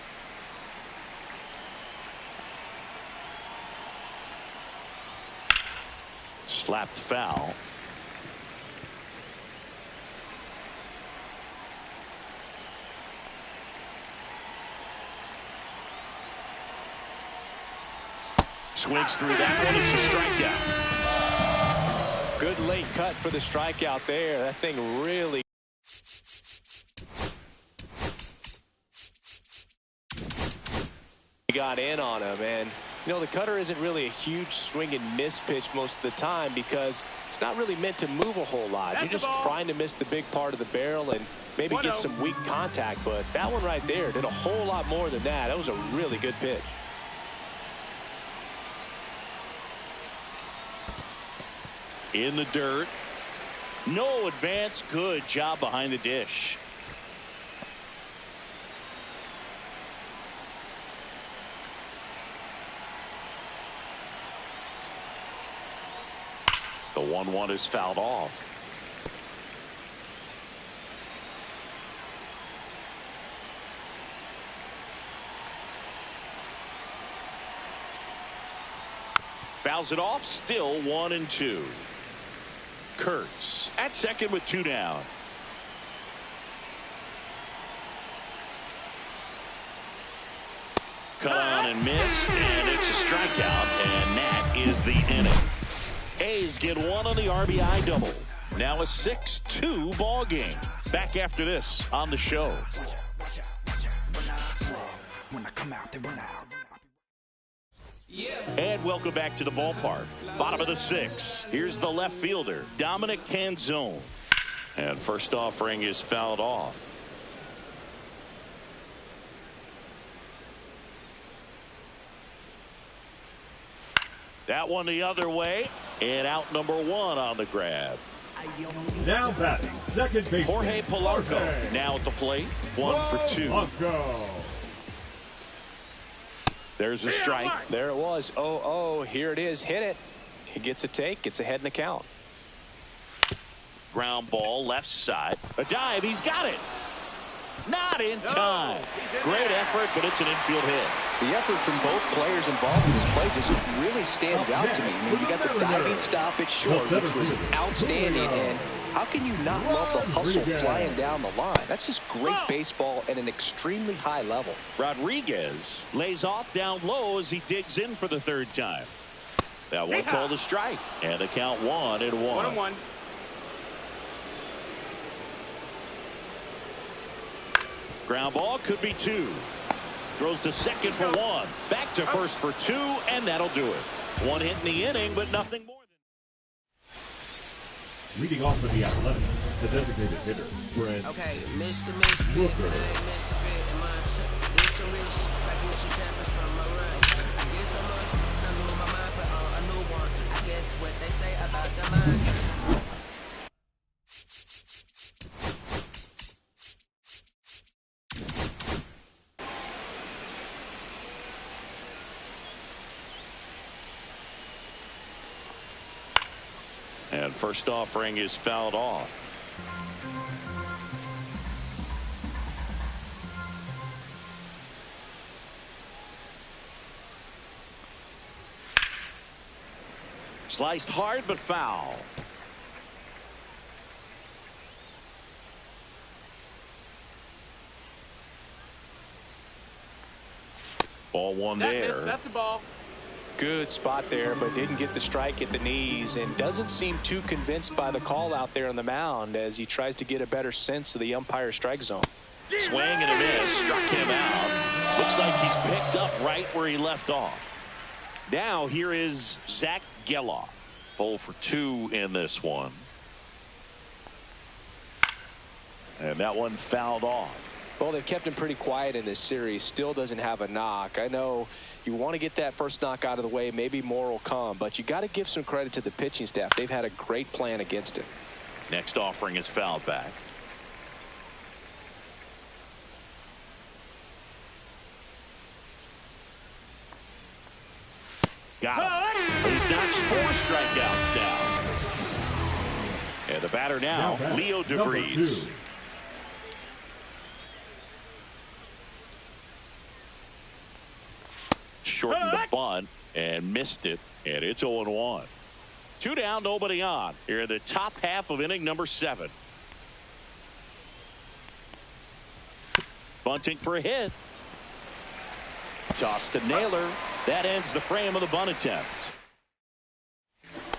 Slapped foul. Swings through that one. It's a strikeout. Good late cut for the strikeout there. That thing really got in on him. And, you know, the cutter isn't really a huge swing and miss pitch most of the time because it's not really meant to move a whole lot. You're just trying to miss the big part of the barrel and maybe get some weak contact. But that one right there did a whole lot more than that. That was a really good pitch. In the dirt. No advance. Good job behind the dish. The 1-1 is fouled off. Fouls it off. Still 1-2. Kurtz at second with 2 down. Cut on and missed, and it's a strikeout, and that is the inning. A's get 1 on the RBI double. Now a 6-2 ball game. Back after this on the show. When I come out, they run out. And welcome back to the ballpark. Bottom of the 6th. Here's the left fielder, Dominic Canzone. And first offering is fouled off. That one the other way. And out number 1 on the grab. Now batting, second baseman, Jorge Polanco now at the plate. 1 for 2. Polanco. There's a strike. There it was. 0-0. Here it is. Hit it. He gets a take. Gets ahead in the count. Ground ball left side. A dive. He's got it. Not in time. Great effort, but it's an infield hit. The effort from both players involved in this play just really stands out to me. I mean, you got the diving stop at short, which was outstanding, and How can you not love the hustle flying down the line? That's just great baseball at an extremely high level. Rodriguez lays off down low as he digs in for the third time. That one called a strike, and the count 1-1. 1-1. Ground ball could be 2. Throws to second for 1. Back to first for 2, and that'll do it. 1 hit in the inning, but nothing more. Leading off for the Athletics, the designated hitter, Brent. Okay, Mr. Misfit, but it ain't Mr. Fit. My this a rich, like Gucci campus from my run. I guess I must not lose my mind, but on a new one. I guess what they say about the mind. And first offering is fouled off. Sliced hard but foul. Ball one there. That's a ball. Good spot there, but didn't get the strike at the knees and doesn't seem too convinced by the call out there on the mound as he tries to get a better sense of the umpire strike zone. Swing and a miss, struck him out. Looks like he's picked up right where he left off. Now here is Zach Geloff. 0 for 2 in this one. And that one fouled off. Well, they've kept him pretty quiet in this series. Still doesn't have a knock. I know you want to get that first knock out of the way. Maybe more will come, but you got to give some credit to the pitching staff. They've had a great plan against him. Next offering is fouled back. Got him. He's notched 4 strikeouts down. And the batter now Leo DeVries. Shortened the bunt and missed it, and it's 0-1. 2 down, nobody on. Here in the top half of inning number 7. Bunting for a hit. Toss to Naylor. That ends the frame of the bunt attempt.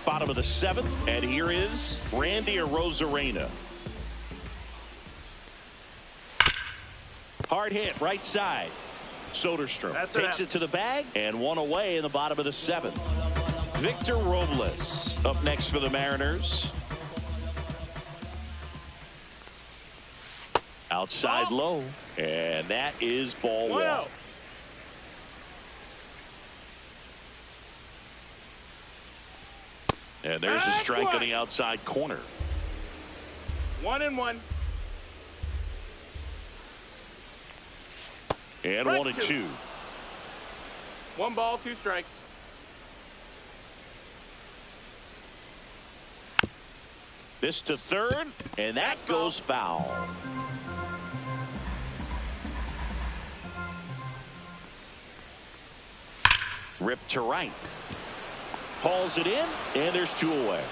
Bottom of the 7th, and here is Randy Arozarena. Hard hit, right side. Soderstrom takes it to the bag, and 1 away in the bottom of the 7th. Victor Robles up next for the Mariners. Outside low, and that is ball 1. And there's a strike on the outside corner. 1-1. And 1-2. 1 ball, 2 strikes. This to third, and that goes foul. Ripped to right. Hauls it in, and there's 2 away.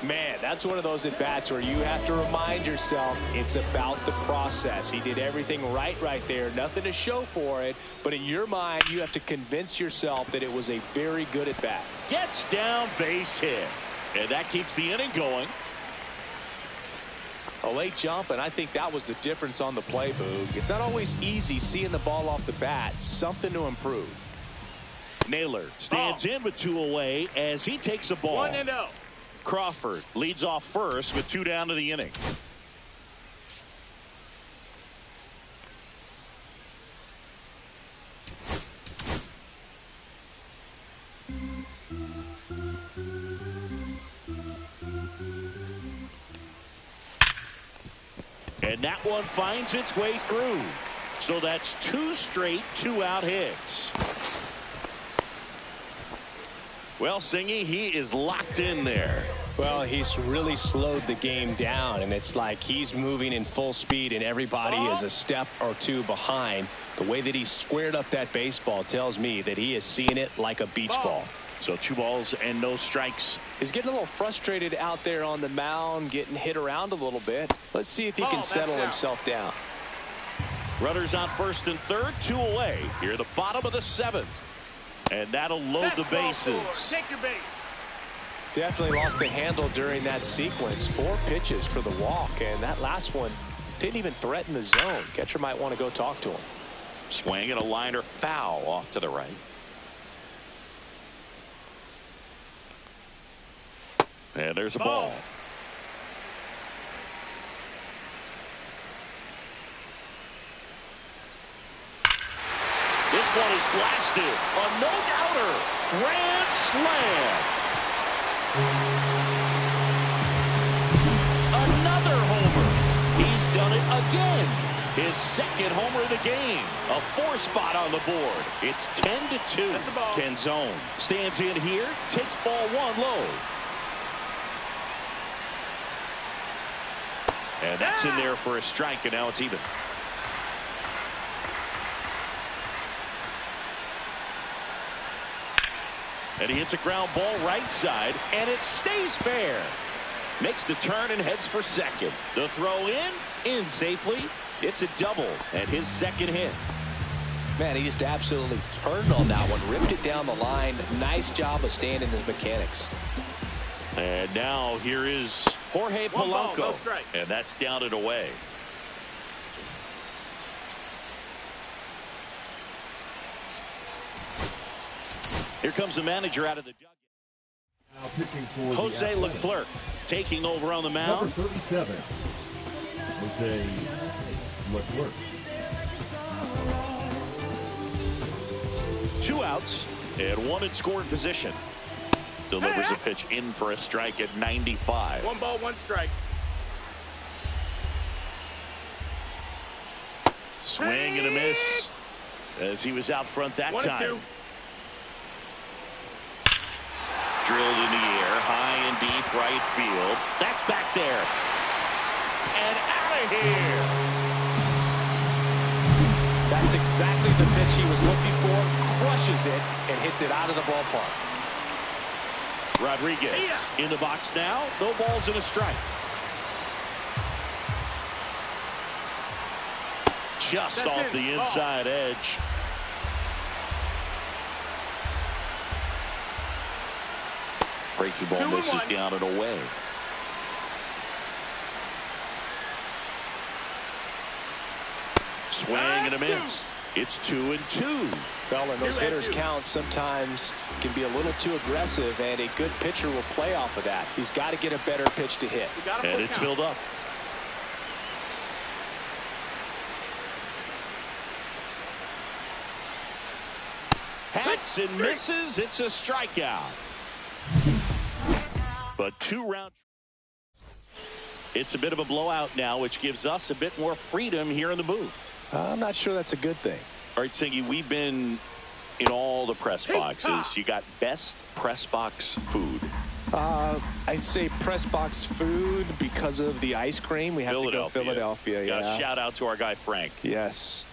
Man, that's one of those at-bats where you have to remind yourself it's about the process. He did everything right there. Nothing to show for it. But in your mind, you have to convince yourself that it was a very good at-bat. Gets down, base hit. And that keeps the inning going. A late jump, and I think that was the difference on the play, Boog. It's not always easy seeing the ball off the bat. Something to improve. Naylor stands in with 2 away as he takes a ball. 1-0. Crawford leads off first with 2 down to the inning. And that one finds its way through. So that's 2 straight 2-out hits. Well, Singy, he is locked in there. Well, he's really slowed the game down, and it's like he's moving in full speed, and everybody is a step or 2 behind. The way that he squared up that baseball tells me that he is seeing it like a beach ball. So 2 balls and no strikes. He's getting a little frustrated out there on the mound, getting hit around a little bit. Let's see if he can settle himself down. Runners on first and third, 2 away. Here at the bottom of the 7th. And that'll load the bases. Take your base. Definitely lost the handle during that sequence. 4 pitches for the walk, and that last one didn't even threaten the zone. Catcher might want to go talk to him. Swing and a liner foul off to the right. And there's a ball. This one is blasted. A no-doubter. Grand slam. Another homer. He's done it again. His 2nd homer of the game. A 4 spot on the board. It's 10-2. Canzone stands in here. Takes ball 1 low. And that's in there for a strike, and now it's even. And he hits a ground ball right side, and it stays fair. Makes the turn and heads for second. The throw in safely. It's a double, and his 2nd hit. Man, he just absolutely turned on that one. Ripped it down the line. Nice job of staying in his mechanics. And now here is Jorge Polanco. No strike. And that's down and away. Here comes the manager out of the dugout. Now pitching for Jose Leclerc taking over on the mound. Number 37, Jose Leclerc. 2 outs and 1 in scoring position. Delivers a pitch in for a strike at 95. 1 ball, 1 strike. Swing and a miss as he was out front that 1 time. 2. Drilled in the air, high and deep right field. That's back there. And out of here. That's exactly the pitch he was looking for. Crushes it and hits it out of the ballpark. Rodriguez in the box now. No balls and a strike. Just off the inside edge. Breaking ball misses down and away. Swing and a miss. It's 2-2. Well, and those hitters count sometimes can be a little too aggressive, and a good pitcher will play off of that. He's got to get a better pitch to hit. And it's filled up. Hacks and misses. It's a strikeout. But 2 round. It's a bit of a blowout now, which gives us a bit more freedom here in the booth. I'm not sure that's a good thing. All right, Singy, we've been in all the press boxes. You got best press box food. I'd say press box food because of the ice cream. We have to go Philadelphia. Yeah. Shout out to our guy Frank. Yes.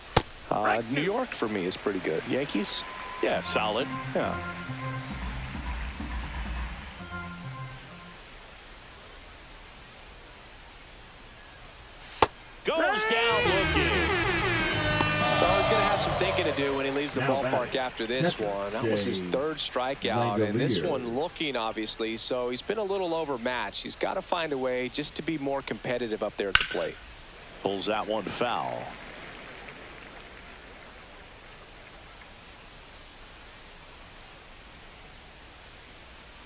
New York for me is pretty good. Yankees? Yeah, solid. Yeah. Goes down looking. Well, he's going to have some thinking to do when he leaves the ballpark after this one. That was his 3rd strikeout, and this one looking, obviously, so he's been a little overmatched. He's got to find a way just to be more competitive up there at the plate. Pulls that one foul.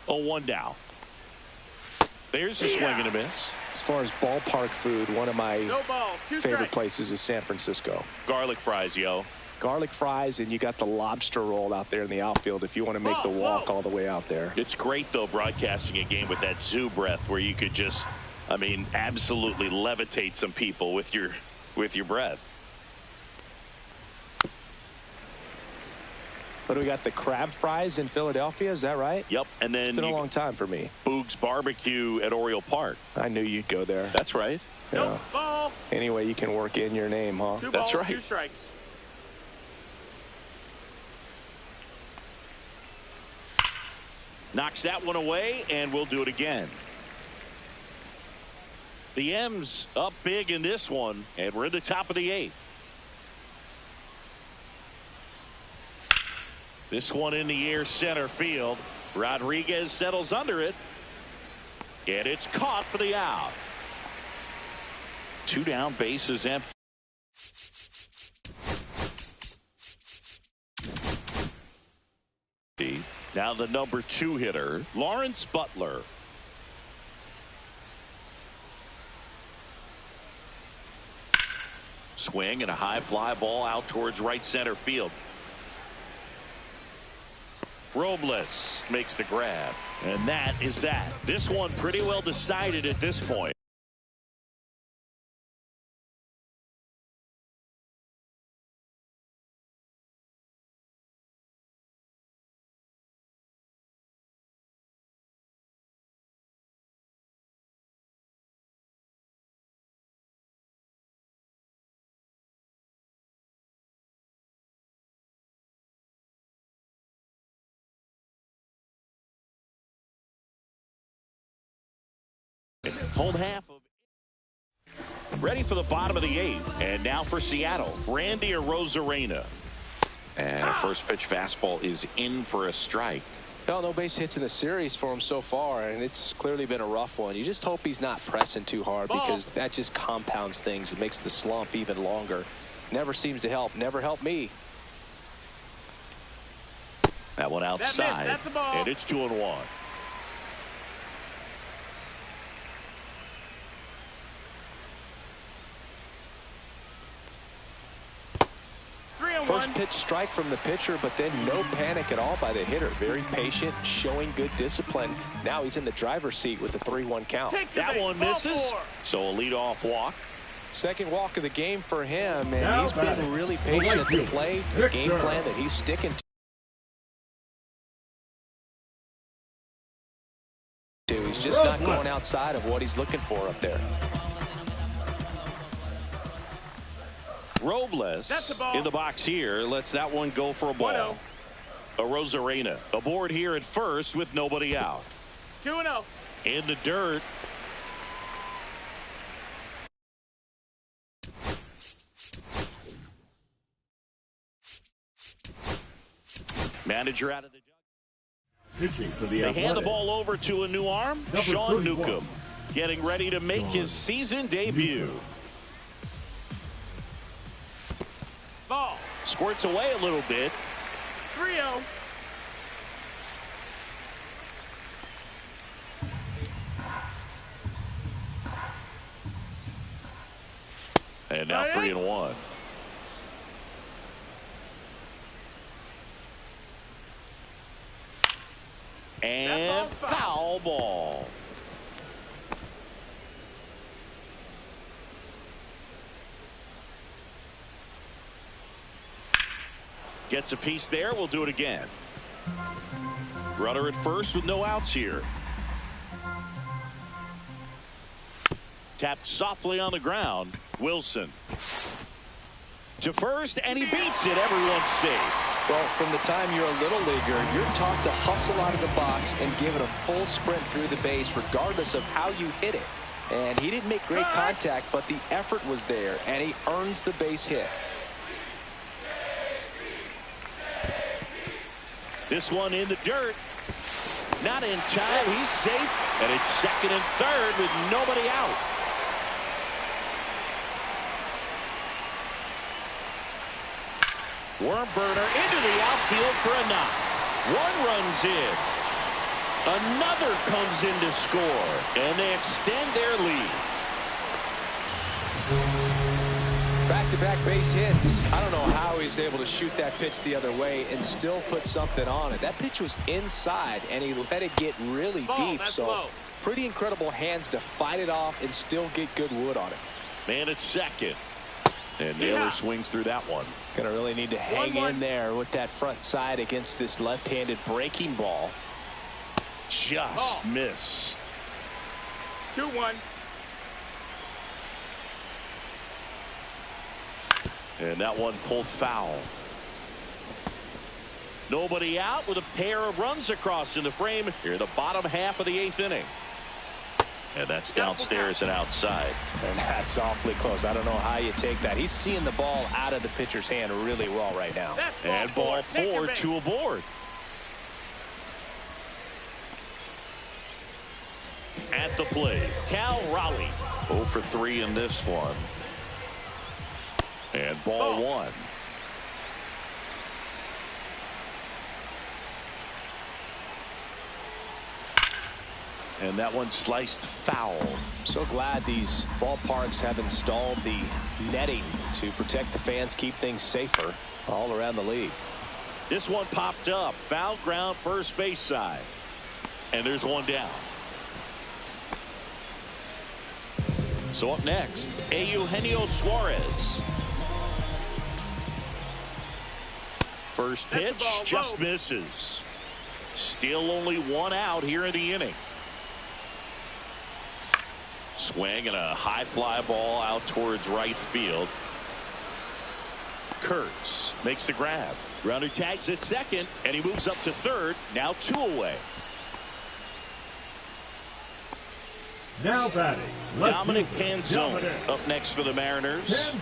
Oh, 1 down. There's a swing and a miss. As far as ballpark food, one of my favorite places is San Francisco. Garlic fries, yo. Garlic fries, and you got the lobster roll out there in the outfield if you want to make the walk all the way out there. It's great, though, broadcasting a game with that zoo breath where you could just, I mean, absolutely levitate some people with your breath. What do we got? The crab fries in Philadelphia, is that right? Yep. And then it's been a long time for me. Boog's Barbecue at Oriole Park. I knew you'd go there. That's right. Yeah. Ball. Anyway, you can work in your name, huh? 2 That's balls, right. 2 strikes. Knocks that one away, and we'll do it again. The M's up big in this one, and we're in the top of the 8th. This one in the air center field. Rodriguez settles under it. And it's caught for the out. 2 down, bases empty. Now the number 2 hitter, Lawrence Butler. Swing and a high fly ball out towards right center field. Robles makes the grab, and that is that. This one pretty well decided at this point. Home half of ready for the bottom of the 8th, and now for Seattle, Randy Arozarena. And a first pitch fastball is in for a strike. Well, no base hits in the series for him so far, and it's clearly been a rough one. You just hope he's not pressing too hard, because that just compounds things. It makes the slump even longer. Never seems to help. Never helped me. That one outside, that's a ball. And it's 2-1. First pitch strike from the pitcher, but then no panic at all by the hitter. Very patient, showing good discipline. Now he's in the driver's seat with the 3-1 count. That one misses, so a leadoff walk. Second walk of the game for him, and he's been really patient at the plate. The game plan that he's sticking to. He's just not going outside of what he's looking for up there. Robles in the box here lets that one go for a ball. Arozarena aboard here at first with nobody out. 2-0. In the dirt. Manager out of the pitching for the They hand the ball over to a new arm, Sean Newcomb, getting ready to make his season debut. Ball. Squirts away a little bit. 3-0. And now 3-1. And foul ball. Gets a piece there. We'll do it again. Runner at first with no outs here. Tapped softly on the ground. Wilson to first, and he beats it. Everyone's safe. Well, from the time you're a little leaguer, you're taught to hustle out of the box and give it a full sprint through the base, regardless of how you hit it. And he didn't make great contact, but the effort was there, and he earns the base hit. This one in the dirt. Not in time. He's safe. And it's second and third with nobody out. Worm burner into the outfield for a knock. One runs in. Another comes in to score. And they extend their lead. Back-to-back base hits. I don't know how he's able to shoot that pitch the other way and still put something on it. That pitch was inside, and he let it get really deep. So pretty incredible hands to fight it off and still get good wood on it. Man at second. And Naylor swings through that one. Gonna really need to hang in there with that front side against this left-handed breaking ball. Just missed. 2-1. And that one pulled foul. Nobody out with a pair of runs across in the frame here in the bottom half of the 8th inning. And that's downstairs and outside. And that's awfully close. I don't know how you take that. He's seeing the ball out of the pitcher's hand really well right now. And ball 4 to aboard. At the plate, Cal Raleigh. 0 for 3 in this one. And ball 1. And that one sliced foul. So glad these ballparks have installed the netting to protect the fans, keep things safer all around the league. This one popped up. Foul ground, first base side. And there's one down. So up next, Eugenio Suarez. First pitch just misses. Still only one out here in the inning. Swing and a high fly ball out towards right field. Kurtz makes the grab. Grounder tags at second, and he moves up to third. Now 2 away. Now batting, Dominic Canzone up next for the Mariners.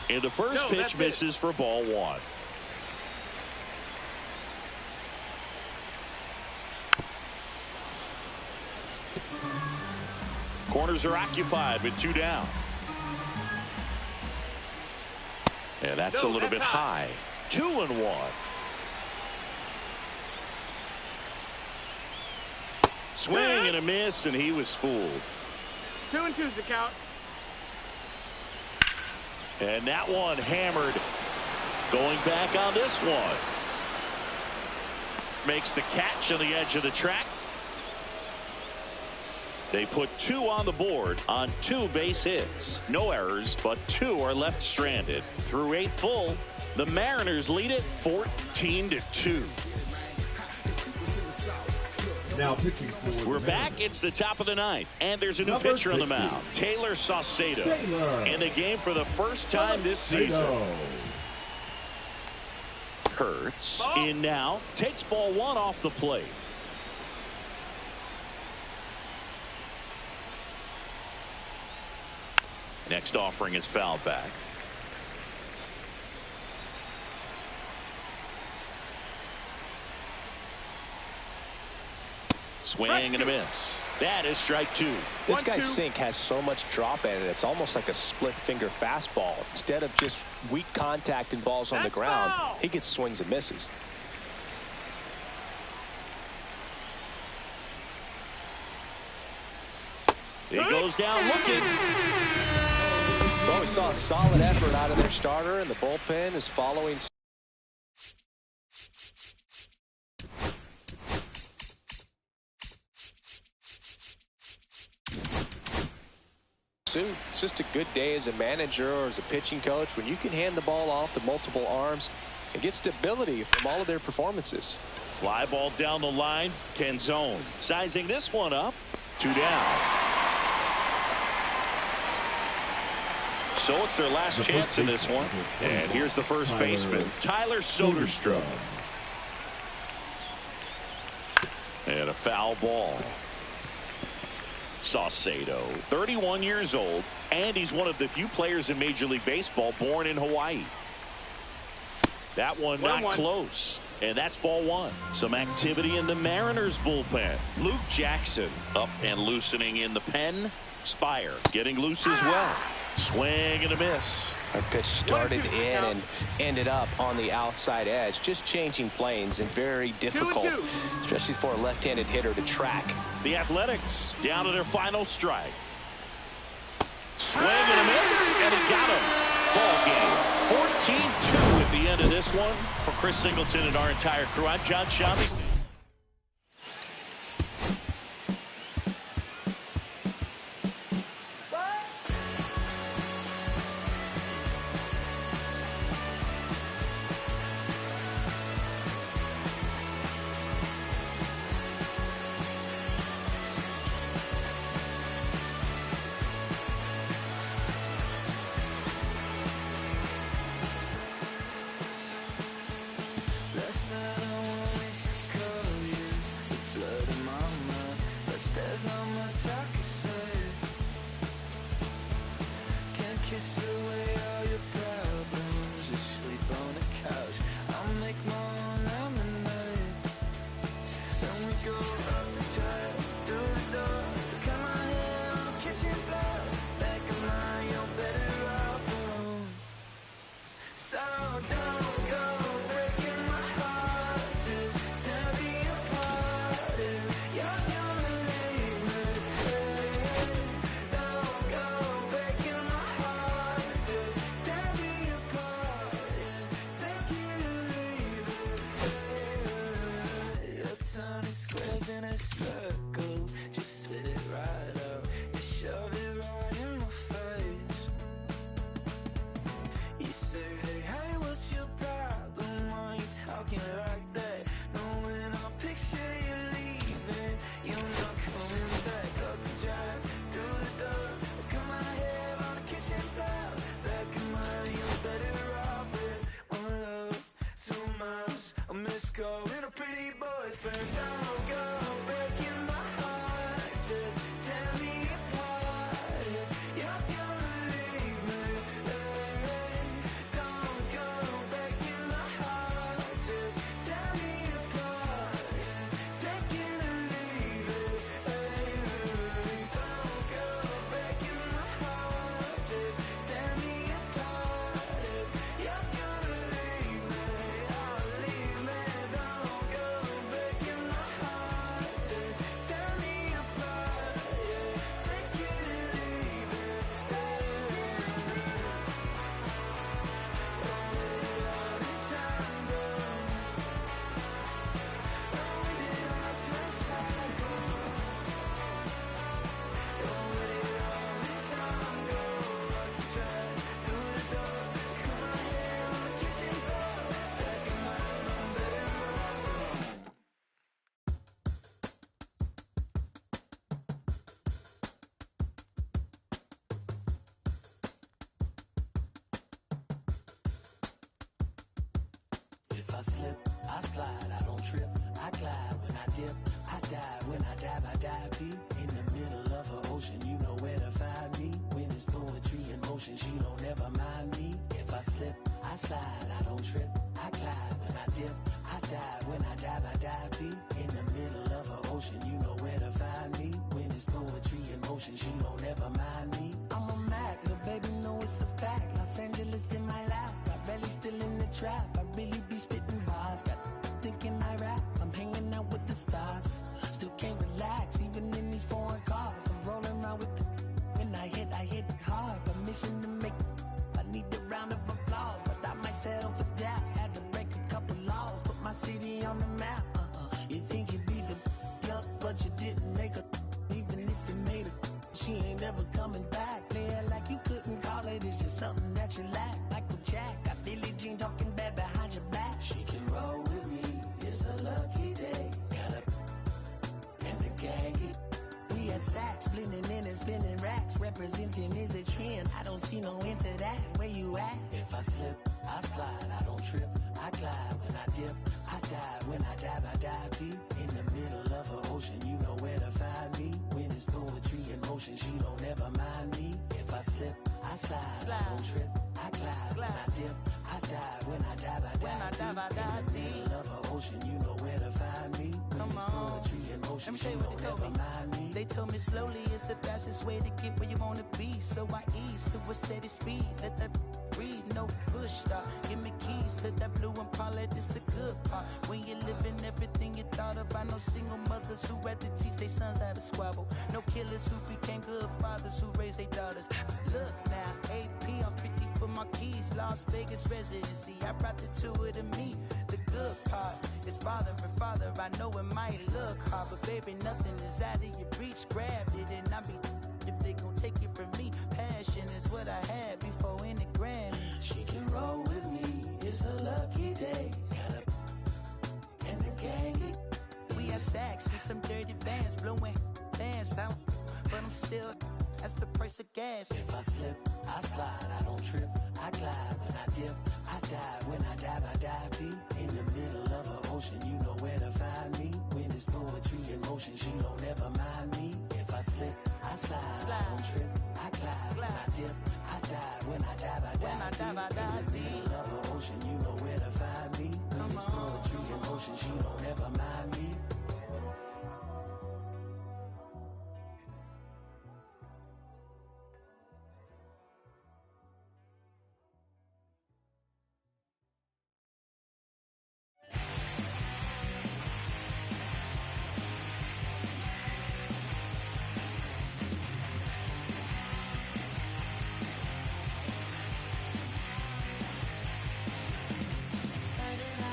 And the first pitch misses for ball 1. Corners are occupied with 2 down. And that's a little bit high. 2-1. Swing and a miss, and he was fooled. 2-2's the count. And that one hammered. Going back on this one. Makes the catch on the edge of the track. They put 2 on the board on 2 base hits. No errors, but 2 are left stranded. Through 8 full, the Mariners lead it 14-2. Now pitching for We're back. It's the top of the 9th, and there's a new pitcher on the mound, Taylor Saucedo, in the game for the first time this season. Kurtz in now, takes ball 1 off the plate. Next offering is fouled back. Swing and a miss. That is strike 2. This guy's sink has so much drop in it. It's almost like a split finger fastball. Instead of just weak contact and balls on the ground, he gets swings and misses. He goes down looking. Well, we saw a solid effort out of their starter, and the bullpen is following. It's just a good day as a manager or as a pitching coach when you can hand the ball off to multiple arms and get stability from all of their performances. Fly ball down the line. Canzone sizing this one up. 2 down. So it's their last chance in this one. And here's the first baseman, Tyler Soderstrom. And a foul ball. Saucedo, 31 years old, and he's one of the few players in Major League Baseball born in Hawaii. That one not close. And that's ball 1. Some activity in the Mariners bullpen. Luke Jackson up and loosening in the pen. Spire getting loose as well. Swing and a miss. That pitch started in and ended up on the outside edge. Just changing planes and very difficult, especially for a left-handed hitter to track. The Athletics down to their final strike. Swing and a miss, and he got him. Ball game. 14-2 at the end of this one. For Chris Singleton and our entire crew, I'm John Shammy. I slip, I slide, I don't trip, I glide when I dip, I dive when I dive deep in the middle of an ocean. You know where to find me. When it's poetry in motion, she don't ever mind me. If I slip, I slide, I don't trip, I glide when I dip, I dive when I dive deep in the middle of an ocean. You know where to find me. When it's poetry in motion, she don't ever mind me. I'm a Mac, little baby, know it's a fact. Los Angeles in my lap, got belly still in the trap. I really be spitting bars, got thinking I rap. I'm hanging out with the stars, still can't relax, even in these foreign cars. I'm rolling around with the when I hit hard. Permission to make, I need a round of applause, but I might settle for that. Had to break a couple laws, put my city on the map. You think you beat the up, but you didn't make a. Even if you made it, she ain't ever coming back. Play it like you couldn't call it, it's just something that you lack. Michael Jack, got Billie Jean talking bad behind your back. She can roll with me, it's a lucky day. Got a and the gang. We had stacks, blending in and spinning racks. Representing is a trend, I don't see no end to that. Where you at? If I slip, I slide, I don't trip, I glide when I dip, I dive when I dive deep in the middle of an ocean. You know where to find me. When it's poetry in motion, she don't ever mind me. If I slip, I slide, I don't trip, I glide when I dip, I dive when I dive deep in the middle of an ocean. You know where to find me. When it's poetry in motion, she don't ever mind me. They told me slowly is the fastest way to get where you wanna be. So I ease to a steady speed. Let that breathe, no push stop. Give me keys to that blue Impala, this the good part. When you're living everything you thought about. No single mothers who rather teach their sons how to squabble. No killers who became good fathers who raised their daughters. Look now, AP, I'm 50 for my keys. Las Vegas residency, I brought the two of to me. The good part is father and father. I know it might look hard, but baby, nothing is out of your reach. Grabbed it and I be if they gon' take it from me. Passion is what I had before any Grammy. She can roll with me, it's a lucky day. Got a and the gang. We have sacks and some dirty vans, blowing bands out, but I'm still. That's the price of gas. If I slip, I slide, I don't trip, I glide when I dip, I dive when I dive deep in the middle of an ocean. You know where to find me. When it's poetry in motion, she don't ever mind me. If I slip, I slide, I don't trip, I glide when I dip, I dive when I dive deep in the middle of an ocean. You know where to find me. When it's poetry in motion, she don't ever mind me. Why did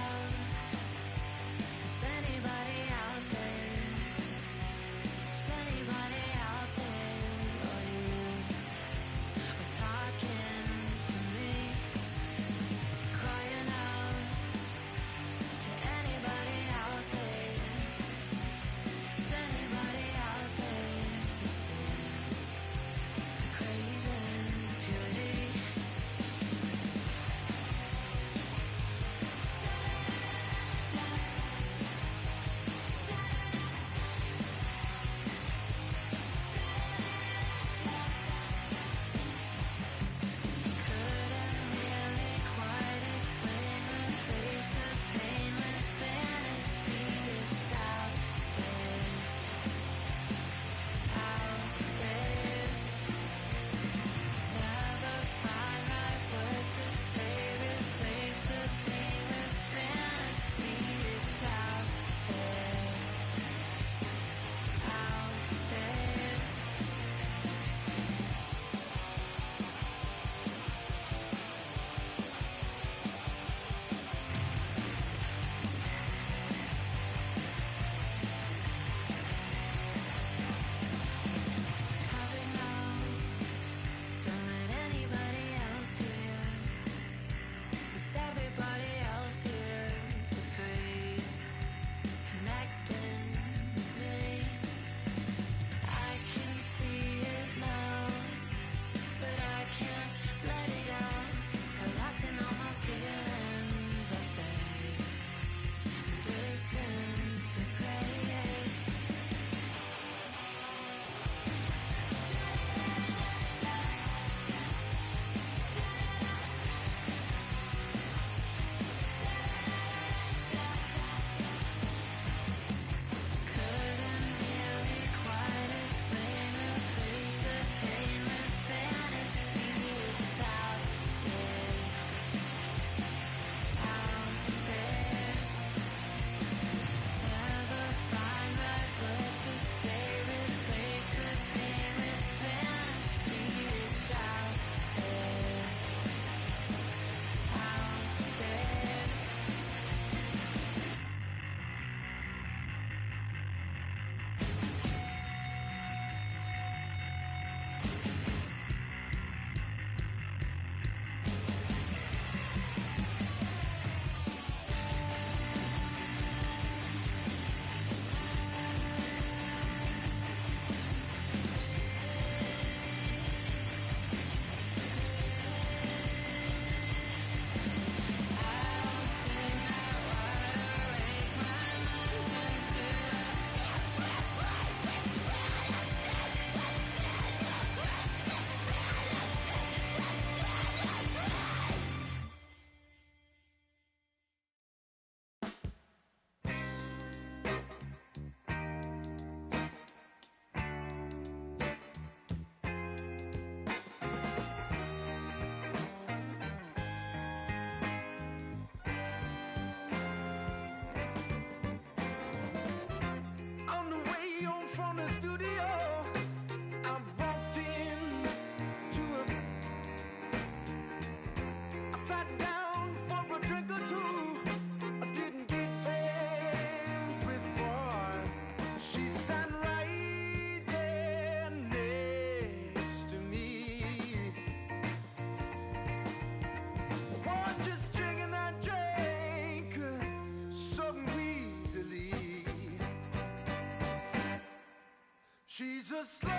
a slow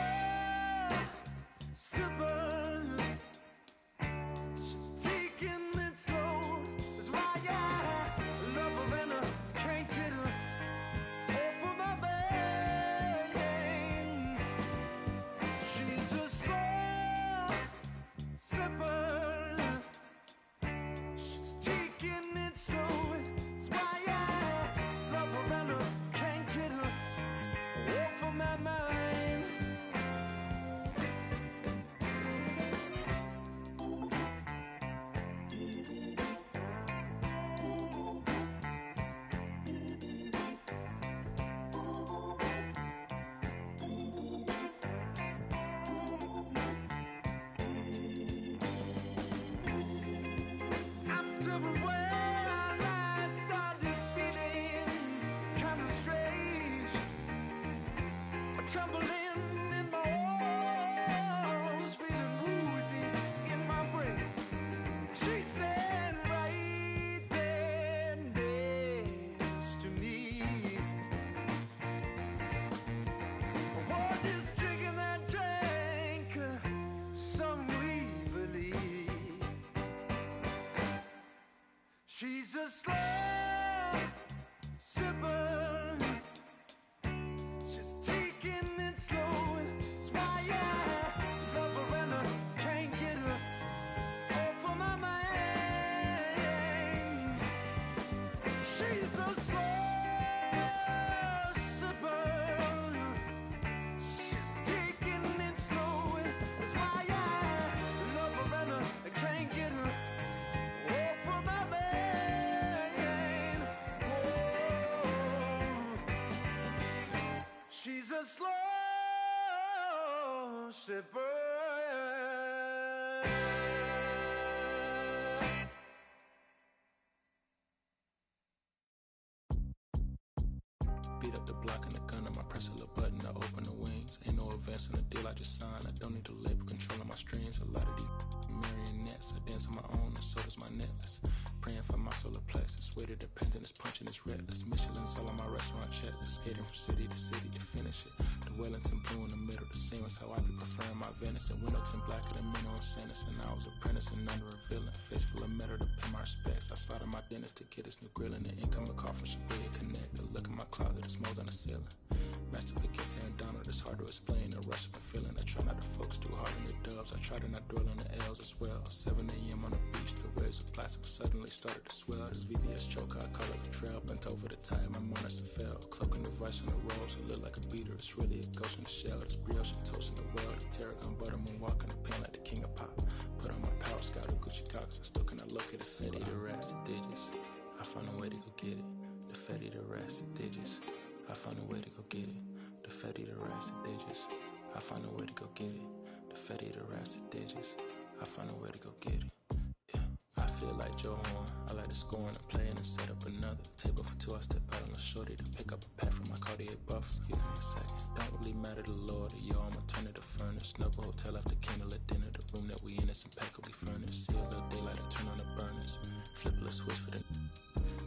sipper. She's taking it slow. That's why I love her and I can't get her off of my vein. She's a slow sipper. She's taking it slow. That's why I love her and I can't get her off of my mind. After a while, I started feeling kind of strange, a trembling in my arms, feeling woozy in my brain. She said right there next to me, what is drinking that drink so evilly? She's a slow sipper. She's taking it slow. That's why I love her and I can't get her off of my mind. She's a slow sipper. She's taking it slow. That's why I love her and I can't get her off of my mind. She's a slow sipper. Beat up the block and the gun on my press a little button to open the wings. Ain't no advance on the deal I just signed. I don't need to label controlling my strings. A lot of these marionettes. I dance on my own and so does my necklace. Praying for my solar plexus. Way to dependent is punching is reckless. Michelin's all on my restaurant checklist. Skating from city to city to finish it. The Wellington blue in the middle. The same as how I be preferring my venison. Window tint black at the minimum sentence. And I was apprenticing under a villain. Face full of metal to pay my respects. I slotted my dentist to get his new grilling. The incoming call from Shabuya Connect. The look in my closet is mold on the ceiling. Master Pickets and Donald, it's hard to explain the rush of feeling. I try not to focus too hard on the dubs. I try to not dwell on the L's as well. 7 a.m. on the beach, the waves of plastic suddenly started to swell. This VVS choker, I call it a trail. Bent over the tide, my monitor fell. Cloaking the vice on the rolls, it look like a beater. It's really a ghost in the shell. This brioche and toast in the world. The tarragon butter moon walking the pen like the king of pop. Put on my power scout, the Gucci Cox. I still cannot locate the city, the rats, the digits. I found a way to go get it. The fatty, the rats, the digits. I found a way to go get it. The fatty, the rats, the digits. I found a way to go get it. The fatty, the rats, the digits. I found a way to go get it. Yeah, I feel like Joe Horn. I like to score and play and set up another table for two. I step out on the shorty to pick up a pack from my Cartier buff. Excuse me a second. Don't really matter the Lord or yo. I'ma turn it to furnace. Snubble hotel after candle at dinner. The room that we in is impeccably furnished. See a little daylight and turn on the burners. Flip a little switch for the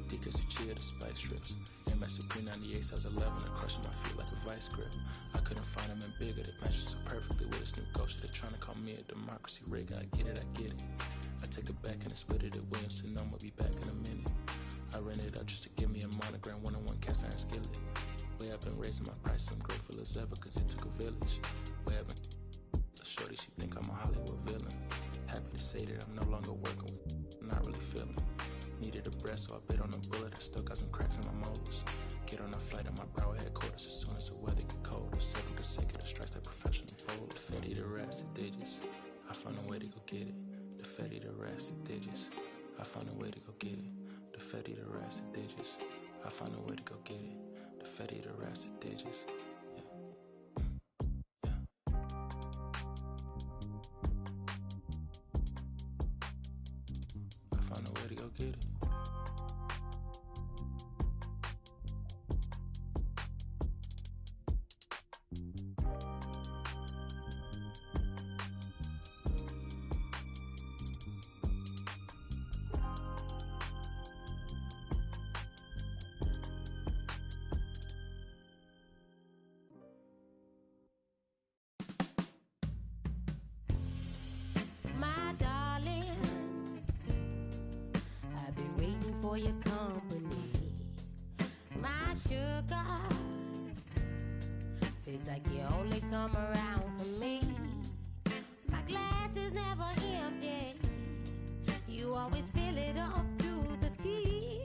Deacons who cheer the spice strips. MS P98 size 11. I crush my feet like a vice grip. I couldn't find him in bigger. That matches so perfectly with his new ghost. They're trying to call me a democracy rig. I get it, I get it. I take it back and I split it at Williamson. I'ma be back in a minute. I ran it up just to give me a monogram. One-on-one cast iron skillet. Way I've been raising my prices. I'm grateful as ever cause it took a village. Way I've been the shorty, she think I'm a Hollywood villain. Happy to say that I'm no longer working with not really feeling. Needed a breath, so I bit on a bullet. I still got some cracks in my molars. Get on a flight at my brow headquarters as soon as the weather get colder. 7 consecutive strikes like professional bowlers. The fatty, the rats, the digits. I found a way to go get it. The fatty, the rats, the digits. I found a way to go get it. The fatty, the rats, the digits. I found a way to go get it. The fatty, the rats, the digits. I found a way to go get it. for your company. My sugar, feels like you only come around for me. My glass is never empty. You always fill it up to the tea.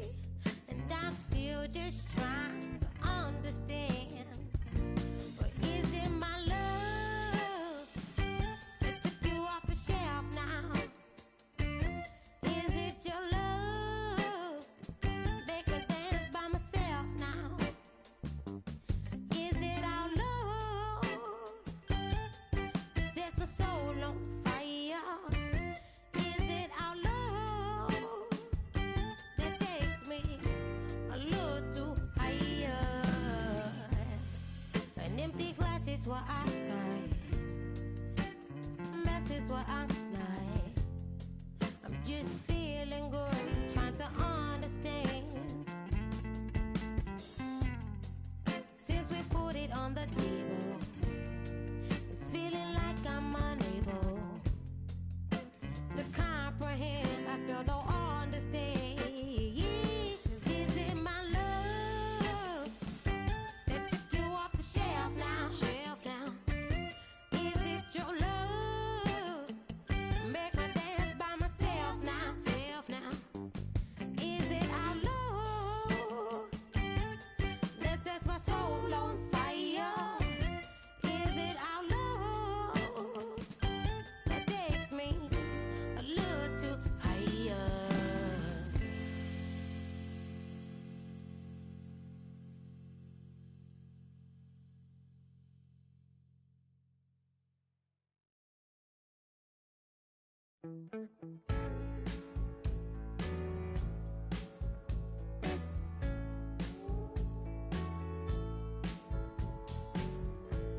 And I'm still just trying to understand. But is it my love that took you off the shelf now? Is it your love? Make me dance by myself now. Is it our love? Sets my soul on fire. Is it our love that takes me a little too higher? An empty glass is what I got. A mess is what I'm not. I'm just feeling good, trying to understand. Since we put it on the table, it's feeling like I'm unable to comprehend. I still don't understand. 'Cause is it my love that took you off the shelf now? Shelf now. Is it your love? Make me dance by myself now. Self now. Is it our love that sets my soul on fire? Is it our love that takes me a little too higher?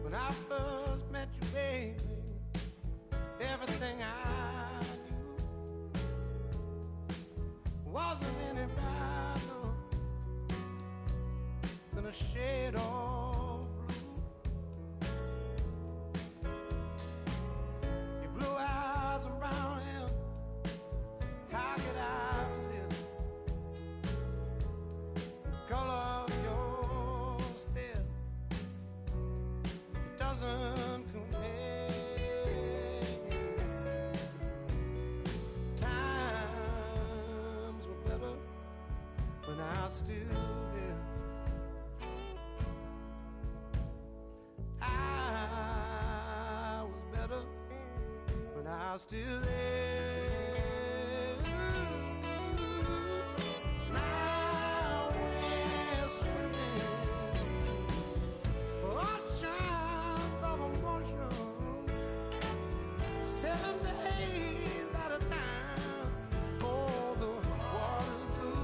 When I first met you, baby, everything I knew wasn't any brighter than a shade of blue. Your blue eyes around him, how could I resist? The color of your stare doesn't compare. Times were better when I was still there. I was better when I was still there.